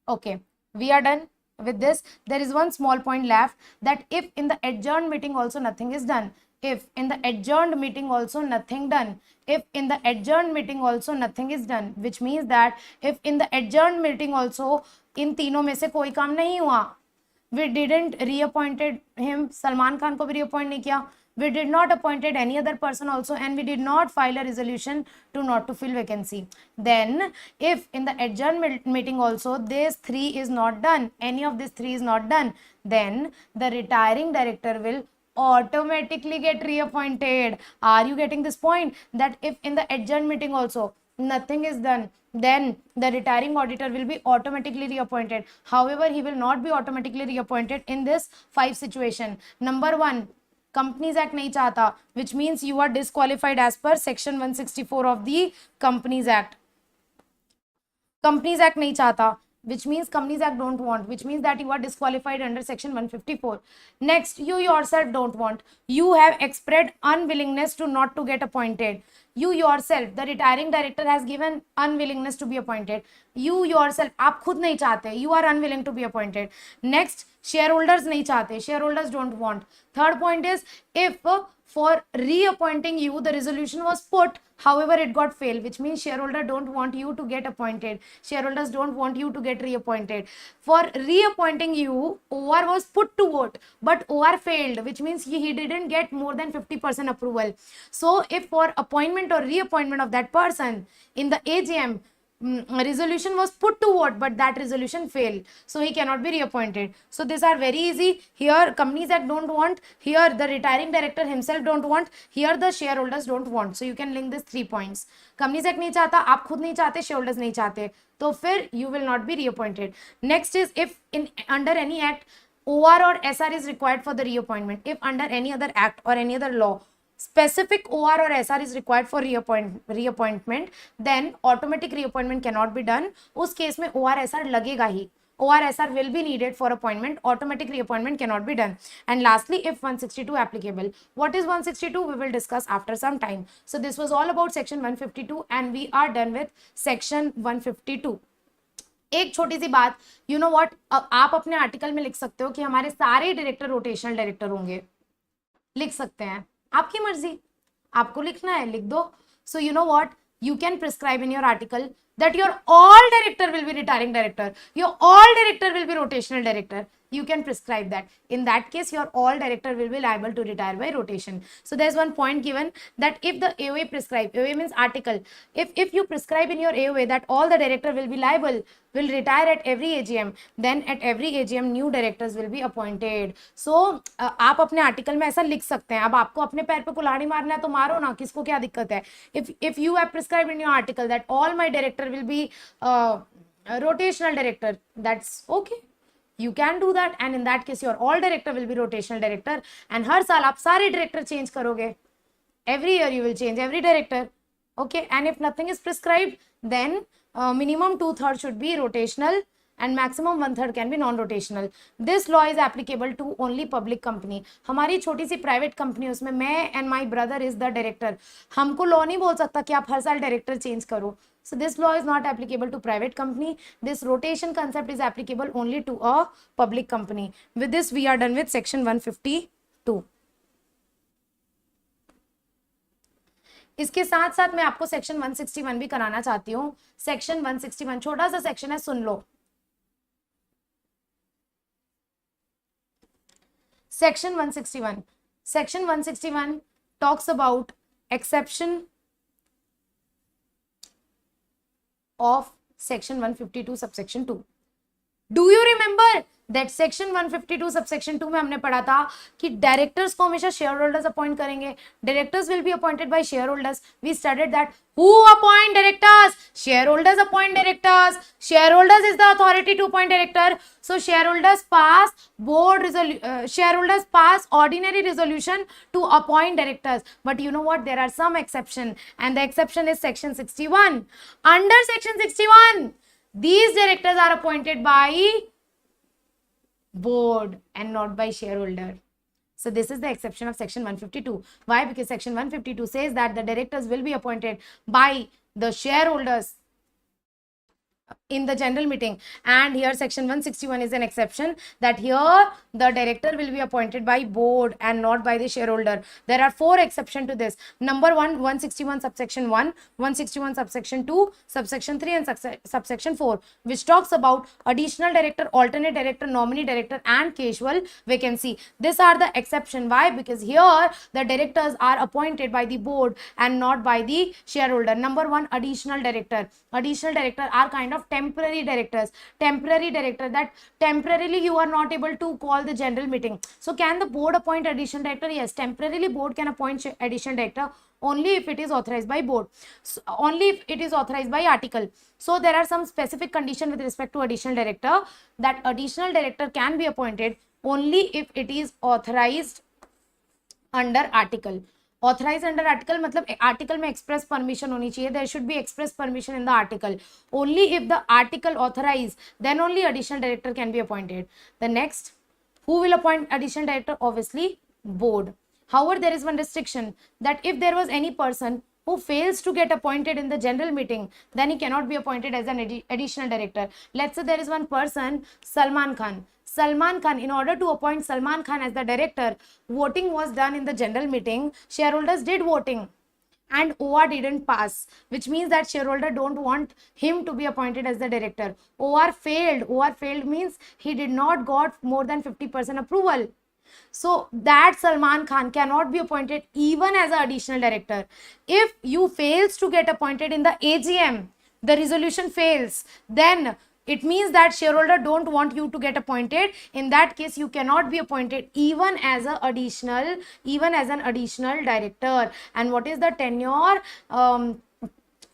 A: Okay, we are done with this. There is one small point left, that if in the adjourned meeting also nothing is done, if in the adjourned meeting also nothing done, if in the adjourned meeting also nothing is done, which means that if in the adjourned meeting also इन तीनों में से कोई काम नहीं हुआ, we didn't reappointed him, Salman Khan को भी reappoint नहीं किया, we did not appointed any other person also, and we did not file a resolution to not to fill vacancy, then if in the adjourned meeting also this three is not done, any of these three is not done, then the retiring director will automatically get reappointed. Are you getting this point? That if in the adjourned meeting also nothing is done, then the retiring auditor will be automatically reappointed. However, he will not be automatically reappointed in this 5 situation. Number 1, Companies Act nahi chahta, which means you are disqualified as per section 164 of the Companies Act. Companies Act nahi chahta, which means Companies Act don't want, which means that you are disqualified under section 154. Next, you yourself don't want. You have expressed unwillingness to not to get appointed. You yourself, the retiring director has given unwillingness to be appointed. You yourself, आप खुद नहीं चाहते, you are unwilling to be appointed. Next, shareholders नहीं चाहते, shareholders don't want. Third point is, if for reappointing you, the resolution was put, however it got failed, which means shareholder don't want you to get appointed, shareholders don't want you to get reappointed. For reappointing you, OR was put to vote, but OR failed, which means he didn't get more than 50% approval. So if for appointment or reappointment of that person in the AGM, resolution was put to vote, but that resolution failed, so he cannot be reappointed. So these are very easy. Here Companies Act don't want, here the retiring director himself don't want, here the shareholders don't want. So you can link these 3 points. Companies Act नहीं चाहता, आप खुद नहीं चाहते, shareholders नहीं चाहते, तो फिर you will not be reappointed. Next is, if in under any act OR or SR is required for the reappointment, if under any other act or any other law specific OR or SR is required for reappointment, then automatic reappointment cannot be done. उस case में OR SR लगेगा ही. OR SR will be needed for appointment. Automatic reappointment cannot be done. And lastly, if 162 applicable. What is 162? We will discuss after some time. So this was all about section 152, and we are done with section 152. एक छोटी सी बात, you know what, आप अपने article में लिख सकते हो कि हमारे सारे डायरेक्टर रोटेशनल डायरेक्टर होंगे, लिख सकते हैं, आपकी मर्जी, आपको लिखना है लिख दो. So you know what, you can prescribe in your article that your all director will be retiring director, your all director will be rotational director. You can prescribe that. In that case, your all director will be liable to retire by rotation. So there's one point given that if the AOA prescribe, AOA means article, if you prescribe in your AOA that all the director will be liable, will retire at every AGM, then at every AGM new directors will be appointed. So आप अपने article में ऐसा लिख सकते हैं. अब आपको अपने पैर पे कुल्हाड़ी मारना है तो मारो ना, किसको क्या दिक्कत है. If you have prescribed in your article that all my director will be rotational director, that's okay. You can do that, and in that case your all director will be rotational director, and हर साल आप सारे director change करोगे. Every year you will change every director. Okay, and if nothing is prescribed, then minimum 2/3 should be rotational and maximum 1/3 can be non-rotational. This law is applicable to only public company. हमारी छोटी सी private company, उसमें मैं and my brother is the director. हमको law नहीं बोल सकता कि आप हर साल director change करो. So this law is not applicable to private company. This rotation concept is applicable only to a public company. With this, we are done with section 152. इसके साथ साथ मैं आपको सेक्शन 161 भी कराना चाहती हूँ. सेक्शन 161 छोटा सा सेक्शन है, सुन लो. Section 161. Section 161 talks about exception of section 152 subsection 2. Do you remember that section 152 subsection 2 में हमने पढ़ा था कि डायरेक्टर्स को हमेशा शेयर होल्डर्स अपॉइंट करेंगे. Directors will be appointed by share holders. We studied that. Who appoint directors? Shareholders appoint directors. Shareholders is the authority to appoint director. So shareholders pass shareholders pass ordinary resolution to appoint directors. But you know what? There are some exception, and the exception is section 61. Under section 61, these directors are appointed by board and not by shareholder. So this is the exception of section 152. Why? Because section 152 says that the directors will be appointed by the shareholders in the general meeting, and here section 161 is an exception, that here the director will be appointed by board and not by the shareholder. There are 4 exceptions to this. Number 1, 161 subsection 1, 161 subsection 2, subsection 3 and subsection 4, which talks about additional director, alternate director, nominee director and casual vacancy. These are the exception. Why? Because here the directors are appointed by the board and not by the shareholder. Number 1, additional director. Additional director are kind of temporary directors. Temporary director, that temporarily you are not able to call the general meeting. So can the board appoint additional director? Yes, temporarily board can appoint additional director only if it is authorized by board. So, only if it is authorized by article. So there are some specific conditions with respect to additional director, that additional director can be appointed only if it is authorized under article. Authorized under article मतलब article में express permission होनी चाहिए. There should be express permission in the article. Only if the article authorize, then only additional director can be appointed. The next, who will appoint additional director? Obviously board. However, there is one restriction, that if there was any person who fails to get appointed in the general meeting, then he cannot be appointed as an additional director. Let's say there is one person, Salman Khan. Salman Khan, in order to appoint Salman Khan as the director, voting was done in the general meeting. Shareholders did voting and OR didn't pass, which means that shareholder don't want him to be appointed as the director. OR failed. OR failed means he did not got more than 50% approval. So that Salman Khan cannot be appointed even as an additional director. If you fails to get appointed in the AGM, the resolution fails, then it means that shareholder don't want you to get appointed. In that case, you cannot be appointed even as an additional director. And what is the tenure?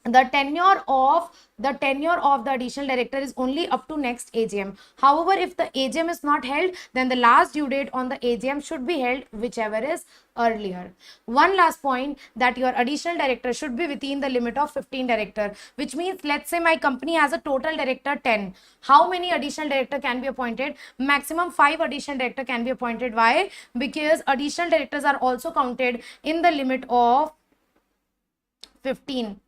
A: The tenure of the additional director is only up to next AGM. However, if the AGM is not held, then the last due date on the AGM should be held, whichever is earlier. One last point, that your additional director should be within the limit of 15 director, which means, let's say my company has a total director 10. How many additional director can be appointed? Maximum 5 additional director can be appointed. Why? Because additional directors are also counted in the limit of 15.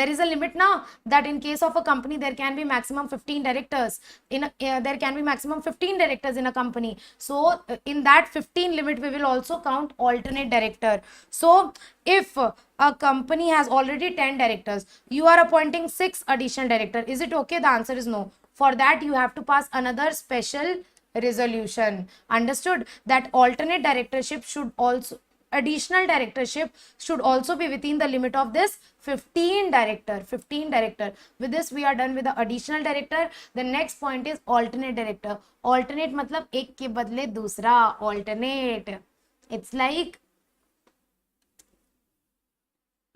A: There is a limit now that in case of a company there can be maximum 15 directors there can be maximum 15 directors in a company. So in that 15 limit we will also count alternate director. So if a company has already 10 directors, you are appointing 6 additional director, is it okay? The answer is no. For that you have to pass another special resolution. Understood? That alternate directorship should also, additional directorship should also be within the limit of this 15 director. With this we are done with the additional director. The next point is alternate director. Alternate matlab ek ke badle dusra. Alternate, it's like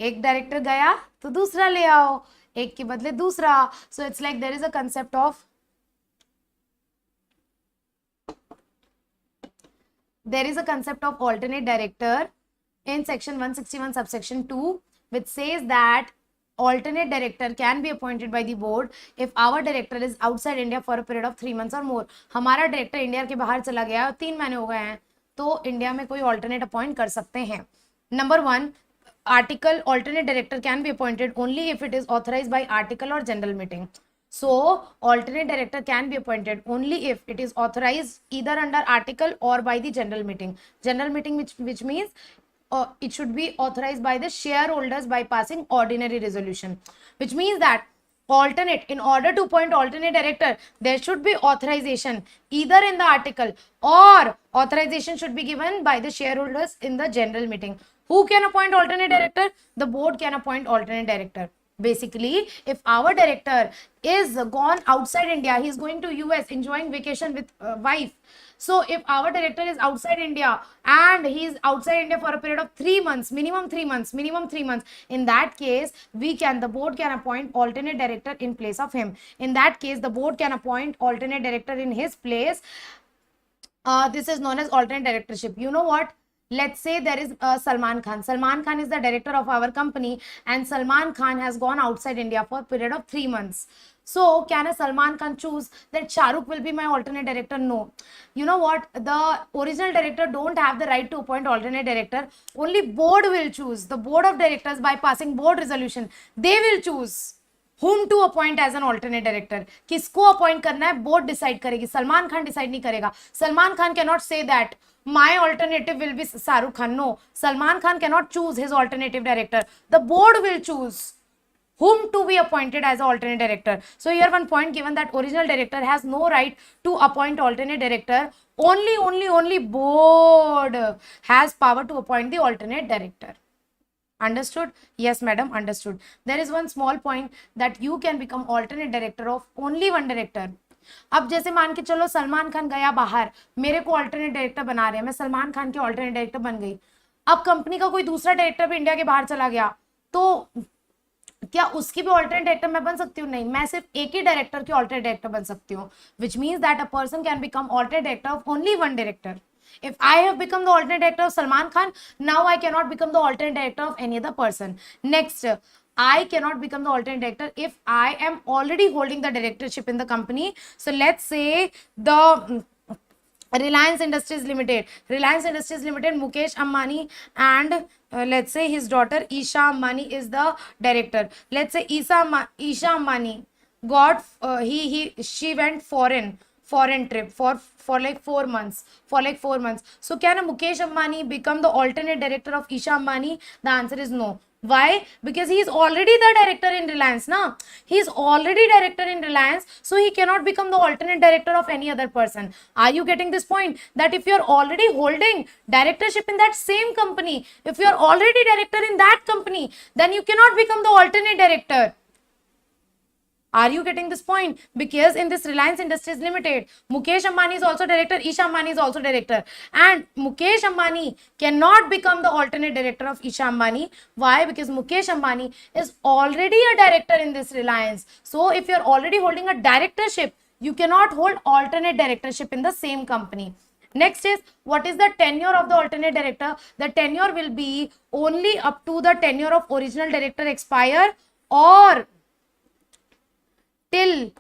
A: एक director गया तो दूसरा ले आओ, एक के बदले दूसरा. So it's like there is a concept of alternate director in section 161 subsection 2, which says that alternate director can be appointed by the board if our director is outside India for a period of 3 months or more. हमारा director India के बाहर चला गया, 3 महीने हो गए हैं, तो इंडिया में कोई alternate अपॉइंट कर सकते हैं. Number 1, article alternate director can be appointed only if it is authorized by article or general meeting. So alternate director can be appointed only if it is authorized either under article or by the general meeting. General meeting which means it should be authorized by the shareholders by passing ordinary resolution, which means that alternate, in order to appoint alternate director, there should be authorization either in the article or authorization should be given by the shareholders in the general meeting. Who can appoint alternate director? The board can appoint alternate director. Basically, if our director is gone outside India, he is going to US enjoying vacation with wife. So if our director is outside India and he is outside India for a period of 3 months, minimum 3 months, in that case, the board can appoint alternate director in place of him. In that case, the board can appoint alternate director in his place. This is known as alternate directorship. You know what? Let's say there is Salman Khan. Salman Khan is the director of our company and Salman Khan has gone outside India for a period of 3 months. So can a Salman Khan choose that Shah Rukh will be my alternate director? No. You know what? The original director don't have the right to appoint alternate director. Only board will choose. The board of directors, by passing board resolution, they will choose whom to appoint as an alternate director. किसको appoint करना है board decide करेगी. Salman Khan decide नहीं करेगा. Salman Khan cannot say that my alternative will be Shah Rukh Khan. No, Salman Khan cannot choose his alternative director. The board will choose whom to be appointed as an alternate director. So here one point given that original director has no right to appoint alternate director. Only board has power to appoint the alternate director. Understood? Yes, madam, understood. There is one small point that you can become alternate director of only one director. अब जैसे मान के चलो सलमान खान गया बाहर, मेरे को alternate director बना रहे हैं, मैं सलमान खान के अल्टरनेट डायरेक्टर बन गई. अब कंपनी का कोई दूसरा डायरेक्टर भी इंडिया के बाहर चला गया, तो क्या उसकी भी अल्टरनेट डायरेक्टर मैं बन सकती हूँ? नहीं, मैं सिर्फ एक ही डायरेक्टर की अल्टरनेट डायरेक्टर बन सकती हूँ. विच means that a person can become alternate director of only one director. If I have become the alternate director of Salman Khan, now I cannot become the alternate director of any other person. Next, I cannot become the alternate director if I am already holding the directorship in the company. So let's say the Reliance Industries Limited, Mukesh Ambani and let's say his daughter Isha Ambani is the director. Let's say Isha Ambani got she went foreign trip for like 4 months. So can a Mukesh Ambani become the alternate director of Isha Ambani? The answer is no. Why? Because he is already the director in Reliance. He is already director in Reliance, so he cannot become the alternate director of any other person. Are you getting this point? That if you are already holding directorship in that same company, if you are already director in that company, then you cannot become the alternate director. Are you getting this point? Because in this Reliance Industries Limited, Mukesh Ambani is also director, Isha Ambani is also director. And Mukesh Ambani cannot become the alternate director of Isha Ambani. Why? Because Mukesh Ambani is already a director in this Reliance. So if you are already holding a directorship, you cannot hold alternate directorship in the same company. Next is, what is the tenure of the alternate director? The tenure will be only up to the tenure of original director expire or till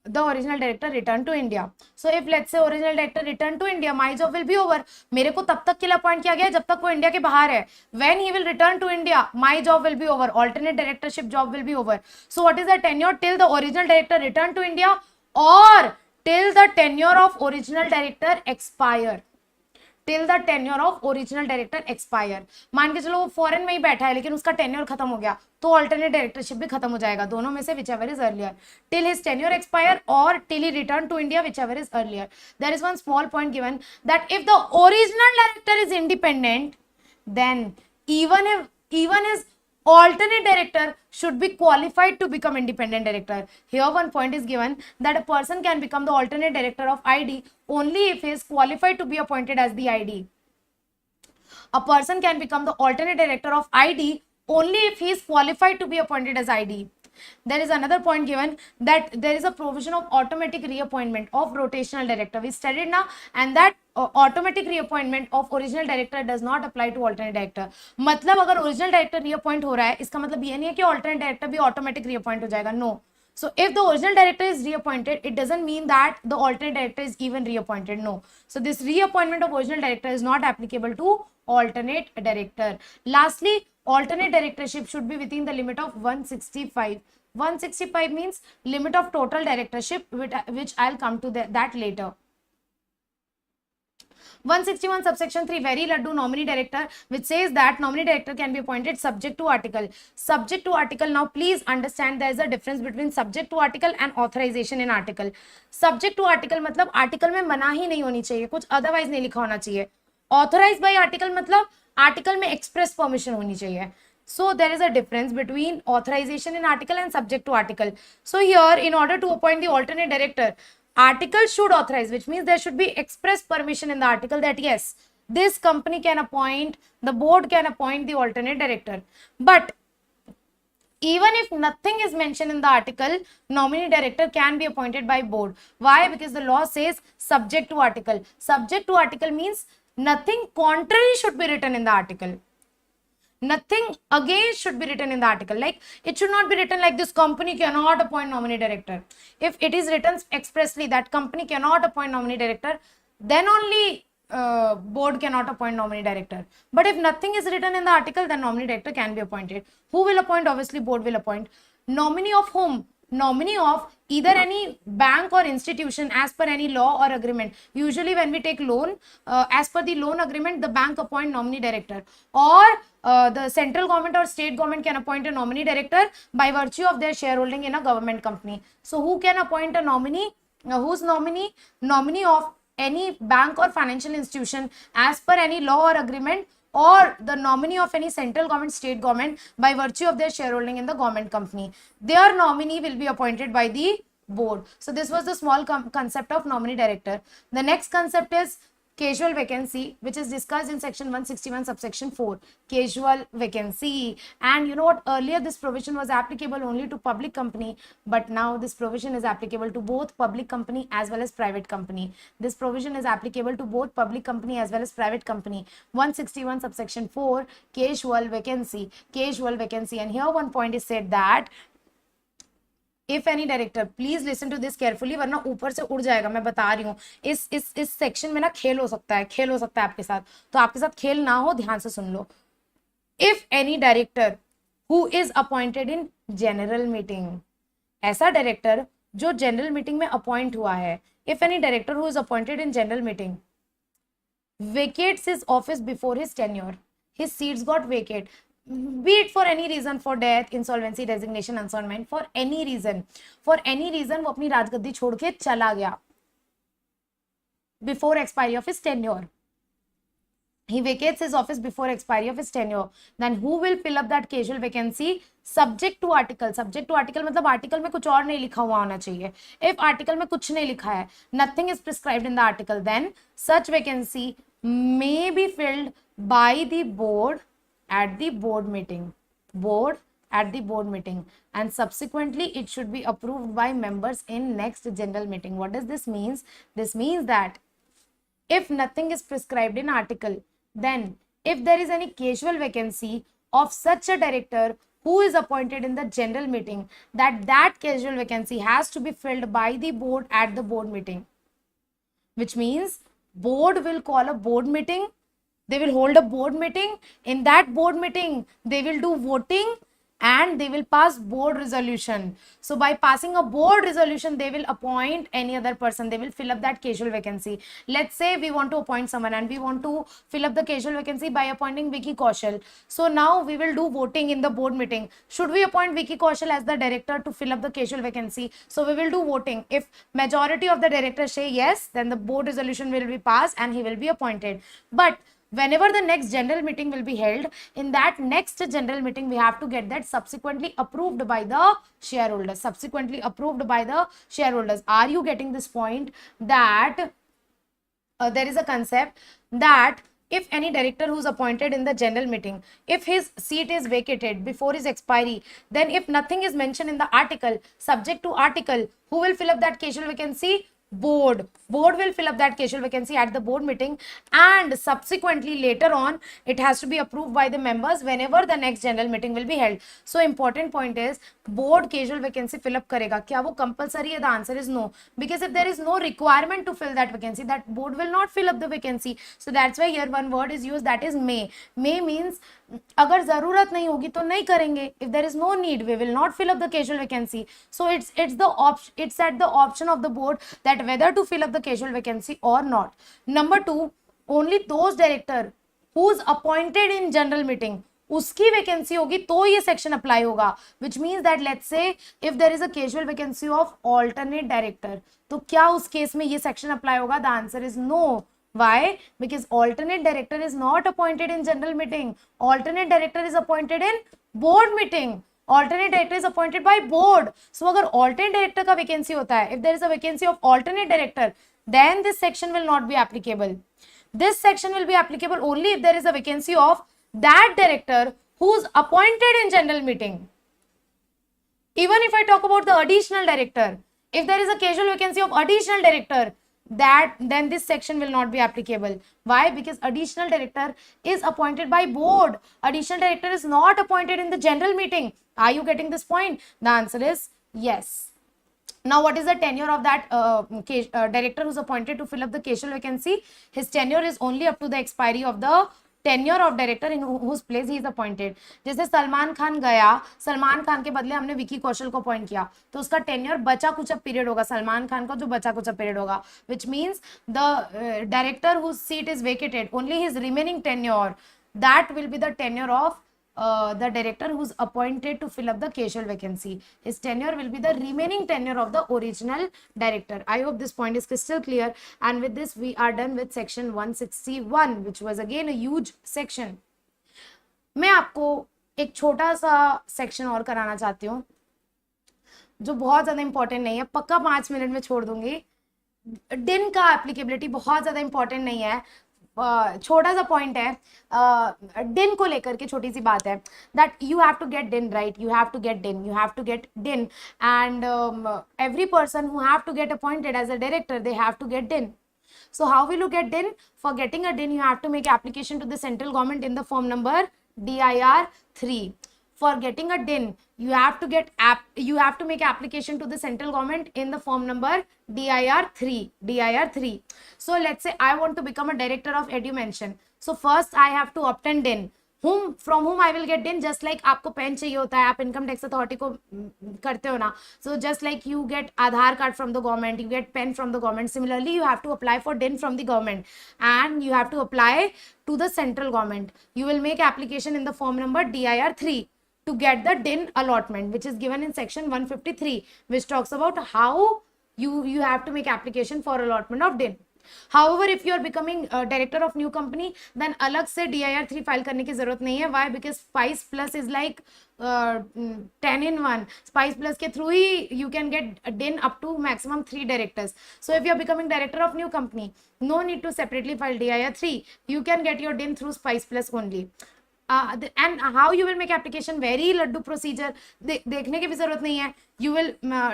A: the original director return to India. So if let's say original director return to India, my job will be over. मेरे को तब तक के लिए appoint किया गया जब तक वो इंडिया के बाहर है. When he will return to India, my job will be over. Alternate directorship job will be over. So what is the tenure till the original director return to India or till the tenure of original director expire? Till the tenure of original director expire. मान के चलो वो foreign में ही बैठा है लेकिन उसका tenure खत्म हो गया तो अल्टरनेट डायरेक्टरशिप भी खत्म हो जाएगा. दोनों में से whichever is earlier, till his tenure expire or till he return to India, whichever is earlier. There is one small point given that if the original director is independent, then even his alternate director should be qualified to become independent director. Here one point is given that a person can become the alternate director of ID only if he is qualified to be appointed as the ID. A person can become the alternate director of ID only if he is qualified to be appointed as ID. There is another point given that there is a provision of automatic reappointment of rotational director. We studied now, and that automatic reappointment of original director does not apply to alternate director. मतलब अगर original director reappoint हो रहा है इसका मतलब ये नहीं है कि alternate director भी automatic reappoint हो जाएगा. No. So if the original director is reappointed, it doesn't mean that the alternate director is even reappointed. No. So this reappointment of original director is not applicable to alternate director. Lastly, alternate directorship should be within the limit of 165. 165 means limit of total directorship, which I'll come to that later. 161 subsection 3 very laddu nominee director, which says that nominee director can be appointed subject to article. Subject to article, now please understand there is a difference between subject to article and authorization in article. Subject to article मतलब article में मना ही नहीं होनी चाहिए, कुछ otherwise नहीं लिखा होना चाहिए. Authorized by article मतलब article में express permission होनी चाहिए. So there is a difference between authorization in article and subject to article. So here, in order to appoint the alternate director, article should authorize, which means there should be express permission in the article that yes, this company can appoint, the board can appoint the alternate director. But even if nothing is mentioned in the article, nominee director can be appointed by board. Why? Because the law says subject to article. Subject to article means nothing contrary should be written in the article. Nothing against should be written in the article. Like it should not be written like this company cannot appoint nominee director. If it is written expressly that company cannot appoint nominee director, then only board cannot appoint nominee director. But if nothing is written in the article, then nominee director can be appointed. Who will appoint? Obviously board will appoint. Nominee of whom? Nominee of either any bank or institution as per any law or agreement. Usually when we take loan, as per the loan agreement, the bank appoint nominee director, or the central government or state government can appoint a nominee director by virtue of their shareholding in a government company. So who can appoint a nominee? Who's nominee? Nominee of any bank or financial institution as per any law or agreement, or the nominee of any central government, state government by virtue of their shareholding in the government company. Their nominee will be appointed by the board. So this was the small concept of nominee director. The next concept is casual vacancy, which is discussed in section 161 subsection 4. Casual vacancy. And you know what, earlier this provision was applicable only to public company, but now this provision is applicable to both public company as well as private company. This provision is applicable to both public company as well as private company. 161 subsection 4, casual vacancy. Casual vacancy. And here one point is said that if any director, please listen to this carefully, वरना ऊपर से उड़ जाएगा, मैं बता रही हूँ. इस सेक्शन में ना खेल हो सकता है आपके साथ, तो आपके साथ खेल ना हो, ध्यान से सुन लो. If any director who is appointed in general meeting, ऐसा डायरेक्टर जो जनरल मीटिंग में अपॉइंट हुआ है, if any director who is appointed in general meeting vacates his office before his tenure, his seats got vacate, be it for any reason, for death, insolvency, resignation, annulment, for any reason वो अपनी राजगद्दी छोड़ के चला गया before expiry of his tenure, he vacates his office before expiry of his tenure, then who will fill up that casual vacancy? Subject to article. Subject to article मतलब article में कुछ और नहीं लिखा हुआ होना चाहिए. If आर्टिकल में कुछ नहीं लिखा है, nothing is prescribed in the article, then such vacancy may be filled by the board at the board meeting. And subsequently it should be approved by members in next general meeting. What does this mean? This means that if nothing is prescribed in article, then if there is any casual vacancy of such a director who is appointed in the general meeting, that casual vacancy has to be filled by the board at the board meeting, which means board will call a board meeting. They will hold a board meeting. In that board meeting, they will do voting and they will pass board resolution. So by passing a board resolution, they will appoint any other person. They will fill up that casual vacancy. Let's say we want to appoint someone and we want to fill up the casual vacancy by appointing Vicky Kaushal. So now we will do voting in the board meeting. Should we appoint Vicky Kaushal as the director to fill up the casual vacancy? So we will do voting. If majority of the directors say yes, then the board resolution will be passed and he will be appointed. But whenever the next general meeting will be held, in that next general meeting, we have to get that subsequently approved by the shareholders. Subsequently approved by the shareholders. Are you getting this point? That there is a concept that if any director who is appointed in the general meeting, if his seat is vacated before his expiry, then if nothing is mentioned in the article, subject to article, who will fill up that casual vacancy? Board will fill up that casual vacancy at the board meeting, and subsequently later on it has to be approved by the members whenever the next general meeting will be held. So important point is, board casual vacancy fill up karega. Kya wo compulsory hai? The answer is no, because if there is no requirement to fill that vacancy, that board will not fill up the vacancy. So that's why here one word is used, that is may. May means अगर जरूरत नहीं होगी तो नहीं करेंगे. If there is no need, we will not fill up the casual vacancy. So it's at the option of the board that whether to fill up the casual vacancy or not. Number 2, only those director who's appointed in general meeting, उसकी vacancy होगी तो ये section apply होगा. Which means that let's say if there is a casual vacancy of alternate director, तो क्या उस case में ये सेक्शन अप्लाई होगा? The answer is no. Why? Because alternate director is not appointed in general meeting. Alternate director is appointed in board meeting. Alternate director is appointed by board. So अगर alternate director का vacancy होता है, if there is a vacancy of alternate director, then this section will not be applicable. This section will be applicable only if there is a vacancy of that director who's appointed in general meeting. Even if I talk about the additional director, if there is a casual vacancy of additional director, then this section will not be applicable. Why? Because additional director is appointed by board. Additional director is not appointed in the general meeting. Are you getting this point? The answer is yes. Now, what is the tenure of that director who's appointed to fill up the casual vacancy? His tenure is only up to the expiry of the tenure of director in whose place he is appointed. जैसे सलमान खान गया, सलमान खान के बदले हमने विकी कौशल को appoint किया, तो उसका tenure बचा कुछ पीरियड होगा, सलमान खान का जो बचा कुछ पीरियड होगा, which means the director whose seat is vacated, only his remaining tenure, that will be the tenure of the director who's appointed to fill up the casual vacancy. His tenure will be the remaining tenure of the original director. I hope this point is crystal clear, and with this we are done with section 161, which was again a huge section. मैं आपको एक छोटा सा section और कराना चाहती हूँ जो बहुत ज्यादा इंपॉर्टेंट नहीं है, पक्का 5 मिनट में छोड़ दूंगी. डिन का एप्लीकेबिलिटी बहुत ज्यादा इंपॉर्टेंट नहीं है, छोटा सा पॉइंट है. डिन को लेकर के छोटी सी बात है, that you have to get DIN, right? You have to get DIN, you have to get DIN, and every person who have to get appointed as a director, they have to get DIN. So how will you get DIN? For getting a DIN, you have to make application to the central government in the form number DIR 3. For getting a DIN, you have to make application to the central government in the form number DIR 3. DIR 3. So let's say I want to become a director of edumention. So first I have to obtain DIN. From whom I will get DIN? Just like आपको pen चाहिए होता है, आप income tax authority को करते हो ना. So just like you get Aadhaar card from the government, you get pen from the government. Similarly, you have to apply for DIN from the government, and you have to apply to the central government. You will make application in the form number DIR 3 to get the DIN allotment, which is given in section 153, which talks about how you have to make application for allotment of DIN. However, if you are becoming a director of new company, then अलग से DIR 3 file करने की जरूरत नहीं है. Why? Because Spice Plus is like 10 in 1. Spice Plus के through he you can get DIN up to maximum 3 directors. So if you are becoming director of new company, no need to separately file DIR 3. You can get your DIN through Spice Plus only. And how you will make application? Very laddu procedure. देखने की भी जरूरत नहीं है. You will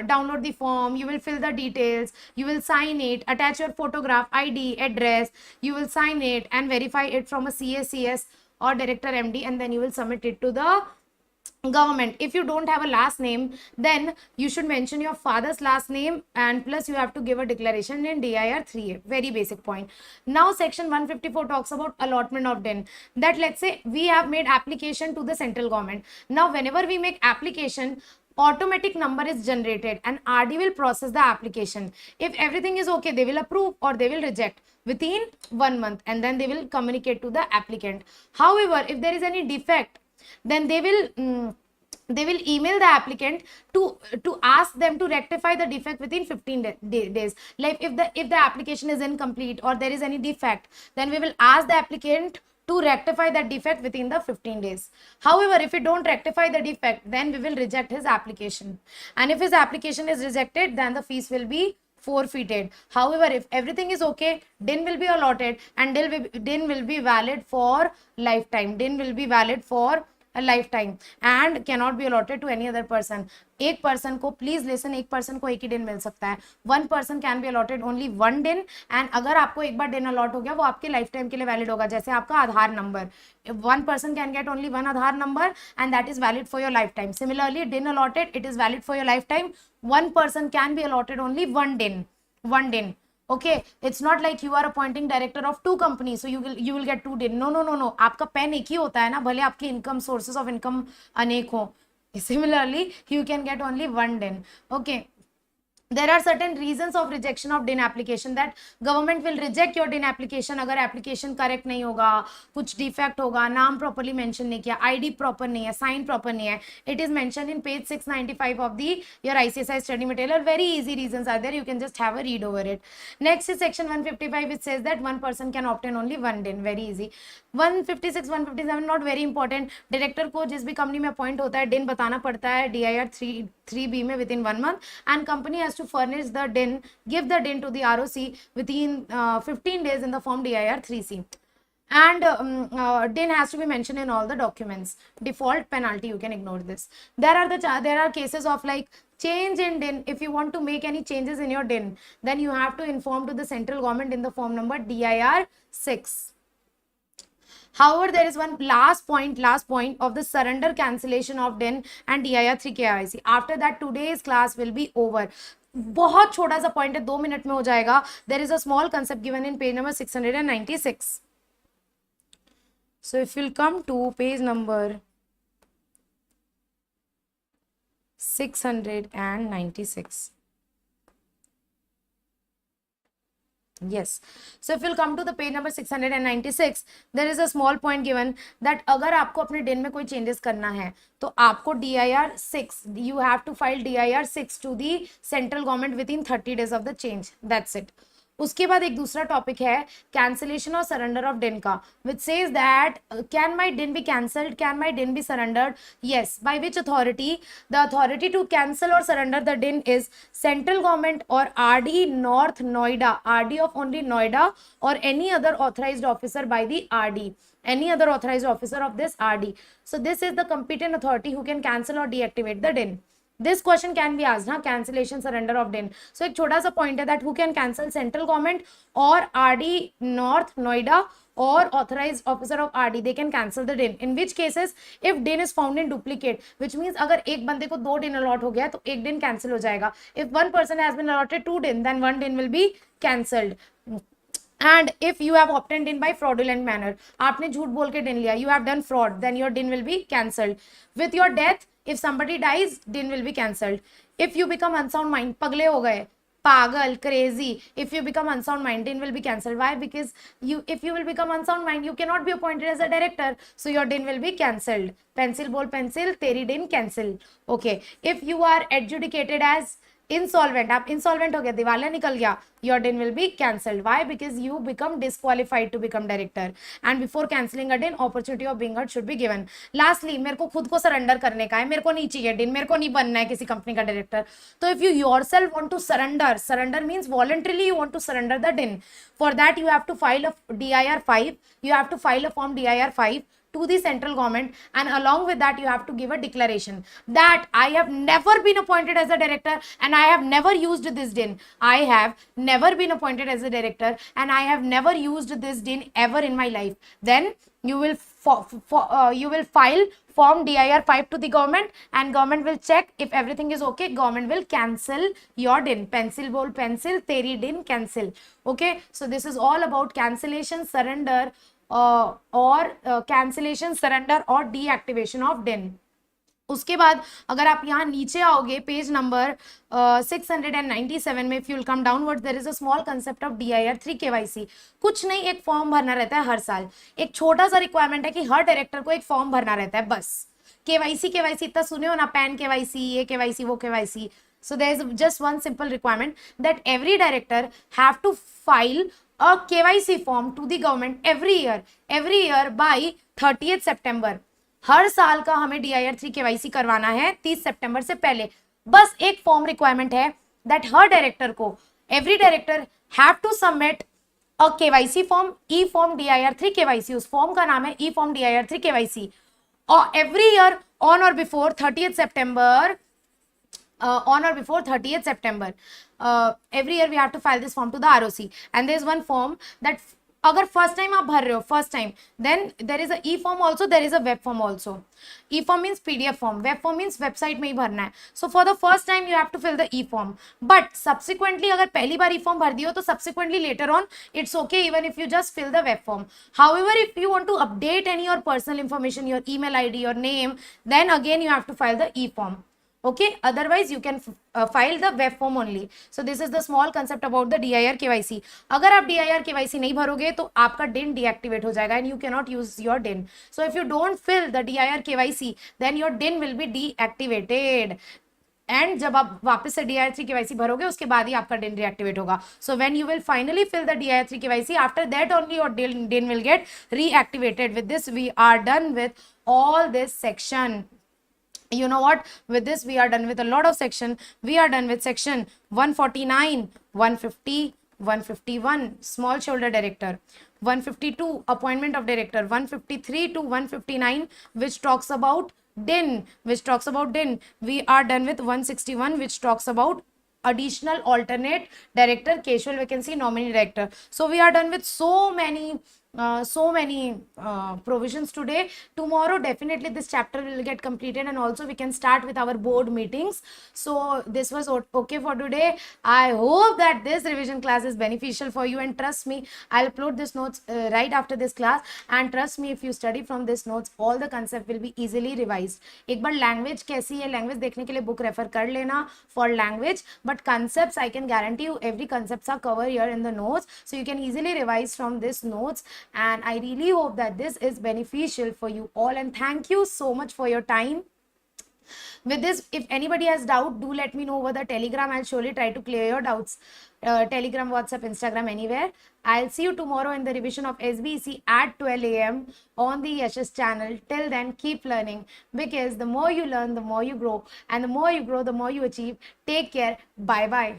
A: download the form, you will fill the details, you will sign it, attach your photograph, ID, address, you will sign it and verify it from a CACS or director MD, and then you will submit it to the government, if you don't have a last name, then you should mention your father's last name, and plus you have to give a declaration in DIR 3A. Very basic point. Now section 154 talks about allotment of DIN. That let's say we have made application to the central government. Now whenever we make application, automatic number is generated and RD will process the application. If everything is okay, they will approve or they will reject within 1 month, and then they will communicate to the applicant. However, if there is any defect, then they will email the applicant to ask them to rectify the defect within 15 days. Like if the application is incomplete or there is any defect, then we will ask the applicant to rectify that defect within the 15 days. However, if we don't rectify the defect, then we will reject his application, and if his application is rejected, then the fees will be forfeited. However, if everything is okay, DIN will be allotted, and DIN will be valid for lifetime. DIN will be valid for a lifetime and cannot be allotted to any other person. एक person को, please listen, एक person को एक ही दिन मिल सकता है. One person can be allotted only one दिन, and अगर आपको एक बार दिन अलॉट हो गया, वो आपके लाइफ टाइम के लिए वैलिड होगा. जैसे आपका Aadhaar number, one person can get only one Aadhaar number and that is valid for your lifetime. Similarly DIN allotted, it is valid for your lifetime. One person can be allotted only one DIN. Okay, it's not like you are appointing director of two companies, so you will get 2 दिन. No. आपका pen एक ही होता है ना, भले आपकी income, sources of income अनेक हो. Similarly, you can get only 1 दिन. Okay. There are certain reasons of rejection of DIN application, that government will reject your DIN application अगर application correct नहीं होगा, कुछ defect होगा, नाम properly mention नहीं किया, ID proper नहीं है, sign proper नहीं है. It is mentioned in page 695 of the your ICSI study material. Very easy reasons are there. You can just have a read over it. Next is section 155, which says that one person can obtain only 1 दिन. Very easy. 156, 157 not very important. Director को जिस भी company में appoint होता है, DIN बताना पड़ता है DIR 3B में within 1 month, and company has to furnish the DIN, give the DIN to the ROC within 15 days in the form DIR 3C. And DIN has to be mentioned in all the documents. Default penalty, you can ignore this. There are cases of like change in DIN. If you want to make any changes in your DIN, then you have to inform to the central government in the form number DIR 6. However, there is one last point of the surrender, cancellation of DIN and DIR 3 KYC. After that, today's class will be over. बहुत छोटा सा point है, 2 minute में हो जाएगा. There is a small concept given in page number 696. So if you'll come to page number 696. Yes, so if you'll come to the page number 696, there is a small point given that अगर आपको अपने दिन में कोई changes करना है, तो आपको DIR 6, you have to file DIR 6 to the central government within 30 days of the change. That's it. उसके बाद एक दूसरा टॉपिक है कैंसिलेशन और सरेंडर ऑफ डिन का, which says that can my DIN be cancelled, can my DIN be surrendered. Yes, by which authority? The authority to cancel और surrender the DIN is central government और RD north Noida, RD of only Noida, और any other authorised officer by the RD, any other authorized officer of this RD. So this is the competent authority who can cancel or deactivate the DIN. This question can be asked, ना, cancellation surrender of DIN. So एक छोटा सा point है that who can cancel, central government or RD North Noida or authorized officer of RD, they can cancel the DIN. In which cases, if DIN is found in duplicate, which means अगर एक बंदे को 2 DIN allot हो गया तो एक DIN cancel हो जाएगा. If one person has been allotted 2 DIN, then 1 DIN will be cancelled. And if you have obtained DIN by fraudulent manner, आपने झूठ बोल के DIN लिया, you have done fraud, then your DIN will be cancelled. With your death, if somebody dies, DIN will be cancelled. If you become unsound mind, पगले हो गए, पागल, crazy, if you become unsound mind, DIN will be cancelled. Why? Because if you will become unsound mind, you cannot be appointed as a director, so your DIN will be cancelled. Pencil बोल pencil, तेरी DIN cancel. Okay. If you are adjudicated as insolvent, आप insolvent हो गया, दिवालिया निकल गया, your DIN will be cancelled. Why? Because you become disqualified to become director, and before cancelling a DIN, opportunity of being heard should be given. Lastly, मेरे को खुद को surrender करने का है, मेरे को नहीं चाहिए DIN, मेरे को नहीं बनना है किसी कंपनी का डायरेक्टर. तो if you yourself want to surrender means voluntarily you want to surrender the DIN. For that you have to file a DIR 5, you have to file a form DIR 5 to the central government, and along with that you have to give a declaration that I have never been appointed as a director and I have never used this DIN. I have never been appointed as a director and I have never used this DIN ever in my life. Then you will file form DIR 5 to the government, and government will check if everything is okay. Government will cancel your DIN. Pencil bol pencil, teri DIN cancel. Okay, so this is all about cancellation, surrender cancellation, surrender or deactivation of DIN. उसके बाद अगर आप यहाँ नीचे आओगे page number 697 में, if you will come downwards, there is a small concept of DIR 3 KYC. कुछ नहीं, एक फॉर्म भरना रहता है हर साल. एक छोटा सा रिक्वायरमेंट है कि हर डायरेक्टर को एक फॉर्म भरना रहता है बस. KYC इतना सुने हो ना, पैन KYC, ये KYC, वो KYC. So there is just one simple requirement that every director have to file a KYC form to the government every year by 30th September. हर साल का हमें DIR 3 KYC करवाना है 30 सितंबर से पहले. बस एक फॉर्म रिक्वायरमेंट है दैट हर डायरेक्टर को, every director have to submit a KYC form, e form DIR 3 KYC. उस फॉर्म का नाम है ई फॉर्म DIR 3 KYC. और एवरी ईयर ऑन और before 30th September, every year we have to file this form to the ROC. And there is one form that अगर first time आप भर रहे हो, first time, then there is a e form also, there is a web form also. E form means PDF form, web form means website में ही भरना है. So for the first time you have to fill the e form, but subsequently अगर पहली बार e form भर दियो तो subsequently later on it's okay even if you just fill the web form. However if you want to update any your personal information, your email ID, your name, then again you have to file the e form. Okay, otherwise you can file the web form only. So this is the small concept about the DIR KYC. अगर आप DIR KYC नहीं भरोगे तो आपका DIN deactivate हो जाएगा and you cannot use your DIN. So if you don't fill the DIR KYC, then your DIN will be deactivated. And जब आप वापस से DIR 3 KYC भरोगे उसके बाद ही आपका DIN reactivate होगा. So when you will finally fill the DIR 3 KYC, after that only your DIN will get reactivated. With this we are done with all this section. You know what, with this we are done with a lot of section. We are done with section 149, 150, 151 small shareholder director, 152 appointment of director, 153 to 159 which talks about DIN, we are done with 161 which talks about additional alternate director, casual vacancy, nominee director. So we are done with so many provisions today. Tomorrow definitely this chapter will get completed and also we can start with our board meetings. So this was okay for today. I hope that this revision class is beneficial for you, and trust me, I'll upload this notes right after this class, and trust me, if you study from this notes, all the concept will be easily revised. एक बार language कैसी है, language देखने के लिए book refer कर लेना for language, but concepts I can guarantee you every concepts are covered here in the notes, so you can easily revise from this notes. And I really hope that this is beneficial for you all, and thank you so much for your time. With this, if anybody has doubt, do let me know over the Telegram. I'll surely try to clear your doubts. Telegram, WhatsApp, Instagram, anywhere. I'll see you tomorrow in the revision of SBEC at 12 AM on the Yashas channel. Till then, keep learning, because the more you learn, the more you grow, and the more you grow, the more you achieve. Take care. Bye-bye.